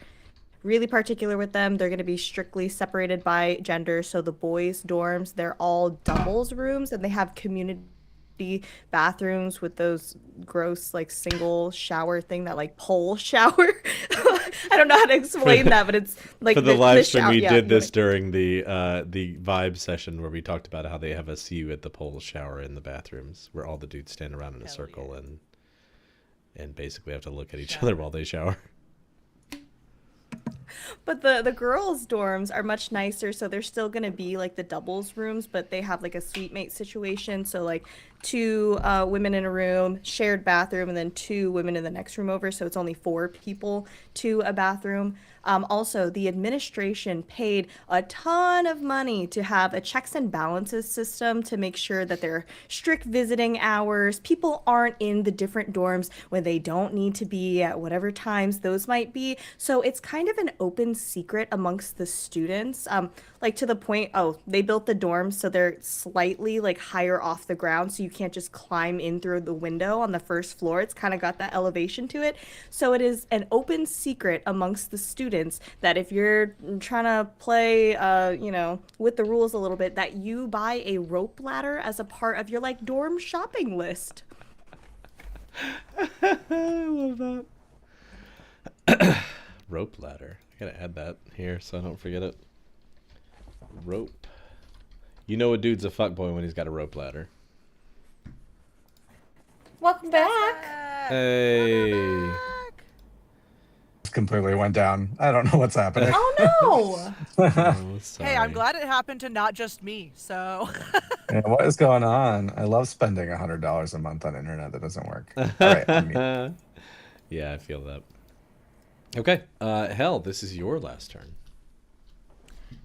really particular with them. They're going to be strictly separated by gender. So the boys' dorms, they're all doubles rooms, and they have community bathrooms with those gross like single shower thing, that like pole shower. I don't know how to explain that, but it's like For the live stream, shower. we Yeah, did this during the vibe session where we talked about how they have a see you at the pole shower in the bathrooms, where all the dudes stand around in a circle and basically have to look at each other while they shower. But the girls' dorms are much nicer, so they're still gonna be like the doubles rooms, but they have like a suite mate situation. So like two women in a room, shared bathroom, and then two women in the next room over. So it's only 4 people to a bathroom. Also, the administration paid a ton of money to have a checks and balances system to make sure that there are strict visiting hours. People aren't in the different dorms when they don't need to be at whatever times those might be. So it's kind of an open secret amongst the students. Like to the point, they built the dorms so they're slightly like higher off the ground, so you can't just climb in through the window on the first floor. It's kind of got that elevation to it. So it is an open secret amongst the students that if you're trying to play, with the rules a little bit, that you buy a rope ladder as a part of your like dorm shopping list. I love that. Rope ladder. I gotta add that here so I don't forget it. Rope. You know a dude's a fuckboy when he's got a rope ladder. Welcome back. Hey. Completely went down. I don't know what's happening. Oh no! Oh, sorry. Hey, I'm glad it happened to not just me. So Yeah, what is going on? I love spending $100 a month on internet that doesn't work. All right, I'm mute. Yeah, I feel that. Okay. Hell, this is your last turn.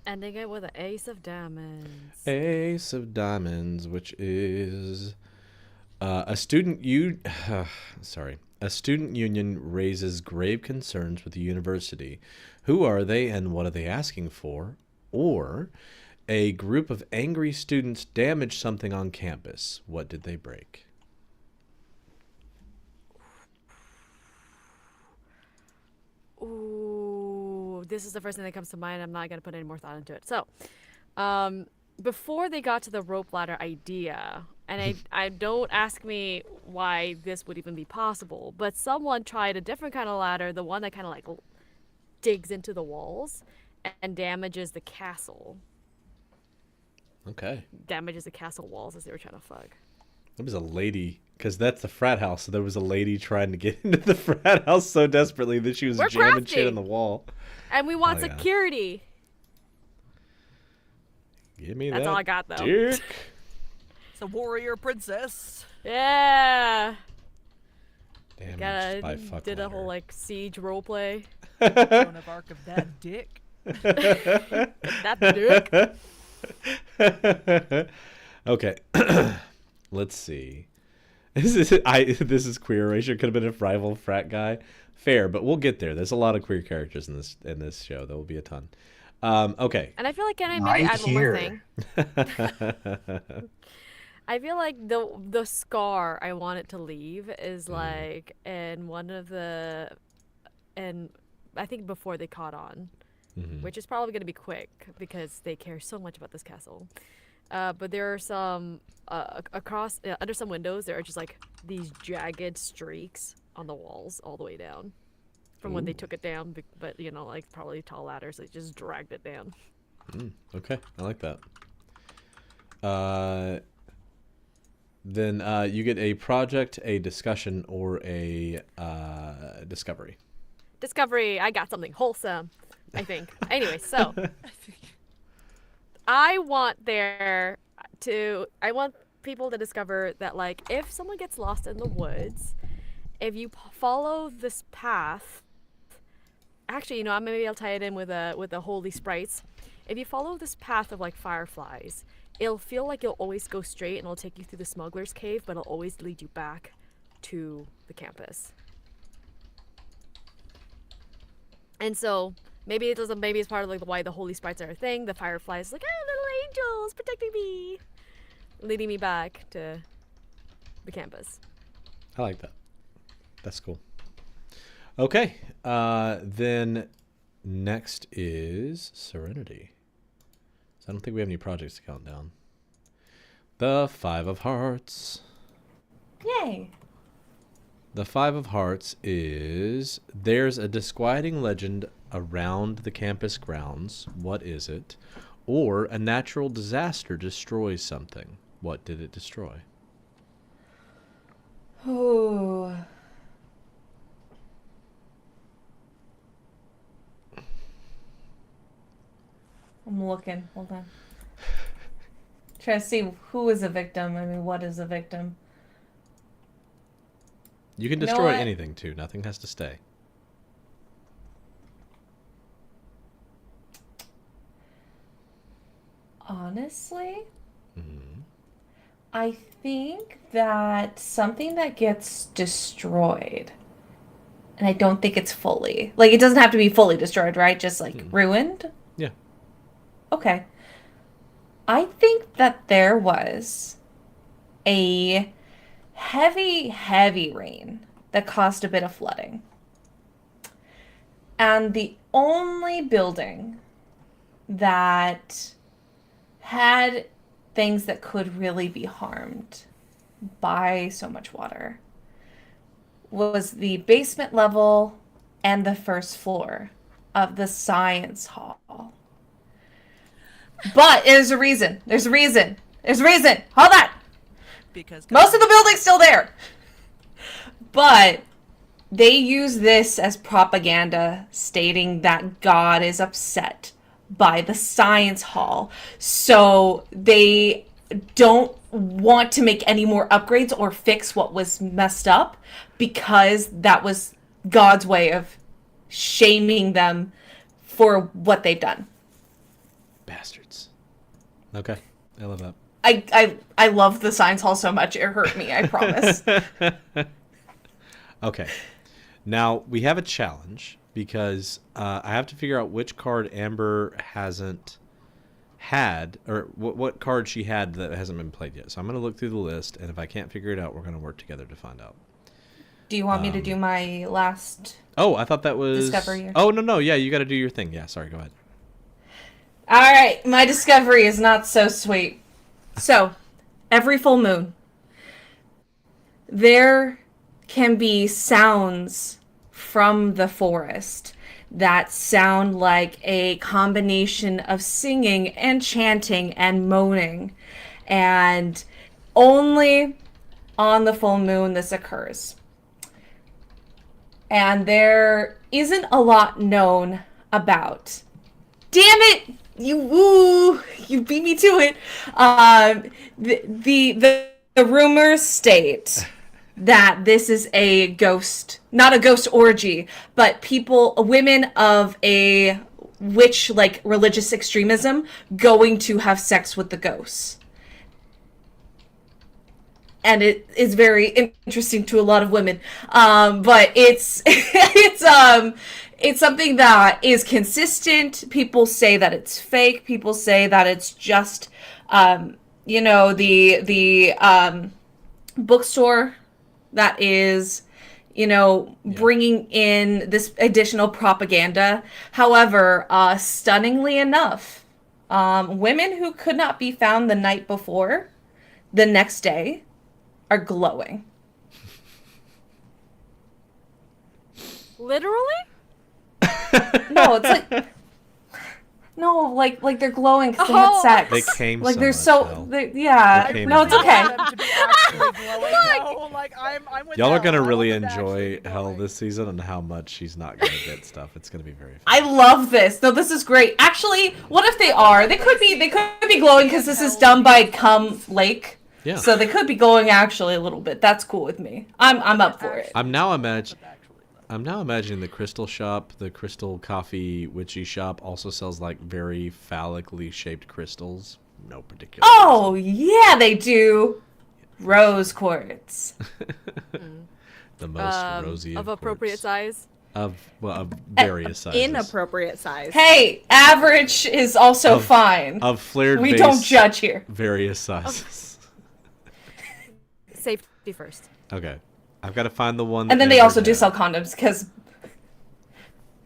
Ending it with an ace of diamonds. Ace of Diamonds, which is a student A student union raises grave concerns with the university. Who are they and what are they asking for? Or a group of angry students damaged something on campus. What did they break? Ooh, this is the first thing that comes to mind. I'm not going to put any more thought into it. So, before they got to the rope ladder idea, and I don't ask me why this would even be possible, but someone tried a different kind of ladder, the one that kind of like digs into the walls and damages the castle. Okay. Damages the castle walls as they were trying to fuck. There was a lady, because that's the frat house, so there was a lady trying to get into the frat house so desperately that she was We're jamming crafty. shit on the wall. And we want Oh, yeah. security. Give me That's that all I got, though. dick. it's a warrior princess. Yeah. Damaged by Did fuck a whole ladder. like siege roleplay. Joan of Arc of that dick. That dick. Okay. Let's see. This is queer erasure. Could have been a rival frat guy. Fair, but we'll get there. There's a lot of queer characters in this show. There will be a ton. Okay. And I feel like, can I maybe Right add one more here. thing? I feel like the scar I want it to leave is like in one of the, and I think before they caught on, which is probably going to be quick because they care so much about this castle. But there are some across under some windows. There are just like these jagged streaks on the walls all the way down from when they took it down. But you know, like probably tall ladders, they just dragged it down. Okay, I like that. Then you get a project, a discussion, or a discovery. Discovery. I got something wholesome, I think. Anyway, so I want people to discover that, like, if someone gets lost in the woods, if you follow this path, actually, you know, maybe I'll tie it in with the holy sprites. If you follow this path of like fireflies, it'll feel like you'll always go straight and it'll take you through the smuggler's cave, but it'll always lead you back to the campus. And so maybe it doesn't. Maybe it's part of like why the holy sprites are a thing. The fireflies like, little angels protecting me, leading me back to the campus. I like that. That's cool. Okay. Then next is Serenity. So I don't think we have any projects to count down. The Five of Hearts. Yay. The Five of Hearts is there's a disquieting legend around the campus grounds. What is it? Or a natural disaster destroys something. What did it destroy? Oh. I'm looking. Hold on. Try to see who is a victim. I mean, what is a victim? You can You know destroy what? anything too. Nothing has to stay. Honestly, I think that something that gets destroyed, and I don't think it's fully, like, it doesn't have to be fully destroyed, right? Just like ruined? Yeah. Okay. I think that there was a heavy, heavy rain that caused a bit of flooding. And the only building that had things that could really be harmed by so much water was the basement level and the first floor of the science hall. But there's a reason. There's a reason. There's a reason. Hold on. Because Most of the building's still there. But they use this as propaganda, stating that God is upset by the science hall. So they don't want to make any more upgrades or fix what was messed up because that was God's way of shaming them for what they've done. Bastards. Okay. I love that. I love the science hall so much it hurt me, I promise. Okay. Now, we have a challenge because I have to figure out which card Amber hasn't had, or what card she had that hasn't been played yet. So I'm going to look through the list, and if I can't figure it out, we're going to work together to find out. Do you want me to do my last? Oh, I thought that was... Discovery. Oh, no. Yeah, you got to do your thing. Yeah, sorry. Go ahead. All right, my discovery is not so sweet. So, every full moon, there can be sounds from the forest that sound like a combination of singing and chanting and moaning. And only on the full moon this occurs. And there isn't a lot known about. Damn it! You beat me to it. The rumors state that this is a ghost, not a ghost orgy, but women of a witch like religious extremism going to have sex with the ghosts. And it is very interesting to a lot of women. But it's something that is consistent. People say that it's fake. People say that it's just, the bookstore that is, bringing in this additional propaganda. However, stunningly enough, women who could not be found the night before, the next day, are glowing. Literally? No, it's like they're glowing because they had sex. They came like so they're much, so Mel. yeah. They came No, it's so much. okay. Them to be actually glowing, though. Like, I'm with Y'all are Hell. gonna I want really them to actually enjoy be Hell glowing. this season and how much she's not gonna get stuff. It's gonna be very fun. I love this. No, this is great. Actually, what if they are? They could be glowing because this is done by Cum Lake. Yeah. So they could be glowing actually a little bit. That's cool with me. I'm up for it. I'm now imagining the Crystal Shop, the Crystal Coffee Witchy Shop, also sells like very phallically shaped crystals. No particular. Oh yeah, they do. Rose quartz. The most rosy Of appropriate quartz. size. Of various sizes. Inappropriate size. Hey, average is also fine. Of flared We base, don't judge here. Various sizes. Safety first. Okay, I've got to find the one. And then that they also Amber do had. sell condoms because They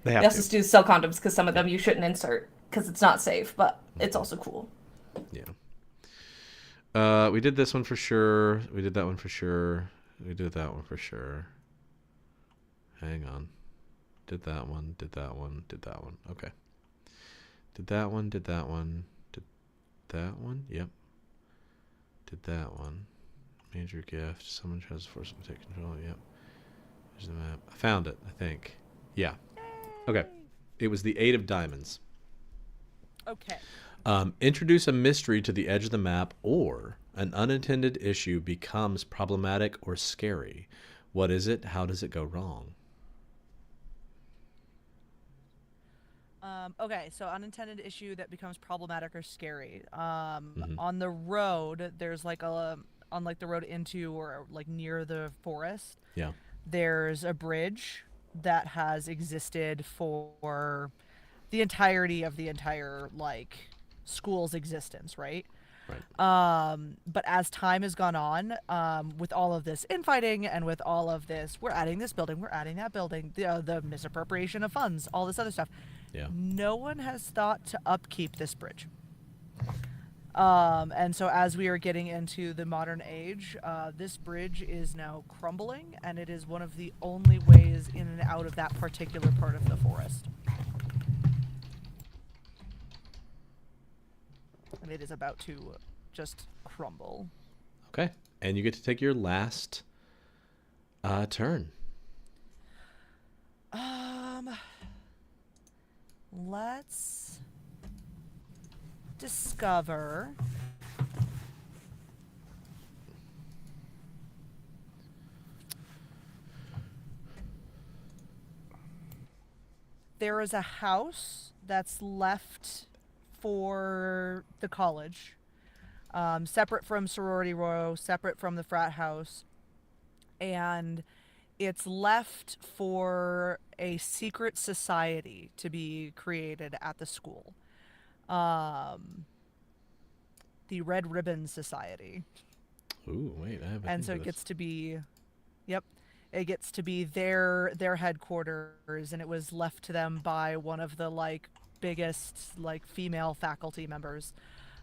they have also to. do sell condoms because some of them you shouldn't insert because it's not safe, but it's also cool. Yeah. We did this one for sure. We did that one for sure. We did that one for sure. Hang on. Did that one. Did that one. Did that one. Okay. Did that one. Did that one. Did that one. Yep. Did that one. Major gift. Someone tries to force them to take control. Yep. There's the map. I found it, I think. Yeah. Okay. It was the 8 of diamonds. Okay. Introduce a mystery to the edge of the map, or an unintended issue becomes problematic or scary. What is it? How does it go wrong? Okay, so unintended issue that becomes problematic or scary. On the road, there's like on like the road into or like near the forest, Yeah. there's a bridge that has existed for the entirety of the entire like school's existence, right? Right. But as time has gone on, with all of this infighting and with all of this, we're adding this building, we're adding that building, the misappropriation of funds, all this other stuff. Yeah. No one has thought to upkeep this bridge. And so as we are getting into the modern age, this bridge is now crumbling, and it is one of the only ways in and out of that particular part of the forest. And it is about to just crumble. Okay. And you get to take your last turn. Let's discover there is a house that's left for the college, separate from sorority row, separate from the frat house, and it's left for a secret society to be created at the school. The Red Ribbon Society. Ooh, wait. I haven't. And so it gets to be, yep, it gets to be their headquarters, and it was left to them by one of the like biggest like female faculty members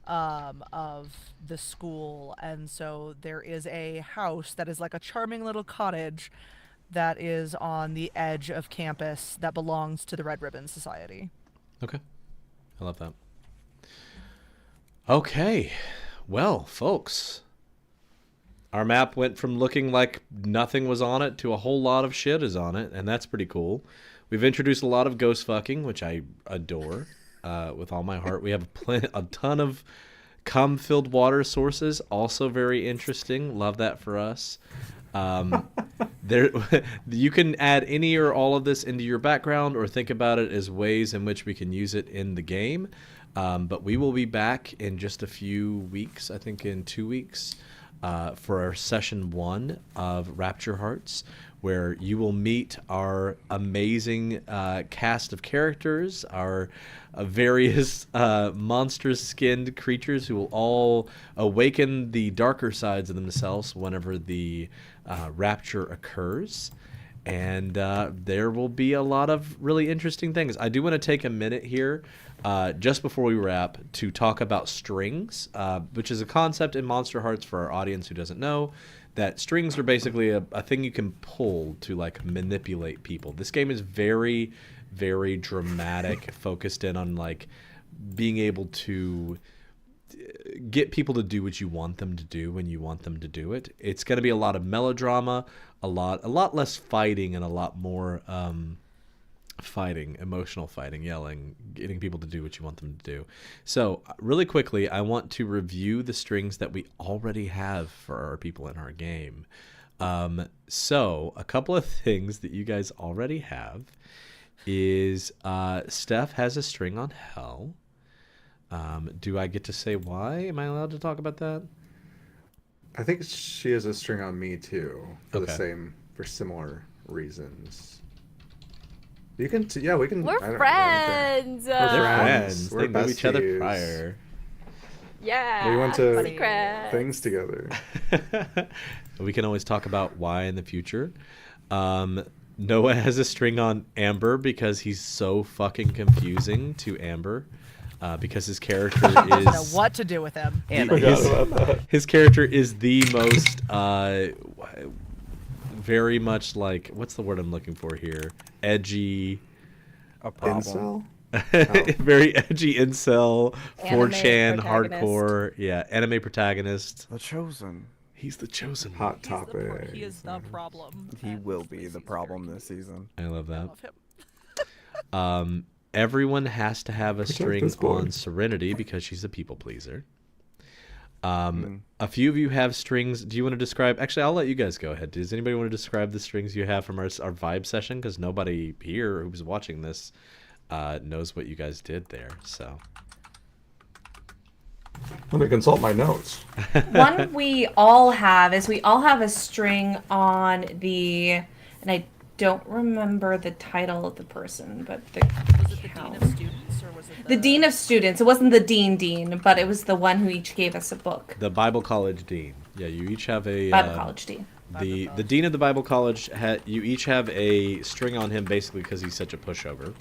of the school. And so there is a house that is like a charming little cottage that is on the edge of campus that belongs to the Red Ribbon Society. Okay. I love that. Okay. Well, folks, our map went from looking like nothing was on it to a whole lot of shit is on it, and that's pretty cool. We've introduced a lot of ghost fucking, which I adore with all my heart. We have a ton of cum-filled water sources, also very interesting. Love that for us. There, you can add any or all of this into your background, or think about it as ways in which we can use it in the game. But we will be back in just a few weeks, I think in 2 weeks, for our session 1 of Rapture Hearts, where you will meet our amazing cast of characters, our various monstrous-skinned creatures who will all awaken the darker sides of themselves whenever the rapture occurs. And there will be a lot of really interesting things. I do want to take a minute here, just before we wrap, to talk about strings, which is a concept in Monster Hearts for our audience who doesn't know. That strings are basically a thing you can pull to like manipulate people. This game is very, very dramatic, focused in on like being able to get people to do what you want them to do when you want them to do it. It's going to be a lot of melodrama, a lot less fighting, and a lot more fighting, emotional fighting, yelling, getting people to do what you want them to do. So really quickly, I want to review the strings that we already have for our people in our game. So a couple of things that you guys already have is Steph has a string on hell. Do I get to say why? Am I allowed to talk about that? I think she has a string on me too, Okay. for similar reasons. You can, yeah, we can. We're I don't- friends. We're They're friends. friends. We're They knew each other besties. prior. Yeah. We went to secrets. things together. We can always talk about why in the future. Noah has a string on Amber because he's so fucking confusing to Amber. Because his character I don't know is what to do with him. And his character is the most very much like, what's the word I'm looking for here? Edgy, a problem. Incel? very edgy incel, Anime 4chan, protagonist. hardcore, yeah, anime protagonist. The chosen. He's the chosen one. Hot He's the topic. he is the problem. He and will be Lacey's the problem very this season. I love cute. I that. love him. Everyone has to have a Protect string this boy. on Serenity because she's a people pleaser. A few of you have strings. Do you want to describe? Actually, I'll let you guys go ahead. Does anybody want to describe the strings you have from our vibe session? Because nobody here who's watching this knows what you guys did there. So Let me consult my notes. One we all have is we all have a string on the, and I don't remember the title of the person, but the Was it the dean of students or was it the dean of students. It wasn't the dean, but it was the one who each gave us a book. the Bible College dean. Yeah, you each have a Bible college dean. the dean of the Bible College. You each have a string on him basically because he's such a pushover.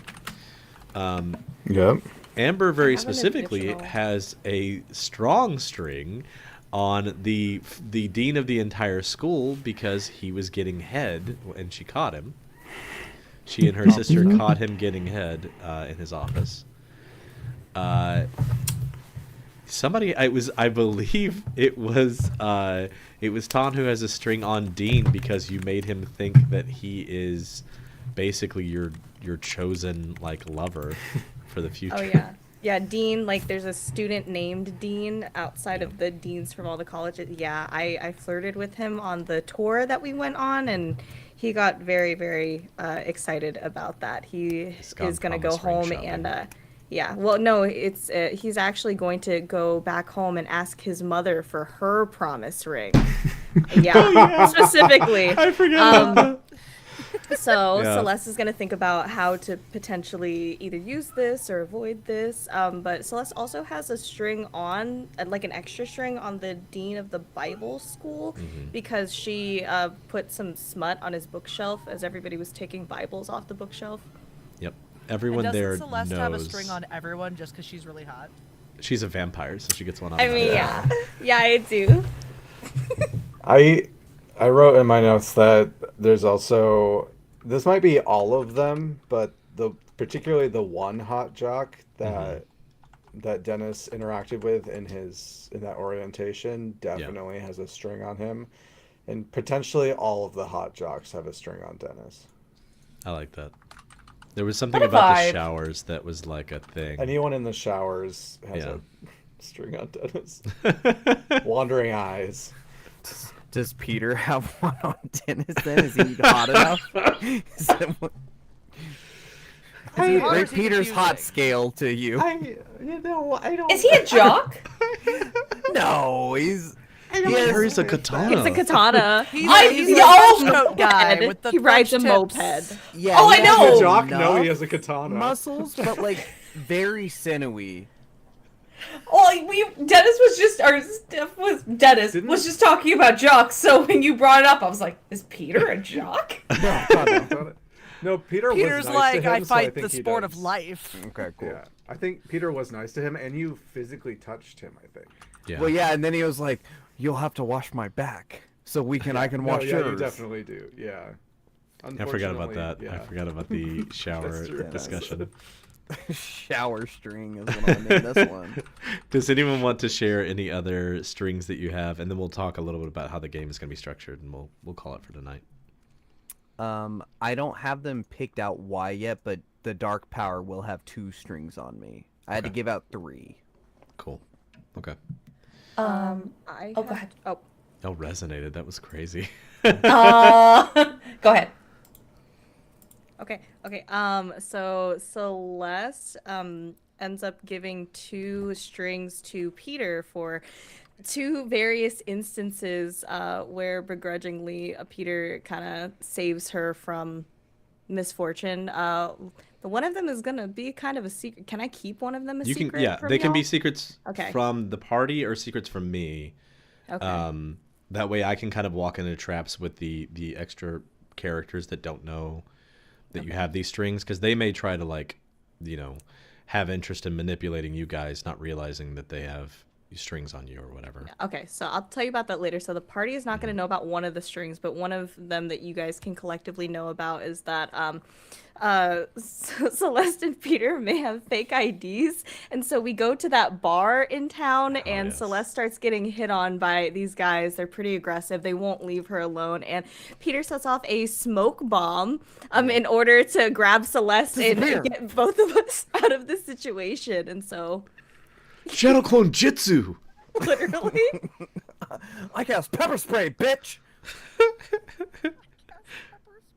Yep. Amber very have an specifically additional- has a strong string on the dean of the entire school because he was getting head and she caught him. She and her sister caught him getting head in his office. Somebody, I believe it was Ton who has a string on Dean because you made him think that he is basically your chosen like lover for the future. Oh yeah. Yeah, Dean, like there's a student named Dean outside of the deans from all the colleges. Yeah, I flirted with him on the tour that we went on and he got very, very excited about that. He gone is going to go promise ring home shopping. and yeah, well no, it's he's actually going to go back home and ask his mother for her promise ring. Yeah, specifically. I forgot. So Yeah. Celeste is going to think about how to potentially either use this or avoid this. But Celeste also has a string on, like an extra string on the dean of the Bible school because she put some smut on his bookshelf as everybody was taking Bibles off the bookshelf. Yep. And Everyone doesn't there Celeste knows. have a string on everyone just because she's really hot? She's a vampire, so she gets one on. I mean, everyone. yeah, I do. I wrote in my notes that there's also, this might be all of them, but particularly the one hot jock that Dennis interacted with in that orientation definitely has a string on him, and potentially all of the hot jocks have a string on Dennis. I like that. There was something What a about the vibe. showers that was like a thing. Anyone in the showers has Yeah. a string on Dennis. Wandering eyes. Does Peter have one on Dennis then? Is he hot enough? Is that what- Or Rate is he Peter's hot confusing? scale to you. I don't. Is he a jock? No, he's. He has- carries a katana. It's a katana. He's, I- he's yo! a trench coat guy Moped. with the He rides a French moped. tips. Yeah, Oh, he I has know! The jock? No, enough he has a katana. muscles, but like very sinewy. Well, Dennis was just, or Steph was, Dennis Didn't- was just talking about jocks, so when you brought it up, I was like, is Peter a jock? No, God, no. No, Peter Peter's was nice like, to him, I so I fight think the he sport does. of life. Okay, cool. Yeah, I think Peter was nice to him, and you physically touched him. I think. Yeah. Well, yeah, and then he was like, "You'll have to wash my back so we can. I can No, wash yeah, you yours." definitely do. Yeah. I forgot about that. Unfortunately, I yeah. forgot about the shower That's true. discussion. Shower string is what I'm gonna name this one. Does anyone want to share any other strings that you have, and then we'll talk a little bit about how the game is going to be structured, and we'll call it for tonight. I don't have them picked out why yet, but the Dark Power will have 2 strings on me. I had to Okay. give out 3. Cool. Okay. Oh, go have- ahead. Oh, Oh, resonated. That was crazy. Go ahead. okay. So Celeste ends up giving 2 strings to Peter for 2 various instances where begrudgingly Peter kind of saves her from misfortune. The one of them is gonna be kind of a secret. Can I keep one of them a You can, secret? yeah, from they can be y'all? secrets Okay. from the party or secrets from me. Okay. That way I can kind of walk into traps with the extra characters that don't know that you have these strings, because they may try to, like, you know, have interest in manipulating you guys, not realizing that they have strings on you or whatever. Okay, so I'll tell you about that later. So the party is not Mm-hmm. going to know about one of the strings, but one of them that you guys can collectively know about is that Celeste and Peter may have fake IDs, and so we go to that bar in town, and yes. Celeste starts getting hit on by these guys. They're pretty aggressive. They won't leave her alone, and Peter sets off a smoke bomb in order to grab Celeste and Disappear. get both of us out of the situation. And so, Shadow Clone Jitsu! literally. I cast pepper spray, bitch.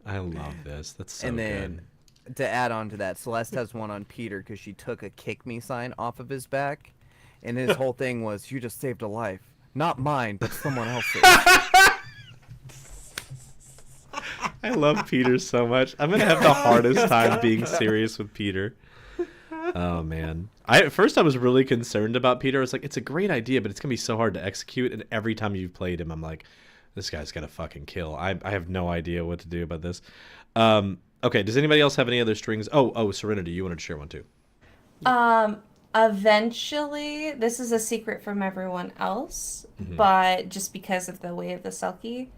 I love this. That's so And then good. to add on to that, Celeste has one on Peter because she took a kick me sign off of his back, and his whole thing was, "You just saved a life, not mine, but someone else's." I love Peter so much. I'm gonna have the hardest time being serious with Peter. Oh man. At first I was really concerned about Peter. I was like, it's a great idea, but it's gonna be so hard to execute. And every time you've played him, I'm like, this guy's gonna fucking kill. I have no idea what to do about this. Okay, does anybody else have any other strings? Oh, Serenity, you wanted to share one too. Eventually, this is a secret from everyone else, but just because of the way of the Selkie,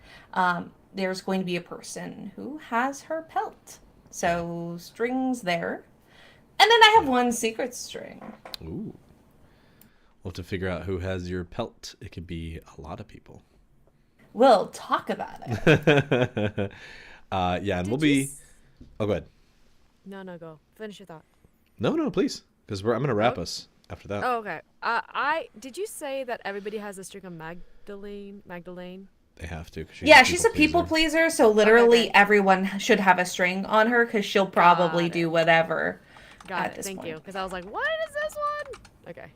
there's going to be a person who has her pelt. So, strings there. And then I have one secret string. Ooh. We'll have to figure out who has your pelt. It could be a lot of people. We'll talk about it. Yeah, and Did we'll you be. s- Oh, go ahead. No, go. Finish your thought. No, please, because I'm gonna wrap Oh. us after that. Oh, okay. Did you say that everybody has a string of Magdalene? They have to. 'Cause Yeah, she's a people pleaser, so literally okay. everyone should have a string on her because she'll probably Got it. do whatever. Got At it. this Thank point. you. Because I was like, what is this one? Okay.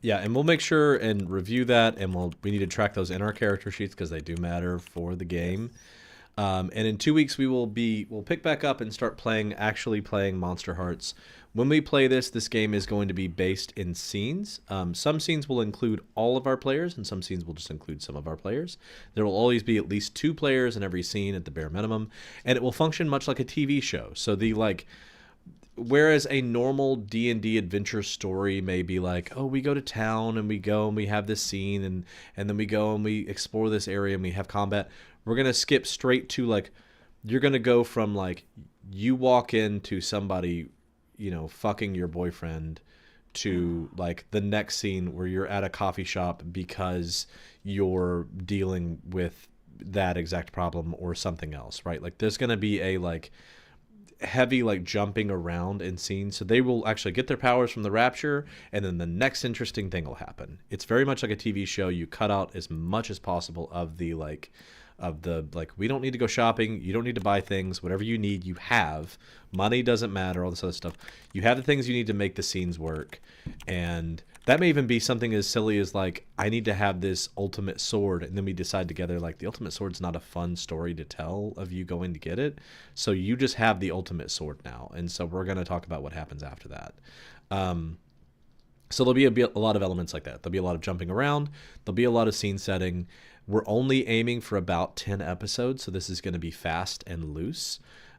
Yeah, and we'll make sure and review that, and we need to track those in our character sheets because they do matter for the game. And in 2 weeks we'll pick back up and start actually playing Monster Hearts. When we play this game is going to be based in scenes. Some scenes will include all of our players, and some scenes will just include some of our players. There will always be at least 2 players in every scene at the bare minimum, and it will function much like a TV show. So whereas a normal D&D adventure story may be like, oh, we go to town and we have this scene and then we go and we explore this area and we have combat, we're going to skip straight to you're going to go from you walk into somebody, fucking your boyfriend to the next scene where you're at a coffee shop because you're dealing with that exact problem or something else, right? There's going to be heavy like jumping around in scenes, so they will actually get their powers from the Rapture, and then the next interesting thing will happen. It's very much like a TV show. You cut out as much as possible of the we don't need to go shopping, you don't need to buy things, whatever you need you have. Money doesn't matter, all this other stuff. You have the things you need to make the scenes work. And that may even be something as silly as like, I need to have this ultimate sword, and then we decide together like the ultimate sword's not a fun story to tell of you going to get it, so you just have the ultimate sword now, and so we're going to talk about what happens after that. So there'll be a lot of elements like that. There'll be a lot of jumping around. There'll be a lot of scene setting. We're only aiming for about 10 episodes, so this is going to be fast and loose.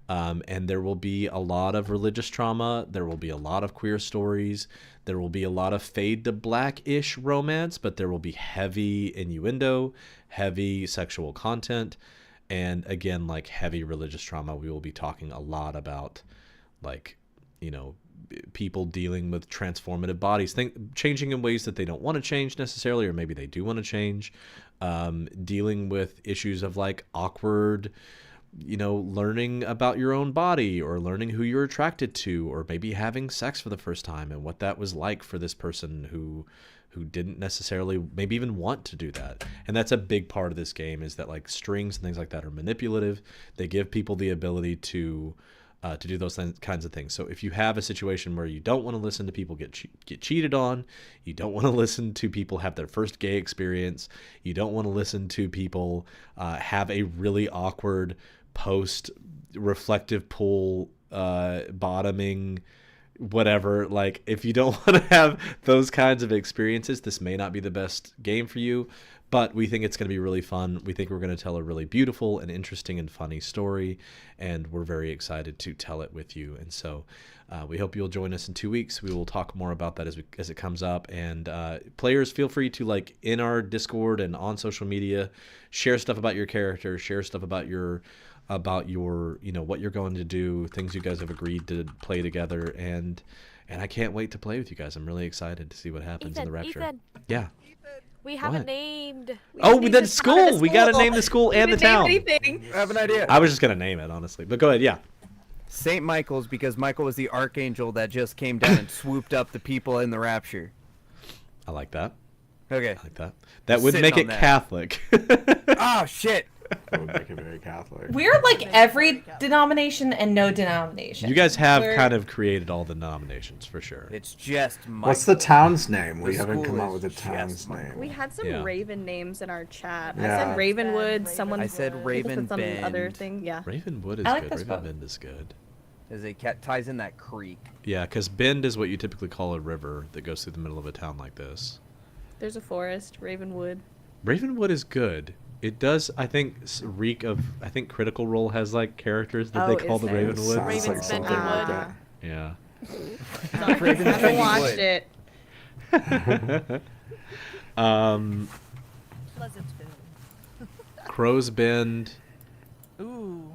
And there will be a lot of religious trauma. There will be a lot of queer stories. There will be a lot of fade to black-ish romance, but there will be heavy innuendo, heavy sexual content, and again, like heavy religious trauma. We will be talking a lot about, like, you know, people dealing with transformative bodies, changing in ways that they don't want to change necessarily, or maybe they do want to change, dealing with issues of like awkward, you know, learning about your own body, or learning who you're attracted to, or maybe having sex for the first time and what that was like for this person who didn't necessarily maybe even want to do that. And that's a big part of this game, is that like strings and things like that are manipulative. They give people the ability to do those kinds of things. So if you have a situation where you don't want to listen to people get cheated on, you don't want to listen to people have their first gay experience, you don't want to listen to people have a really awkward post-reflective pool bottoming, whatever, like if you don't want to have those kinds of experiences, this may not be the best game for you. But we think it's going to be really fun. We think we're going to tell a really beautiful and interesting and funny story, and we're very excited to tell it with you. And so we hope you'll join us in 2 weeks. We will talk more about that as it comes up. And players, feel free to, like, in our Discord and on social media, share stuff about your character, share stuff about your you know, what you're going to do, things you guys have agreed to play together, and I can't wait to play with you guys. I'm really excited to see what happens in the Rapture. Ethan, Yeah. we haven't What? named. Oh, the school. We got to name the school and the town. Anything. I have an idea. I was just going to name it, honestly. But go ahead, yeah. St. Michael's, because Michael was the archangel that just came down and swooped up the people in the Rapture. I like that. Okay. I like that. That would Sitting make on it that. Catholic. Oh, shit. That would make it very Catholic. We're like every denomination and no denomination. You guys have We're- kind of created all the nominations, for sure. It's just Michael. What's the town's name? We The haven't school come out is with a just town's Michael. name. We had some Yeah. Raven names in our chat. I Yeah. said Ravenwood. Someone I said people Raven said some other Bend. thing. Yeah. Ravenwood is I like good. this book. Ravenbend is good. As it ties in that creek. Yeah, because Bend is what you typically call a river that goes through the middle of a town like this. There's a forest. Ravenwood. Ravenwood is good. It does, I think, reek of. I think Critical Role has like characters that Oh, they call is the there? Ravenwood. Sounds Raven's like something Bending like Wood. that. Yeah. Raven's I haven't Bending watched Wood. it. Pleasantville. Crow's Bend. Ooh.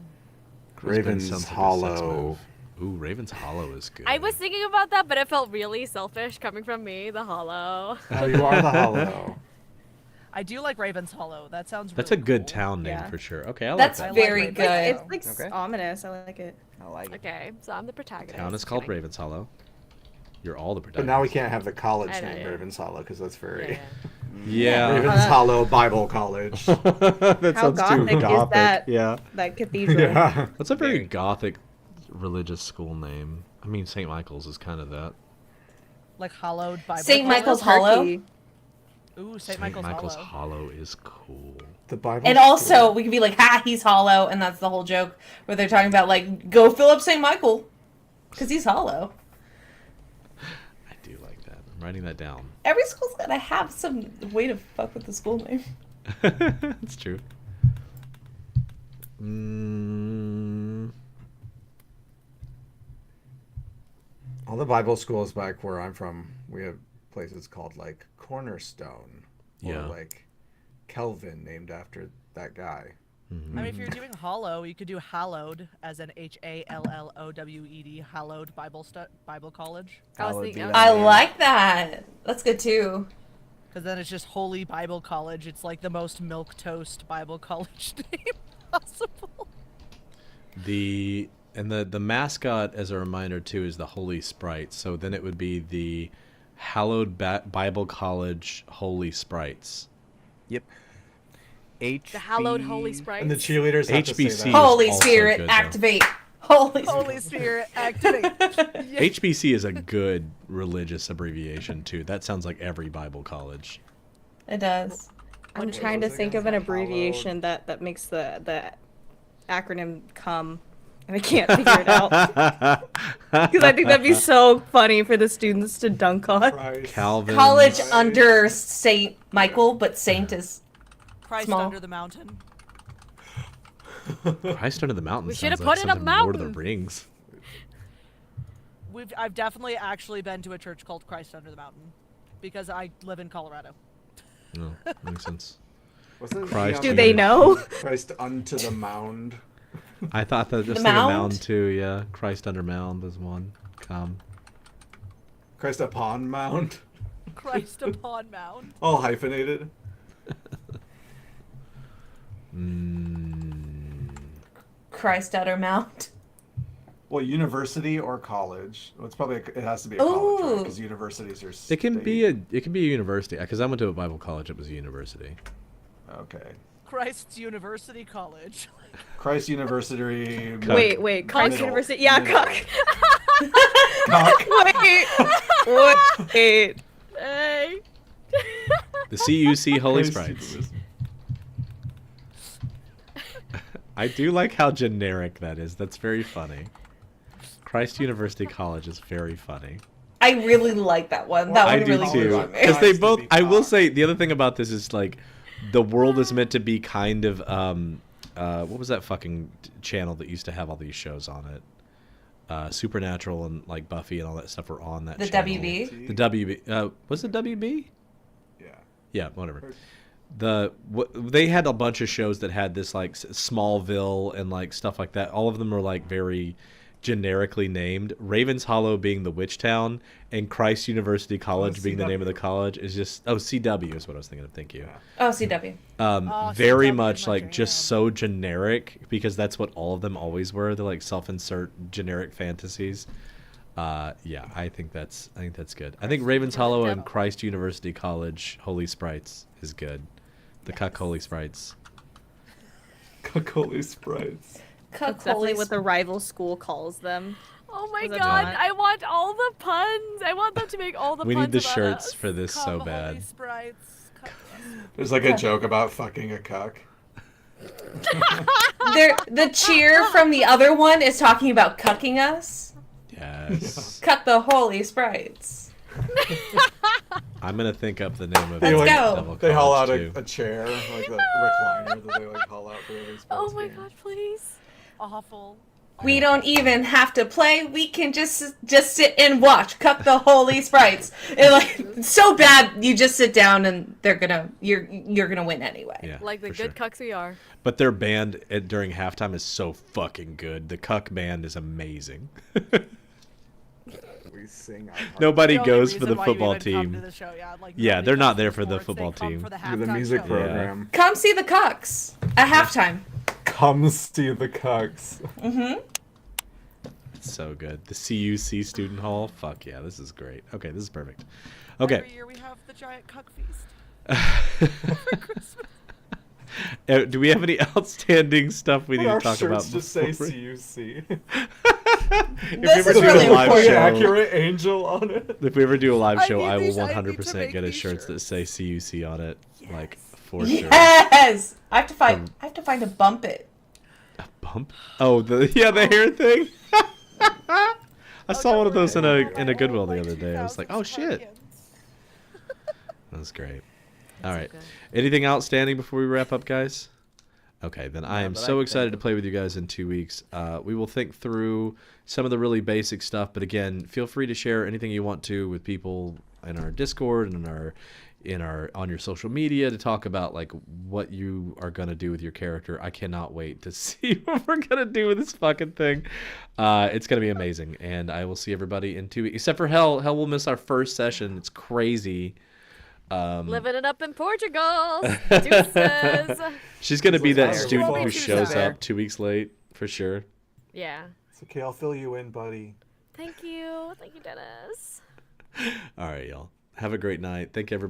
Crow's Bend Raven's sounds like a sex Hollow. move. Ooh, Raven's Hollow is good. I was thinking about that, but it felt really selfish coming from me, the hollow. Oh, you are the Hollow. I do like Raven's Hollow. That sounds really That's a good cool. town name Yeah. for sure. Okay, I like That's that. very Raven's good. Hollow. It's like Okay. ominous. I like it. I like it. Okay, so I'm the protagonist. Town is called Kidding. Ravens Hollow. You're all the But protagonists. now we can't have the college I know, named yeah. Ravens Hollow because that's very Yeah. Ravens Hollow Bible College. That How gothic is that? Yeah. That cathedral. Yeah. That's a very Very. gothic religious school name. I mean, St. Michael's is kind of that. Like hollowed Bible. St. College. Michael's Hollow. Turkey. Ooh, St. Michael's, Hollow. Hollow is cool. The Bible. And also, we could be like, ha, he's hollow, and that's the whole joke where they're talking about, like, go fill up St. Michael, because he's hollow. I do like that. I'm writing that down. Every school's got to have some way to fuck with the school name. That's true. Mm, All the Bible schools back where I'm from, we have places called like Cornerstone, or Yeah. like Kelvin, named after that guy. I mean, if you're doing hollow, you could do hallowed as an HALLOWED, hallowed Bible college. I was Hallowed thinking. be I was thy I name. like that. That's good, too. Because then it's just Holy Bible College. It's like the most milk toast Bible college name possible. And the mascot, as a reminder too, is the Holy Sprites. So then it would be the Hallowed Bible College Holy Sprites. Yep. The hallowed holy HB sprites. And the cheerleaders have to say HBC. that. Holy also Spirit, good, though. activate. Holy Spirit. Holy Spirit, activate. HBC is a good religious abbreviation too. That sounds like every Bible college. It does. I'm trying to think of an abbreviation that makes the acronym come, and I can't figure it out. Because I think that'd be so funny for the students to dunk on. Christ. Calvin. College under Saint Michael, but Saint is Christ Small. under the mountain. Christ under the mountain. We sounds should've like put it up something Lord of the mountain. Rings. I've definitely actually been to a church called Christ under the mountain because I live in Colorado. No, makes sense. Wasn't Christ he Do on they the- know? Christ unto the mound. I thought that just The like a mound? mound too. Yeah, Christ under mound is one. Come. Christ upon mound. Christ upon Mount. All hyphenated. Christ Utter Mount. Well, university or college. Well, it's probably it has to be a college, right? Ooh. Because universities are. It can be state. a university because I went to a Bible college. It was a university. Okay. Christ's University College. Christ University. Wait, Christ Middle. University. Yeah, Middle. cock. Cock. Wait. Hey. The CUC Holy Christ Sprites. University. I do like how generic that is. That's very funny. Christ University College is very funny. I really like that one. That I one do really too. grew on me. Because they Christ both. to be I will cock. say the other thing about this is like, the world is meant to be kind of what was that fucking channel that used to have all these shows on it? Supernatural and like Buffy and all that stuff were on that. The channel. WB? The WB. Was it WB? Yeah. Yeah, whatever. They had a bunch of shows that had this like Smallville and like stuff like that. All of them are like very generically named. Ravens Hollow being the witch town, and Christ University College being the name of the CW. college is just CW is what I was thinking of. Thank you. Yeah. Oh, CW. Very CW is much my like just jam. so generic because that's what all of them always were. They're like self-insert generic fantasies. Yeah, I think that's good. I think Ravens Hollow and Christ University College Holy Sprites is good. The Cuck Holy Sprites. Holy Sprites. That's definitely what the rival school calls them. Oh my Was it god, not? I want all the puns. I want them to make all the We puns need the about shirts us. for this so Come, Holy bad. Sprites. Come to us. There's like a joke about fucking a cuck. The cheer from the other one is talking about cucking us. Yes. Cuck the Holy Sprites. I'm gonna think up the name of They, it. Let's like, go. Double They haul out college, a too. chair, like the recliner that they like haul out for every sports Oh my game. god, please. Awful. We don't even have to play. We can just sit and watch. Cuck the Holy Sprites. And like so bad, you just sit down and you're gonna win anyway. Yeah, Like the for good sure. cucks we are. But their band during halftime is so fucking good. The Cuck band is amazing. We sing our heart. Nobody The only goes for reason the why you football even come to team. the show, like, Yeah, nobody they're comes not for there the for the sports, they football come team. For the, Do the halftime music show. program. Come see the cucks at halftime. Come see the cucks. It's so good. The CUC Student Hall. Fuck yeah, this is great. Okay, this is perfect. Okay. Every year we have the giant cuck feast for Christmas. Do we have any outstanding stuff we need Our to talk about? shirts just say before we- CUC. If This we is ever do really a live important. show, Accurate angel on it. if we ever do a live I show, need I will these- I need to 100% make get us these shirts that shirts. say CUC on it, like for sure. Yes. I have to find a bump it. A bump? Oh, the hair thing. I saw one of those in a Goodwill the other day. I was like, oh shit, that was great. All right, good. anything outstanding before we wrap up, guys? Okay, then I am that I so can excited think to of. play with you guys in 2 weeks. We will think through some of the really basic stuff, but again, feel free to share anything you want to with people in our Discord and on your social media to talk about like what you are gonna do with your character. I cannot wait to see what we're gonna do with this fucking thing. It's gonna be amazing, and I will see everybody in 2 weeks. Except for Hell. Hell will miss our first session. It's crazy. Living it up in Portugal. Deuces. She's gonna be that It's student won't who be too shows sad. up 2 weeks late for sure. Yeah. It's okay. I'll fill you in, buddy. Thank you. Thank you, Dennis. All right, y'all. Have a great night. Thank everybody.